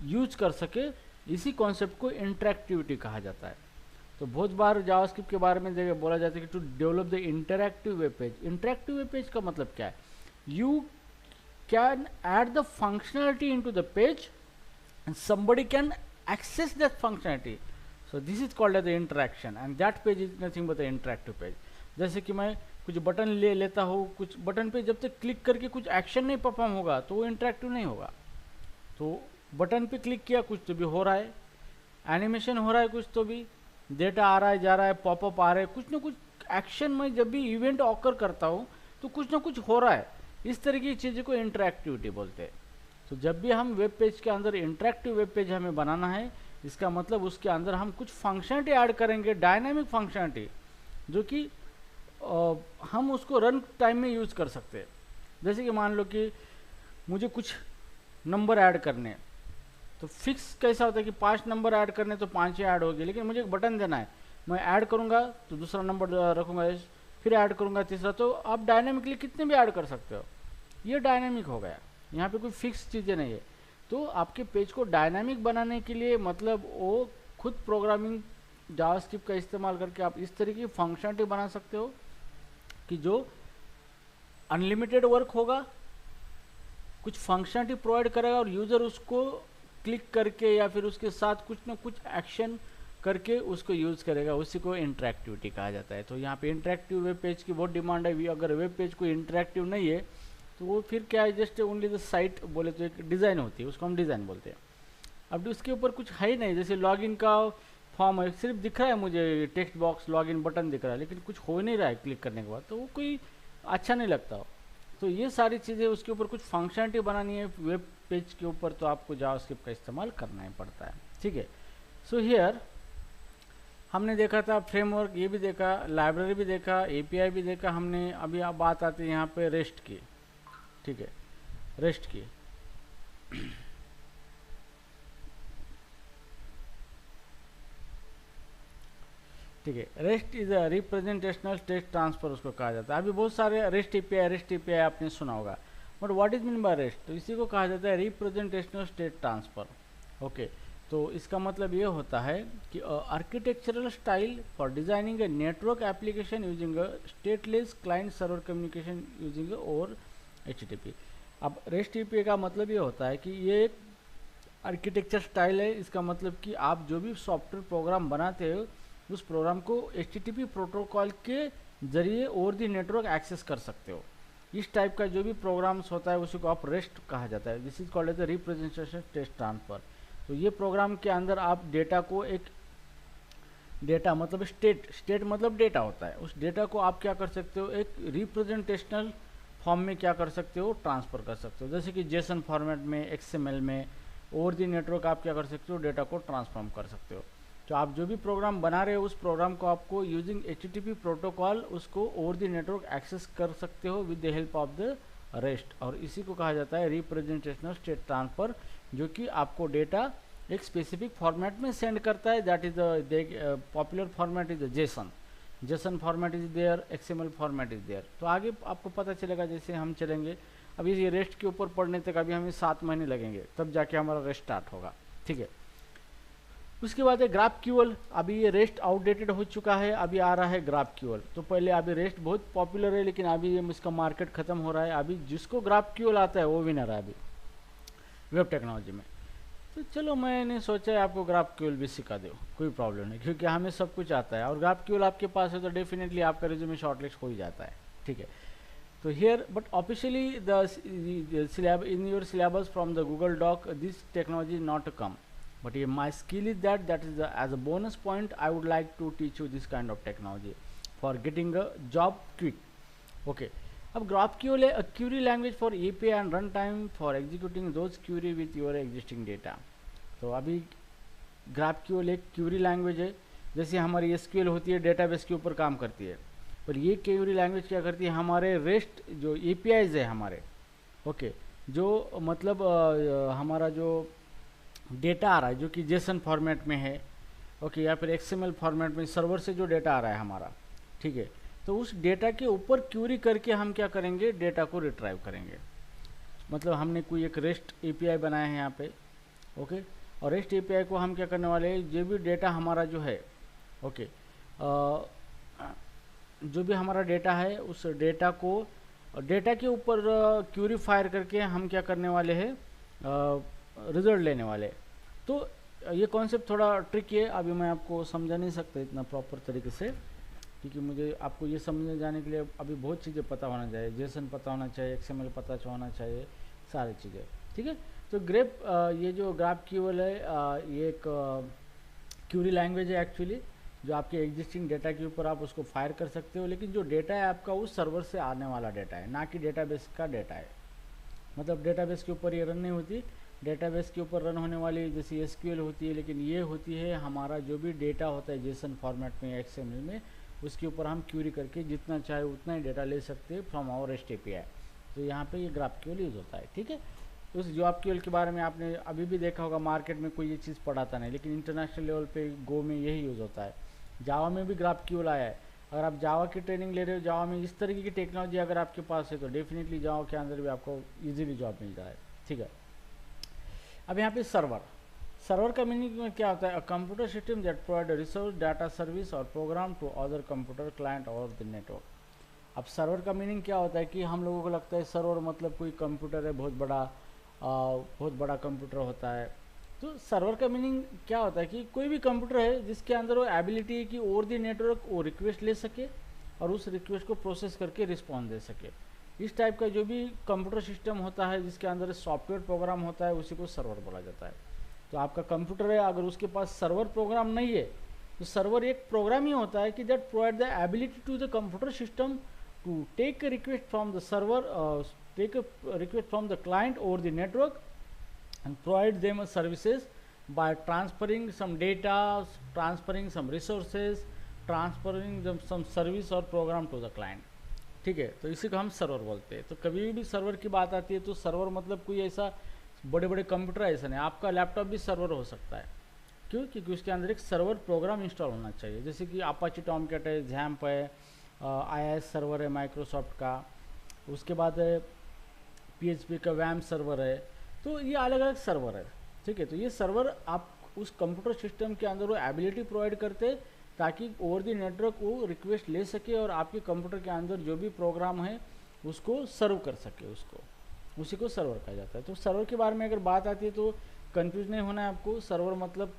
यूज कर सके। इसी कॉन्सेप्ट को इंटरैक्टिविटी कहा जाता है। तो बहुत बार जावास्क्रिप्ट के बारे में बोला जाता है कि to develop the interactive web page. Interactive web page का मतलब क्या है, you can add the functionality into the page and somebody can access that functionality, so this is called as the interaction and that page is nothing but the interactive page। जैसे कि मैं कुछ button ले लेता हूँ, कुछ button पे जब तक क्लिक करके कुछ एक्शन नहीं परफॉर्म होगा तो वो इंटरेक्टिव नहीं होगा। तो बटन पे क्लिक किया, कुछ तो भी हो रहा है, एनिमेशन हो रहा है, कुछ तो भी डेटा आ रहा है जा रहा है, पॉपअप आ रहा है, कुछ ना कुछ एक्शन में जब भी इवेंट ऑकर करता हूँ तो कुछ ना कुछ हो रहा है। इस तरह की चीज़ों को इंटरैक्टिविटी बोलते हैं। तो जब भी हम वेब पेज के अंदर इंटरैक्टिव वेब पेज हमें बनाना है, इसका मतलब उसके अंदर हम कुछ फंक्शनलिटी ऐड करेंगे, डायनामिक फंक्शनलिटी, जो कि हम उसको रन टाइम में यूज़ कर सकते हैं। जैसे कि मान लो कि मुझे कुछ नंबर ऐड करने हैं, तो फिक्स कैसा होता है कि 5 नंबर ऐड करने तो 5 ही ऐड होगी, लेकिन मुझे एक बटन देना है, मैं ऐड करूँगा तो दूसरा नंबर रखूँगा, फिर ऐड करूँगा तीसरा, तो आप डायनामिकली कितने भी ऐड कर सकते हो। ये डायनामिक हो गया, यहाँ पे कोई फिक्स चीज़ें नहीं है। तो आपके पेज को डायनामिक बनाने के लिए मतलब वो खुद प्रोग्रामिंग जावास्क्रिप्ट का इस्तेमाल करके आप इस तरीके की फंक्शनलिटी बना सकते हो कि जो अनलिमिटेड वर्क होगा कुछ फंक्शनलिटी प्रोवाइड करेगा और यूज़र उसको क्लिक करके या फिर उसके साथ कुछ ना कुछ एक्शन करके उसको यूज़ करेगा, उसी को इंटरेक्टिविटी कहा जाता है। तो यहाँ पे इंटरेक्टिव वेब पेज की बहुत डिमांड है। अगर वेब पेज कोई इंटरेक्टिव नहीं है तो वो फिर क्या है, जस्ट ओनली द साइट बोले तो एक डिज़ाइन होती है, उसको हम डिज़ाइन बोलते हैं। अब उसके ऊपर कुछ है ही नहीं, जैसे लॉगिन का फॉर्म है, सिर्फ दिख रहा है मुझे टेक्स्ट बॉक्स लॉगिन बटन दिख रहा है, लेकिन कुछ हो नहीं रहा है क्लिक करने के बाद, तो वो कोई अच्छा नहीं लगता हो। तो ये सारी चीज़ें, उसके ऊपर कुछ फंक्शनलिटी बनानी है वेब पेज के ऊपर, तो आपको जावास्क्रिप्ट का इस्तेमाल करना ही पड़ता है, ठीक है। सो हियर हमने देखा था फ्रेमवर्क, ये भी देखा, लाइब्रेरी भी देखा, एपीआई भी देखा हमने। अभी आप बात आती है यहाँ पे रेस्ट की, ठीक है, रेस्ट की। ठीक है, rest is a representational state transfer उसको कहा जाता है। अभी बहुत सारे रेस्ट एपीआई आपने सुना होगा, but what is mean bye rest, तो इसी को कहा जाता है रिप्रेजेंटेशनल स्टेट ट्रांसफर। ओके, तो इसका मतलब ये होता है कि architectural style for designing a network application using a stateless client server communication using और एचटीटीपी। अब रेस्ट एपीआई का मतलब ये होता है कि ये एक आर्किटेक्चर स्टाइल है। इसका मतलब कि आप जो भी सॉफ्टवेयर प्रोग्राम बनाते हो उस प्रोग्राम को एचटीटीपी प्रोटोकॉल के जरिए ओवर द नेटवर्क एक्सेस कर सकते हो। इस टाइप का जो भी प्रोग्राम्स होता है उसी को आप रेस्ट कहा जाता है। This is called as the representation state transfer. तो ये प्रोग्राम के अंदर आप डेटा को एक डेटा मतलब स्टेट मतलब डेटा होता है, उस डेटा को आप क्या कर सकते हो, एक रिप्रेजेंटेशनल फॉर्म में क्या कर सकते हो, ट्रांसफ़र कर सकते हो। जैसे कि जेसन फॉर्मेट में, एक्सएमएल में, ओवर द नेटवर्क आप क्या कर सकते हो, डेटा को ट्रांसफॉर्म कर सकते हो। तो आप जो भी प्रोग्राम बना रहे हो उस प्रोग्राम को आपको यूजिंग एचटीटीपी प्रोटोकॉल उसको ओवर द नेटवर्क एक्सेस कर सकते हो with the help of the rest, और इसी को कहा जाता है रिप्रेजेंटेशनल स्टेट ट्रांसफर, जो कि आपको डेटा एक स्पेसिफिक फॉर्मेट में सेंड करता है। That is the popular format is JSON format is there, XML format is there. तो आगे आपको पता चलेगा जैसे हम चलेंगे। अभी ये रेस्ट के ऊपर पढ़ने तक अभी हमें 7 महीने लगेंगे, तब जाके हमारा रेस्ट स्टार्ट होगा, ठीक है। उसके बाद है ग्राफक्यूएल। अभी ये रेस्ट आउटडेटेड हो चुका है, अभी आ रहा है ग्राफक्यूएल। तो पहले अभी रेस्ट बहुत पॉपुलर है, लेकिन अभी ये इसका मार्केट खत्म हो रहा है। अभी जिसको ग्राफक्यूएल आता है वो विनर है अभी वेब टेक्नोलॉजी में। तो चलो मैंने सोचा आपको ग्राफक्यूएल भी सिखा दो, कोई प्रॉब्लम नहीं, क्योंकि हमें सब कुछ आता है और ग्राफक्यूएल आपके पास है तो डेफिनेटली आपका रिज्यूमे शॉर्टलिस्ट हो ही जाता है, ठीक है। तो here but officially the in your syllabus from the Google doc this technology is not come, but my skill is that is as a bonus point I would like to teach you this kind of technology for getting a job quick. Okay, अब GraphQL है a query language for API and runtime for executing those query with your existing data. तो अभी GraphQL एक query language है, जैसे हमारी SQL होती है डेटाबेस के ऊपर काम करती है, पर ये query language क्या करती है, हमारे REST जो APIs है हमारे, ओके, जो मतलब हमारा जो डेटा आ रहा है जो कि जेसन फॉर्मेट में है, ओके, या फिर एक्सएमएल फॉर्मेट में सर्वर से जो डेटा आ रहा है हमारा, ठीक है, तो उस डेटा के ऊपर क्यूरी करके हम क्या करेंगे, डेटा को रिट्राइव करेंगे। मतलब हमने कोई एक रेस्ट एपीआई बनाया है यहाँ पे, ओके, और रेस्ट एपीआई को हम क्या करने वाले हैं, जो भी डेटा हमारा जो है, ओके, जो भी हमारा डेटा है उस डेटा को डेटा के ऊपर क्यूरी फायर करके हम क्या करने वाले हैं, रिजल्ट लेने वाले। तो ये कॉन्सेप्ट थोड़ा ट्रिकी है, अभी मैं आपको समझा नहीं सकता इतना प्रॉपर तरीके से, क्योंकि मुझे आपको ये समझने जाने के लिए अभी बहुत चीज़ें पता होना चाहिए, जेसन पता होना चाहिए, एक्सएमएल पता होना चाहिए, सारी चीज़ें, ठीक है। तो ये जो ग्राफक्यूएल है ये एक क्यूरी लैंग्वेज है एक्चुअली, जो आपके एग्जिस्टिंग डेटा के ऊपर आप उसको फायर कर सकते हो, लेकिन जो डेटा है आपका उस सर्वर से आने वाला डेटा है, ना कि डेटाबेस का डेटा है। मतलब डेटाबेस के ऊपर ये रन नहीं होती, डेटाबेस के ऊपर रन होने वाली जैसे एसक्यूएल होती है, लेकिन ये होती है हमारा जो भी डेटा होता है जेसन फॉर्मेट में, एक्सएमएल में, उसके ऊपर हम क्यूरी करके जितना चाहे उतना ही डेटा ले सकते हैं फ्रॉम आवर रेस्ट एपीआई। तो यहाँ पे ये ग्राफक्यूएल यूज़ होता है, ठीक है। उस ग्राफक्यूएल के बारे में आपने अभी भी देखा होगा, मार्केट में कोई ये चीज़ पढ़ाता नहीं, लेकिन इंटरनेशनल लेवल पे गो में यही यूज़ होता है। जावा में भी ग्राफक्यूएल आया है, अगर आप जावा की ट्रेनिंग ले रहे हो, जावा में इस तरीके की टेक्नोलॉजी अगर आपके पास है तो डेफिनेटली जावा के अंदर भी आपको ईजिली जॉब मिल जाए, ठीक है। अब यहाँ पे सर्वर का मीनिंग में क्या होता है, a computer system that provide resource data service और program to other computer client और द नेटवर्क। अब सर्वर का मीनिंग क्या होता है कि हम लोगों को लगता है सर्वर मतलब कोई कंप्यूटर है, बहुत बड़ा कंप्यूटर होता है। तो सर्वर का मीनिंग क्या होता है कि कोई भी कंप्यूटर है जिसके अंदर वो एबिलिटी है कि ओवर द नेटवर्क वो रिक्वेस्ट ले सके और उस रिक्वेस्ट को प्रोसेस करके रिस्पॉन्स दे सके। इस टाइप का जो भी कंप्यूटर सिस्टम होता है जिसके अंदर सॉफ्टवेयर प्रोग्राम होता है उसी को सर्वर बोला जाता है। तो आपका कंप्यूटर है, अगर उसके पास सर्वर प्रोग्राम नहीं है तो सर्वर एक प्रोग्राम ही होता है कि that provide the ability to the computer system to take a request from the server, take a request from the client over the network and provide them a services by transferring some data, transferring some resources, transferring them some service or program to the client। ठीक है, तो इसी को हम server बोलते हैं। तो कभी भी सर्वर की बात आती है तो सर्वर मतलब कोई ऐसा बड़े बड़े कंप्यूटर ऐसा नहीं, आपका लैपटॉप भी सर्वर हो सकता है। क्यों? क्योंकि उसके अंदर एक सर्वर प्रोग्राम इंस्टॉल होना चाहिए, जैसे कि अपाची टॉमकैट है, झैम्प है, IIS सर्वर है माइक्रोसॉफ्ट का, उसके बाद है PHP का वैम सर्वर है। तो ये अलग अलग सर्वर है। ठीक है, तो ये सर्वर आप उस कंप्यूटर सिस्टम के अंदर वो एबिलिटी प्रोवाइड करते हैं ताकि ओवर द नेटवर्क वो रिक्वेस्ट ले सके और आपके कंप्यूटर के अंदर जो भी प्रोग्राम है उसको सर्व कर सके, उसी को सर्वर कहा जाता है। तो सर्वर के बारे में अगर बात आती है तो कंफ्यूज नहीं होना है आपको। सर्वर मतलब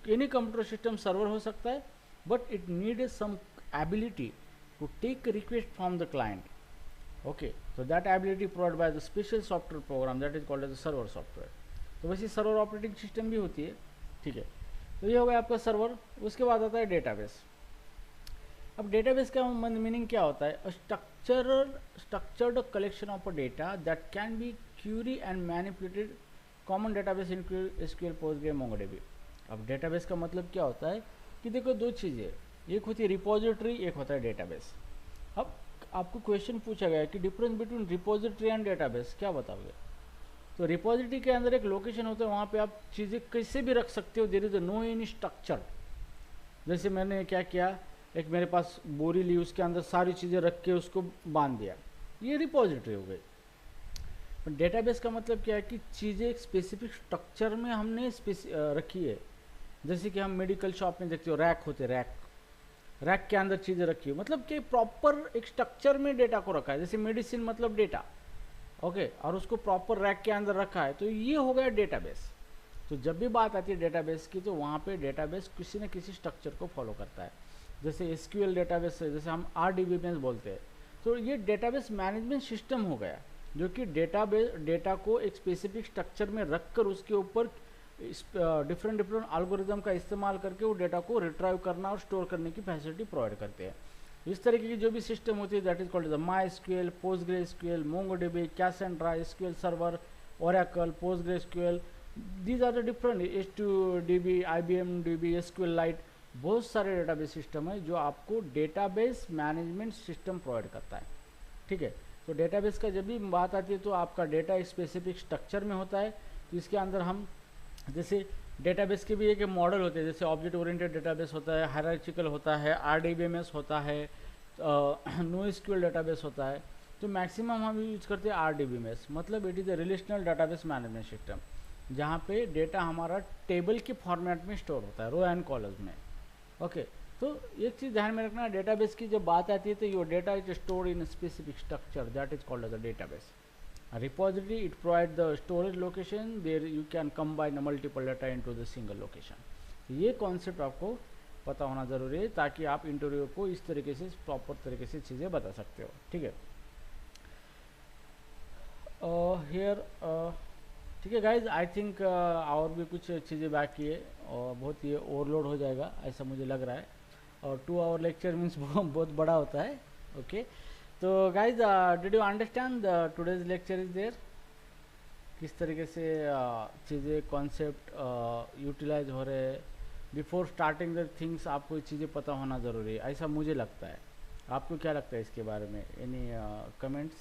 एनी कंप्यूटर सिस्टम सर्वर हो सकता है, but it need some ability to take a request from the client. Okay, so that ability provided by the special software program that is called as the server software। तो वैसे server operating system भी होती है। ठीक है, तो ये हो गया आपका सर्वर। उसके बाद आता है डेटाबेस। अब डेटाबेस का मीनिंग क्या होता है? Structured collection of a data that can be query and manipulated common database include SQL, Postgre, MongoDB. अब डेटाबेस का मतलब क्या होता है कि देखो दो चीज़ें, एक होती है रिपोजिटरी, एक होता है डेटाबेस। अब आपको क्वेश्चन पूछा गया है कि difference between repository and database, क्या बताओगे? तो रिपोजिटरी के अंदर एक लोकेशन होता है, वहाँ पे आप चीज़ें कैसे भी रख सकते हो, there is no any structure. जैसे मैंने क्या किया, एक मेरे पास बोरी ली, उसके अंदर सारी चीज़ें रख के उसको बांध दिया, ये रिपोजिटरी हो गई। डेटाबेस का मतलब क्या है कि चीज़ें एक स्पेसिफिक स्ट्रक्चर में हमने रखी है। जैसे कि हम मेडिकल शॉप में देखते हो रैक होते, रैक के अंदर चीज़ें रखी है, मतलब कि प्रॉपर एक स्ट्रक्चर में डेटा को रखा है। जैसे मेडिसिन मतलब डेटा, ओके, और उसको प्रॉपर रैक के अंदर रखा है, तो ये हो गया डेटाबेस। तो जब भी बात आती है डेटाबेस की तो वहाँ पे डेटाबेस किसी न किसी स्ट्रक्चर को फॉलो करता है। जैसे SQL डेटाबेस है, जैसे हम RDBMS बोलते हैं, तो ये डेटाबेस मैनेजमेंट सिस्टम हो गया जो कि डेटा को एक स्पेसिफिक स्ट्रक्चर में रख कर उसके ऊपर डिफरेंट एल्गोरिदम का इस्तेमाल करके वो डेटा को रिट्राइव करना और स्टोर करने की फैसिलिटी प्रोवाइड करते हैं। इस तरीके की जो भी सिस्टम होती है that is called MySQL, PostgreSQL, MongoDB, Cassandra, SQL server, Oracle, PostgreSQL, these are the different H2DB, IBM DB, SQLite, बहुत सारे डेटाबेस सिस्टम है जो आपको डेटाबेस मैनेजमेंट सिस्टम प्रोवाइड करता है। ठीक है, तो डेटाबेस का जब भी बात आती है तो आपका डेटा एक स्पेसिफिक स्ट्रक्चर में होता है। तो इसके अंदर हम जैसे डेटाबेस के भी एक मॉडल होते हैं, जैसे ऑब्जेक्ट ओरिएंटेड डेटाबेस होता है, हायरार्चिकल होता है, RDBMS होता है, NoSQL डेटाबेस होता है। तो मैक्सिमम हम यूज करते हैं RDBMS, मतलब it is a relational database management system, जहाँ पे डेटा हमारा टेबल के फॉर्मेट में स्टोर होता है, रो एंड कॉलम्स में। ओके, तो एक चीज़ ध्यान में रखना, डेटाबेस की जब बात आती है तो your data is stored in specific structure that is called as a database. A repository, it provides the storage location, there you can combine multiple data into the single location। ये concept आपको पता होना ज़रूरी है ताकि आप interview को इस तरीके से प्रॉपर तरीके से चीज़ें बता सकते हो। ठीक है, हियर ठीक है गाइज, आई थिंक और भी कुछ चीज़ें बाकी है और बहुत ही ओवरलोड हो जाएगा ऐसा मुझे लग रहा है, और 2 आवर लेक्चर मीन्स बहुत बड़ा होता है। ओके, तो guys did you understand today's lecture is there, किस तरीके से चीज़ें कॉन्सेप्ट यूटिलाइज हो रहे हैं। बिफोर स्टार्टिंग द थिंग्स आपको ये चीज़ें पता होना ज़रूरी है, ऐसा मुझे लगता है। आपको क्या लगता है इसके बारे में? Any comments?